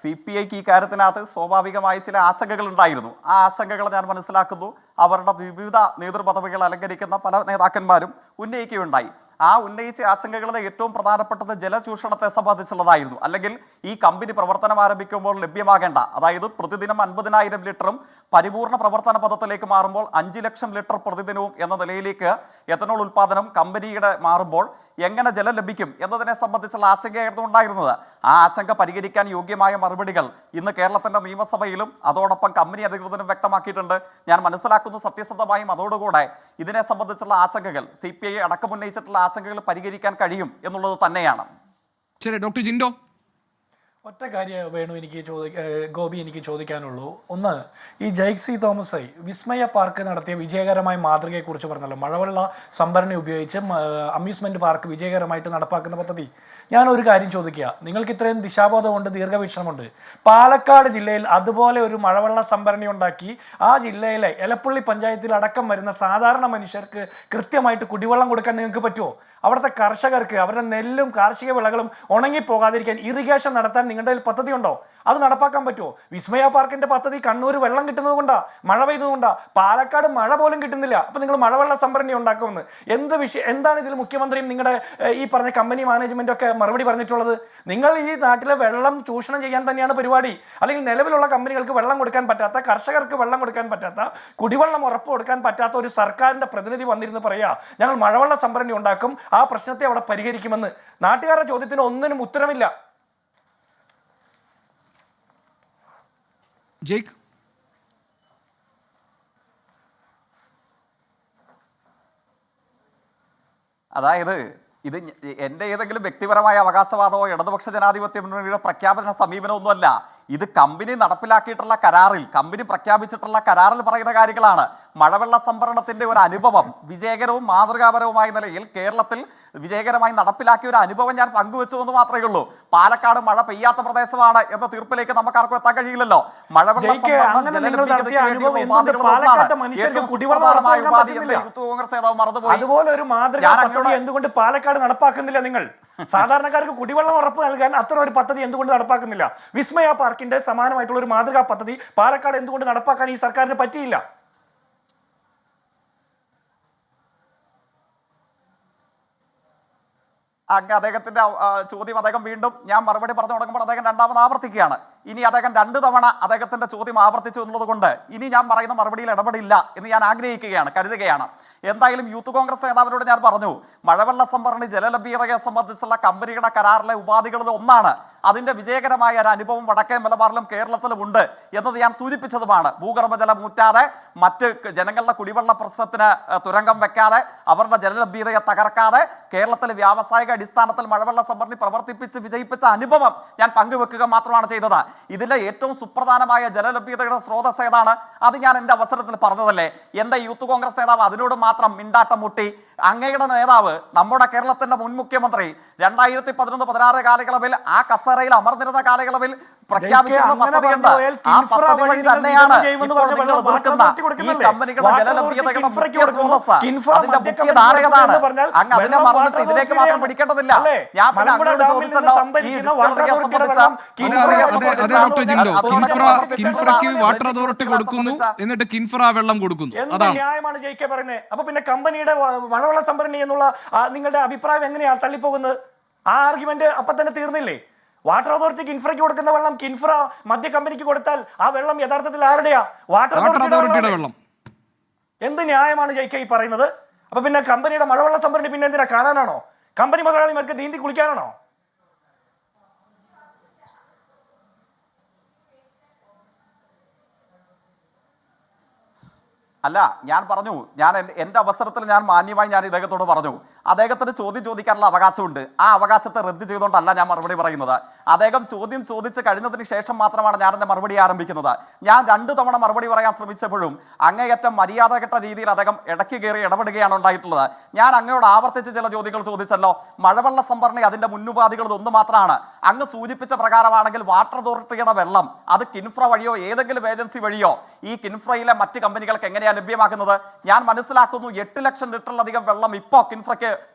CPIക്ക് ഈ കാര്യത്തിനകത്ത് സ്വാഭാവികമായി ചില ആശങ്കകൾ ഉണ്ടായിരുന്നു. ആ ആശങ്കകൾ ഞാൻ മനസ്സിലാക്കുന്നു. അവരുടെ വിവിധ നേതൃപദവികൾ അലങ്കരിക്കുന്ന പല നേതാക്കന്മാരും ഉന്നയിക്കുകയുണ്ടായി. ആ ഉന്നയിച്ച ആശങ്കകളുടെ ഏറ്റവും പ്രധാനപ്പെട്ടത് ജലചൂഷണത്തെ സംബന്ധിച്ചുള്ളതായിരുന്നു. അല്ലെങ്കിൽ ഈ കമ്പനി പ്രവർത്തനം ആരംഭിക്കുമ്പോൾ ലഭ്യമാകേണ്ട, അതായത് പ്രതിദിനം 50,000 ലിറ്ററും പരിപൂർണ പ്രവർത്തന പദത്തിലേക്ക് മാറുമ്പോൾ 5 ലക്ഷം ലിറ്റർ പ്രതിദിനവും എന്ന നിലയിലേക്ക് എത്തനോൾ ഉൽപ്പാദനം കമ്പനിയുടെ മാറുമ്പോൾ എങ്ങനെ ജലം ലഭിക്കും എന്നതിനെ സംബന്ധിച്ചുള്ള ആശങ്കയായിരുന്നു ഉണ്ടായിരുന്നത്. ആ ആശങ്ക പരിഹരിക്കാൻ യോഗ്യമായ മറുപടികൾ ഇന്ന് കേരളത്തിന്റെ നിയമസഭയിലും അതോടൊപ്പം കമ്പനി അധികൃതരും വ്യക്തമാക്കിയിട്ടുണ്ട്. ഞാൻ മനസ്സിലാക്കുന്നു സത്യസന്ധമായും അതോടുകൂടെ ഇതിനെ സംബന്ധിച്ചുള്ള ആശങ്കകൾ CPI അടക്കം ഉന്നയിച്ചിട്ടുള്ള ആശങ്കകൾ പരിഹരിക്കാൻ കഴിയും എന്നുള്ളത് തന്നെയാണ്. ശരി, ഡോക്ടർ ജിൻഡോ. ഒറ്റ കാര്യം വേണു എനിക്ക് ഗോപി എനിക്ക് ചോദിക്കാനുള്ളൂ. ഒന്ന്, ഈ ജെയ്സി തോമസ് വിസ്മയ പാർക്ക് നടത്തിയ വിജയകരമായ മാതൃകയെക്കുറിച്ച് പറഞ്ഞല്ലോ. മഴവെള്ള സംഭരണി ഉപയോഗിച്ച് അമ്യൂസ്മെൻറ്റ് പാർക്ക് വിജയകരമായിട്ട് നടപ്പാക്കുന്ന പദ്ധതി. ഞാനൊരു കാര്യം ചോദിക്കുക, നിങ്ങൾക്ക് ഇത്രയും ദിശാബോധമുണ്ട്, ദീർഘവീക്ഷണമുണ്ട്. പാലക്കാട് ജില്ലയിൽ അതുപോലെ ഒരു മഴവെള്ള സംഭരണി ഉണ്ടാക്കി ആ ജില്ലയിലെ എലപ്പുള്ളി പഞ്ചായത്തിൽ അടക്കം വരുന്ന സാധാരണ മനുഷ്യർക്ക് കൃത്യമായിട്ട് കുടിവെള്ളം കൊടുക്കാൻ നിങ്ങൾക്ക് പറ്റുമോ? അവിടുത്തെ കർഷകർക്ക് അവരുടെ നെല്ലും കാർഷിക വിളകളും ഉണങ്ങിപ്പോകാതിരിക്കാൻ ഇറിഗേഷൻ നടത്താൻ നിങ്ങളുടെ കയ്യിൽ പദ്ധതി ഉണ്ടോ? അത് നടപ്പാക്കാൻ പറ്റുമോ? വിസ്മയ പാർക്കിന്റെ പദ്ധതി കണ്ണൂർ വെള്ളം കിട്ടുന്നത് കൊണ്ടാ, മഴ പെയ്തതുകൊണ്ടാ. പാലക്കാട് മഴ പോലും കിട്ടുന്നില്ല. അപ്പൊ നിങ്ങൾ മഴവെള്ള സംഭരണി ഉണ്ടാക്കുമെന്ന് എന്താണ് ഇതിൽ മുഖ്യമന്ത്രിയും നിങ്ങളുടെ ഈ പറഞ്ഞ കമ്പനി മാനേജ്മെന്റും ഒക്കെ മറുപടി പറഞ്ഞിട്ടുള്ളത്? നിങ്ങൾ ഈ നാട്ടിലെ വെള്ളം ചൂഷണം ചെയ്യാൻ തന്നെയാണ് പരിപാടി. അല്ലെങ്കിൽ നിലവിലുള്ള കമ്പനികൾക്ക് വെള്ളം കൊടുക്കാൻ പറ്റാത്ത, കർഷകർക്ക് വെള്ളം കൊടുക്കാൻ പറ്റാത്ത, കുടിവെള്ളം ഉറപ്പ് കൊടുക്കാൻ പറ്റാത്ത ഒരു സർക്കാരിന്റെ പ്രതിനിധി വന്നിരുന്ന് പറയാ ഞങ്ങൾ മഴവെള്ള സംഭരണി ഉണ്ടാക്കും, ആ പ്രശ്നത്തെ അവിടെ പരിഹരിക്കുമെന്ന്. നാട്ടുകാരുടെ ചോദ്യത്തിന് ഒന്നിനും ഉത്തരമില്ല. ജയ്ക്ക്, അതായത് ഇത് എൻ്റെ ഏതെങ്കിലും വ്യക്തിപരമായ അവകാശവാദമോ ഇടതുപക്ഷ ജനാധിപത്യ മുന്നണിയുടെ പ്രഖ്യാപന സമീപനമൊന്നുമല്ല. ഇത് കമ്പനി നടപ്പിലാക്കിയിട്ടുള്ള കരാറിൽ, കമ്പനി പ്രഖ്യാപിച്ചിട്ടുള്ള കരാറിൽ പറയുന്ന കാര്യങ്ങളാണ്. മഴവെള്ള സംഭരണത്തിന്റെ ഒരു അനുഭവം വിജയകരവും മാതൃകാപരവുമായ നിലയിൽ കേരളത്തിൽ വിജയകരമായി നടപ്പിലാക്കിയ ഒരു അനുഭവം ഞാൻ പങ്കുവെച്ചു എന്ന് മാത്രമേ ഉള്ളൂ. പാലക്കാട് മഴ പെയ്യാത്ത പ്രദേശമാണ് എന്ന തീർപ്പിലേക്ക് നമുക്കാർക്കും എത്താൻ കഴിയില്ലല്ലോ. മഴവെള്ള കോൺഗ്രസ് നേതാവ് മറന്നുപോയി. അതുപോലെ ഒരു മാതൃകാ പദ്ധതി എന്തുകൊണ്ട് പാലക്കാട് നടപ്പാക്കുന്നില്ല? നിങ്ങൾ സാധാരണക്കാർക്ക് കുടിവെള്ളം ഉറപ്പ് നൽകാൻ അത്ര ഒരു പദ്ധതി എന്തുകൊണ്ട് നടപ്പാക്കുന്നില്ല? വിസ്മയ പാർക്കിന്റെ സമാനമായിട്ടുള്ള ഒരു മാതൃകാ പദ്ധതി പാലക്കാട് എന്തുകൊണ്ട് നടപ്പാക്കാൻ ഈ സർക്കാരിന് പറ്റിയില്ല? അങ്ങ് അദ്ദേഹത്തിന്റെ ചോദ്യം അദ്ദേഹം വീണ്ടും ഞാൻ മറുപടി പറഞ്ഞു തുടങ്ങുമ്പോൾ അദ്ദേഹം രണ്ടാമത് ആവർത്തിക്കുകയാണ്. ഇനി അദ്ദേഹം 2 തവണ അദ്ദേഹത്തിന്റെ ചോദ്യം ആവർത്തിച്ചു എന്നുള്ളത് കൊണ്ട് ഇനി ഞാൻ പറയുന്ന മറുപടിയിൽ ഇടപെടില്ല എന്ന് ഞാൻ ആഗ്രഹിക്കുകയാണ്, കരുതുകയാണ്. എന്തായാലും യൂത്ത് കോൺഗ്രസ് നേതാവിനോട് ഞാൻ പറഞ്ഞു, മഴവെള്ള സംഭരണി ജലലഭ്യതയെ സംബന്ധിച്ചുള്ള കമ്പനിയുടെ കരാറിലെ ഉപാധികളിൽ ഒന്നാണ്. അതിന്റെ വിജയകരമായ ഒരു അനുഭവം വടക്കേ മലബാറിലും കേരളത്തിലും ഉണ്ട് എന്നത് ഞാൻ സൂചിപ്പിച്ചതുമാണ്. ഭൂഗർഭജലം ഊറ്റാതെ, മറ്റ് ജനങ്ങളുടെ കുടിവെള്ള പ്രശ്നത്തിന് തുരങ്കം വെക്കാതെ, അവരുടെ ജലലഭ്യതയെ തകർക്കാതെ കേരളത്തിൽ വ്യാവസായിക അടിസ്ഥാനത്തിൽ മഴവെള്ള സംഭരണി പ്രവർത്തിപ്പിച്ച് വിജയിപ്പിച്ച അനുഭവം ഞാൻ പങ്കുവെക്കുക മാത്രമാണ് ചെയ്തത്. ഇതിലെ ഏറ്റവും സുപ്രധാനമായ ജലലഭ്യതയുടെ സ്രോതസ് ഏതാണ്? അത് ഞാൻ എൻ്റെ അവസരത്തിൽ പറഞ്ഞതല്ലേ. എൻ്റെ യൂത്ത് കോൺഗ്രസ് നേതാവ് അതിനോട് മാത്രം മിണ്ടാട്ടം മുട്ടി. അങ്ങയുടെ നേതാവ്, നമ്മുടെ കേരളത്തിന്റെ മുൻ മുഖ്യമന്ത്രി 2011-16 കാലയളവിൽ ആ കസേരയിൽ അമർന്നിരുന്ന കാലയളവിൽ പ്രഖ്യാപിക്കുന്ന പദ്ധതിയുണ്ട്. ആ പദ്ധതി വഴി തന്നെയാണ് ഇപ്പോൾ നിങ്ങൾ എതിർക്കുന്ന ഈ കമ്പനികളുടെ ജലലഭ്യതയുടെ മുഖ്യ സ്രോതസ്, അതിന്റെ മുഖ്യ ധാരകതാണ്. അങ്ങ് അതിനെ മറന്നിട്ട് ഇതിലേക്ക് മാത്രം പിടിക്കേണ്ടതില്ല. ഞാൻ പിന്നെ അങ്ങോട്ട് ചോദിച്ചല്ലോ, ഈ വിസ്തൃതിയെ സംബന്ധിച്ച കിൻഫ്രയ്ക്ക് വാട്ടർ അതോറിറ്റി കൊടുക്കുന്നു, എന്നിട്ട് കിൻഫ്ര വെള്ളം കൊടുക്കുന്നു. അതാണ് ന്യായമാണ് ജയിക്കെ പറയുന്നത്. അപ്പൊ പിന്നെ കമ്പനിയുടെ മഴവെള്ള സംഭരണി എന്നുള്ള നിങ്ങളുടെ അഭിപ്രായം എങ്ങനെയാ തള്ളിപ്പോകുന്നത്? ആ ആർഗ്യുമെന്റ് അപ്പൊ തന്നെ തീർന്നില്ലേ? വാട്ടർ അതോറിറ്റിക്ക് കിൻഫ്രയ്ക്ക് കൊടുക്കുന്ന വെള്ളം കിൻഫ്ര മദ്യ കമ്പനിക്ക് കൊടുത്താൽ ആ വെള്ളം യഥാർത്ഥത്തിൽ ആരുടെയാ? വാട്ടർ അതോറിറ്റിയുടെ വെള്ളം. എന്ത് ന്യായമാണ് ജയിക്കെ ഈ പറയുന്നത്? അപ്പൊ പിന്നെ കമ്പനിയുടെ മഴവെള്ള സംഭരണി പിന്നെ എന്തിനാ? കാണാനാണോ? കമ്പനി മുതലാളിമാർക്ക് നീന്തി കുളിക്കാനാണോ? അല്ല, ഞാൻ പറഞ്ഞു, ഞാൻ എൻ്റെ അവസരത്തിൽ ഞാൻ മാന്യമായി ഞാൻ ഇദ്ദേഹത്തോട് പറഞ്ഞു, അദ്ദേഹത്തിന് ചോദ്യം ചോദിക്കാനുള്ള അവകാശമുണ്ട്. ആ അവകാശത്തെ റദ്ദ് ചെയ്തുകൊണ്ടല്ല ഞാൻ മറുപടി പറയുന്നത്. അദ്ദേഹം ചോദ്യം ചോദിച്ച് കഴിഞ്ഞതിന് ശേഷം മാത്രമാണ് ഞാൻ എൻ്റെ മറുപടി ആരംഭിക്കുന്നത്. ഞാൻ 2 തവണ മറുപടി പറയാൻ ശ്രമിച്ചപ്പോഴും അങ്ങേയറ്റം മര്യാദകെട്ട രീതിയിൽ അദ്ദേഹം ഇടയ്ക്ക് കയറി ഇടപെടുകയാണ് ഉണ്ടായിട്ടുള്ളത്. ഞാൻ അങ്ങയോട് ആവർത്തിച്ച് ചില ചോദ്യങ്ങൾ ചോദിച്ചല്ലോ. മഴവെള്ള സംഭരണി അതിൻ്റെ മുന്നുപാധികളിൽ ഒന്ന് മാത്രമാണ്. അങ്ങ് സൂചിപ്പിച്ച പ്രകാരമാണെങ്കിൽ വാട്ടർ അതോറിറ്റിയുടെ വെള്ളം അത് കിൻഫ്ര വഴിയോ ഏതെങ്കിലും ഏജൻസി വഴിയോ ഈ കിൻഫ്രയിലെ മറ്റ് കമ്പനികൾക്ക് എങ്ങനെയാണ് ലഭ്യമാക്കുന്നത്? ഞാൻ മനസ്സിലാക്കുന്നു 8 ലക്ഷം ലിറ്ററിലധികം വെള്ളം ഇപ്പോൾ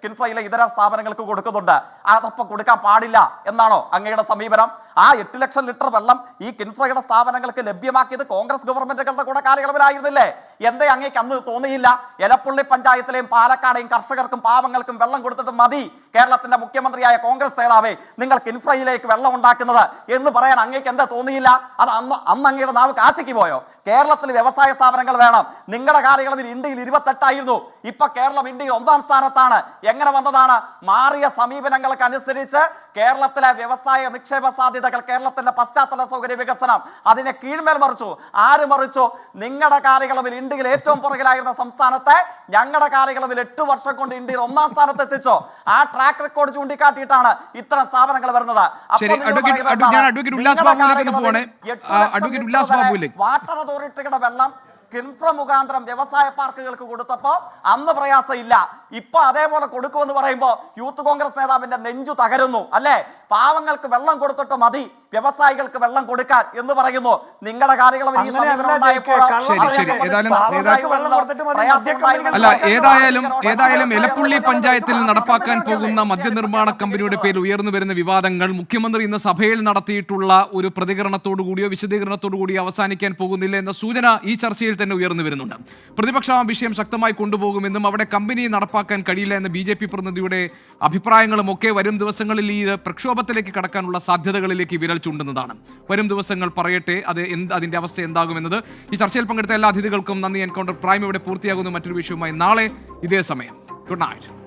കിൻഫ്രയിലെ ഇതര സ്ഥാപനങ്ങൾക്ക് കൊടുക്കുന്നുണ്ട്. അതപ്പോൾ കൊടുക്കാൻ പാടില്ല എന്നാണോ അങ്ങയുടെ സമീപനം? ആ 8 ലക്ഷം ലിറ്റർ വെള്ളം ഈ കിൻഫ്രയുടെ സ്ഥാപനങ്ങൾക്ക് ലഭ്യമാക്കിയത് കോൺഗ്രസ് ഗവൺമെന്റുകളുടെ കൂടെ കാലയളവിലായിരുന്നില്ലേ? എന്തേ അങ്ങേക്ക് അന്ന് തോന്നിയില്ല? എലപ്പുള്ളി പഞ്ചായത്തിലെയും പാലക്കാടെയും കർഷകർക്കും പാവങ്ങൾക്കും വെള്ളം കൊടുത്തിട്ട് മതി കേരളത്തിന്റെ മുഖ്യമന്ത്രിയായ കോൺഗ്രസ് നേതാവേ നിങ്ങൾ കിൻഫ്രയിലേക്ക് വെള്ളം ഉണ്ടാക്കുന്നത് എന്ന് പറയാൻ അങ്ങേക്ക് എന്താ തോന്നിയില്ല? അത് അന്ന് അങ്ങയുടെ നാവ് കാശിക്ക് പോയോ? കേരളത്തിൽ വ്യവസായ സ്ഥാപനങ്ങൾ വേണം. നിങ്ങളുടെ കാലയളവിൽ ഇന്ത്യയിൽ 28 ആയിരുന്നു. ഇപ്പൊ കേരളം ഇന്ത്യയിൽ 1ാം സ്ഥാനത്താണ്. എങ്ങനെ വന്നതാണ്? മാറിയ സമീപനങ്ങൾക്ക് അനുസരിച്ച് കേരളത്തിലെ വ്യവസായ നിക്ഷേപ സാധ്യതകൾ, കേരളത്തിന്റെ പശ്ചാത്തല സൗകര്യ വികസനം അതിനെ കീഴ്മേൽ മറിച്ചു. ആര് മറിച്ചു? നിങ്ങളുടെ കാലയളവിൽ ഇന്ത്യയിൽ ഏറ്റവും പുറകിലായിരുന്ന സംസ്ഥാനത്തെ ഞങ്ങളുടെ കാലയളവിൽ 8 വർഷം കൊണ്ട് ഇന്ത്യയിൽ 1-ാം സ്ഥാനത്ത് എത്തിച്ചോ. ആ ട്രാക്ക് റെക്കോർഡ് ചൂണ്ടിക്കാട്ടിയിട്ടാണ് ഇത്തരം സ്ഥാപനങ്ങൾ വരുന്നത്. ശരി, അഡ്വക്കേറ്റ് ഉല്ലാസ് ബാബുവിലേക്ക് പോവാണ്. അഡ്വക്കേറ്റ് ഉല്ലാസ് ബാബുവിലേക്ക്. വാട്ടർ അതോറിറ്റിയുടെ വെള്ളം കിൻഫ്ര മുഖാന്തരം വ്യവസായ പാർക്കുകൾക്ക് കൊടുത്തപ്പോൾ അന്ന് പ്രയാസമില്ല. ഇപ്പൊ അതേപോലെ കൊടുക്കുമെന്ന് പറയുമ്പോൾ യൂത്ത് കോൺഗ്രസ് നേതാവിന്റെ നെഞ്ചു തകരുന്നു അല്ലേ? പാവങ്ങൾക്ക് വെള്ളം കൊടുത്തിട്ട് മതി വ്യവസായികൾക്ക് വെള്ളം കൊടുക്കാൻ എന്ന് പറയുന്നു. നിങ്ങളുടെ കാലയളവിൽ ഏതായാലും എലപ്പുള്ളി പഞ്ചായത്തിൽ നടപ്പാക്കാൻ പോകുന്ന മദ്യനിർമ്മാണ കമ്പനിയുടെ പേരിൽ ഉയർന്നു വരുന്ന വിവാദങ്ങൾ മുഖ്യമന്ത്രി ഇന്ന് സഭയിൽ നടത്തിയിട്ടുള്ള ഒരു പ്രതികരണത്തോടു കൂടിയോ വിശദീകരണത്തോടു കൂടിയോ അവസാനിക്കാൻ പോകുന്നില്ല എന്ന സൂചന ഈ ചർച്ചയിൽ തന്നെ ഉയർന്നു വരുന്നുണ്ട്. പ്രതിപക്ഷം ആ വിഷയം ശക്തമായി കൊണ്ടുപോകുമെന്നും അവിടെ കമ്പനി നടപ്പാക്കാൻ കഴിയില്ല എന്ന BJP പ്രതിനിധിയുടെ അഭിപ്രായങ്ങളും ഒക്കെ വരും ദിവസങ്ങളിൽ ഈ പ്രക്ഷോഭത്തിലേക്ക് കടക്കാനുള്ള സാധ്യതകളിലേക്ക് വിരൽ ചൂണ്ടുന്നതാണ്. വരും ദിവസങ്ങൾ പറയട്ടെ അതിന്റെ അവസ്ഥ എന്താകുമെന്നത്. ഈ ചർച്ചയിൽ പങ്കെടുത്ത എല്ലാ അതിഥികൾക്കും നന്ദി. എൻകൗണ്ടർ പ്രൈം ഇവിടെ പൂർത്തിയാകുന്നു. മറ്റൊരു വിഷയവുമായി നാളെ ഇതേ സമയം. Good night.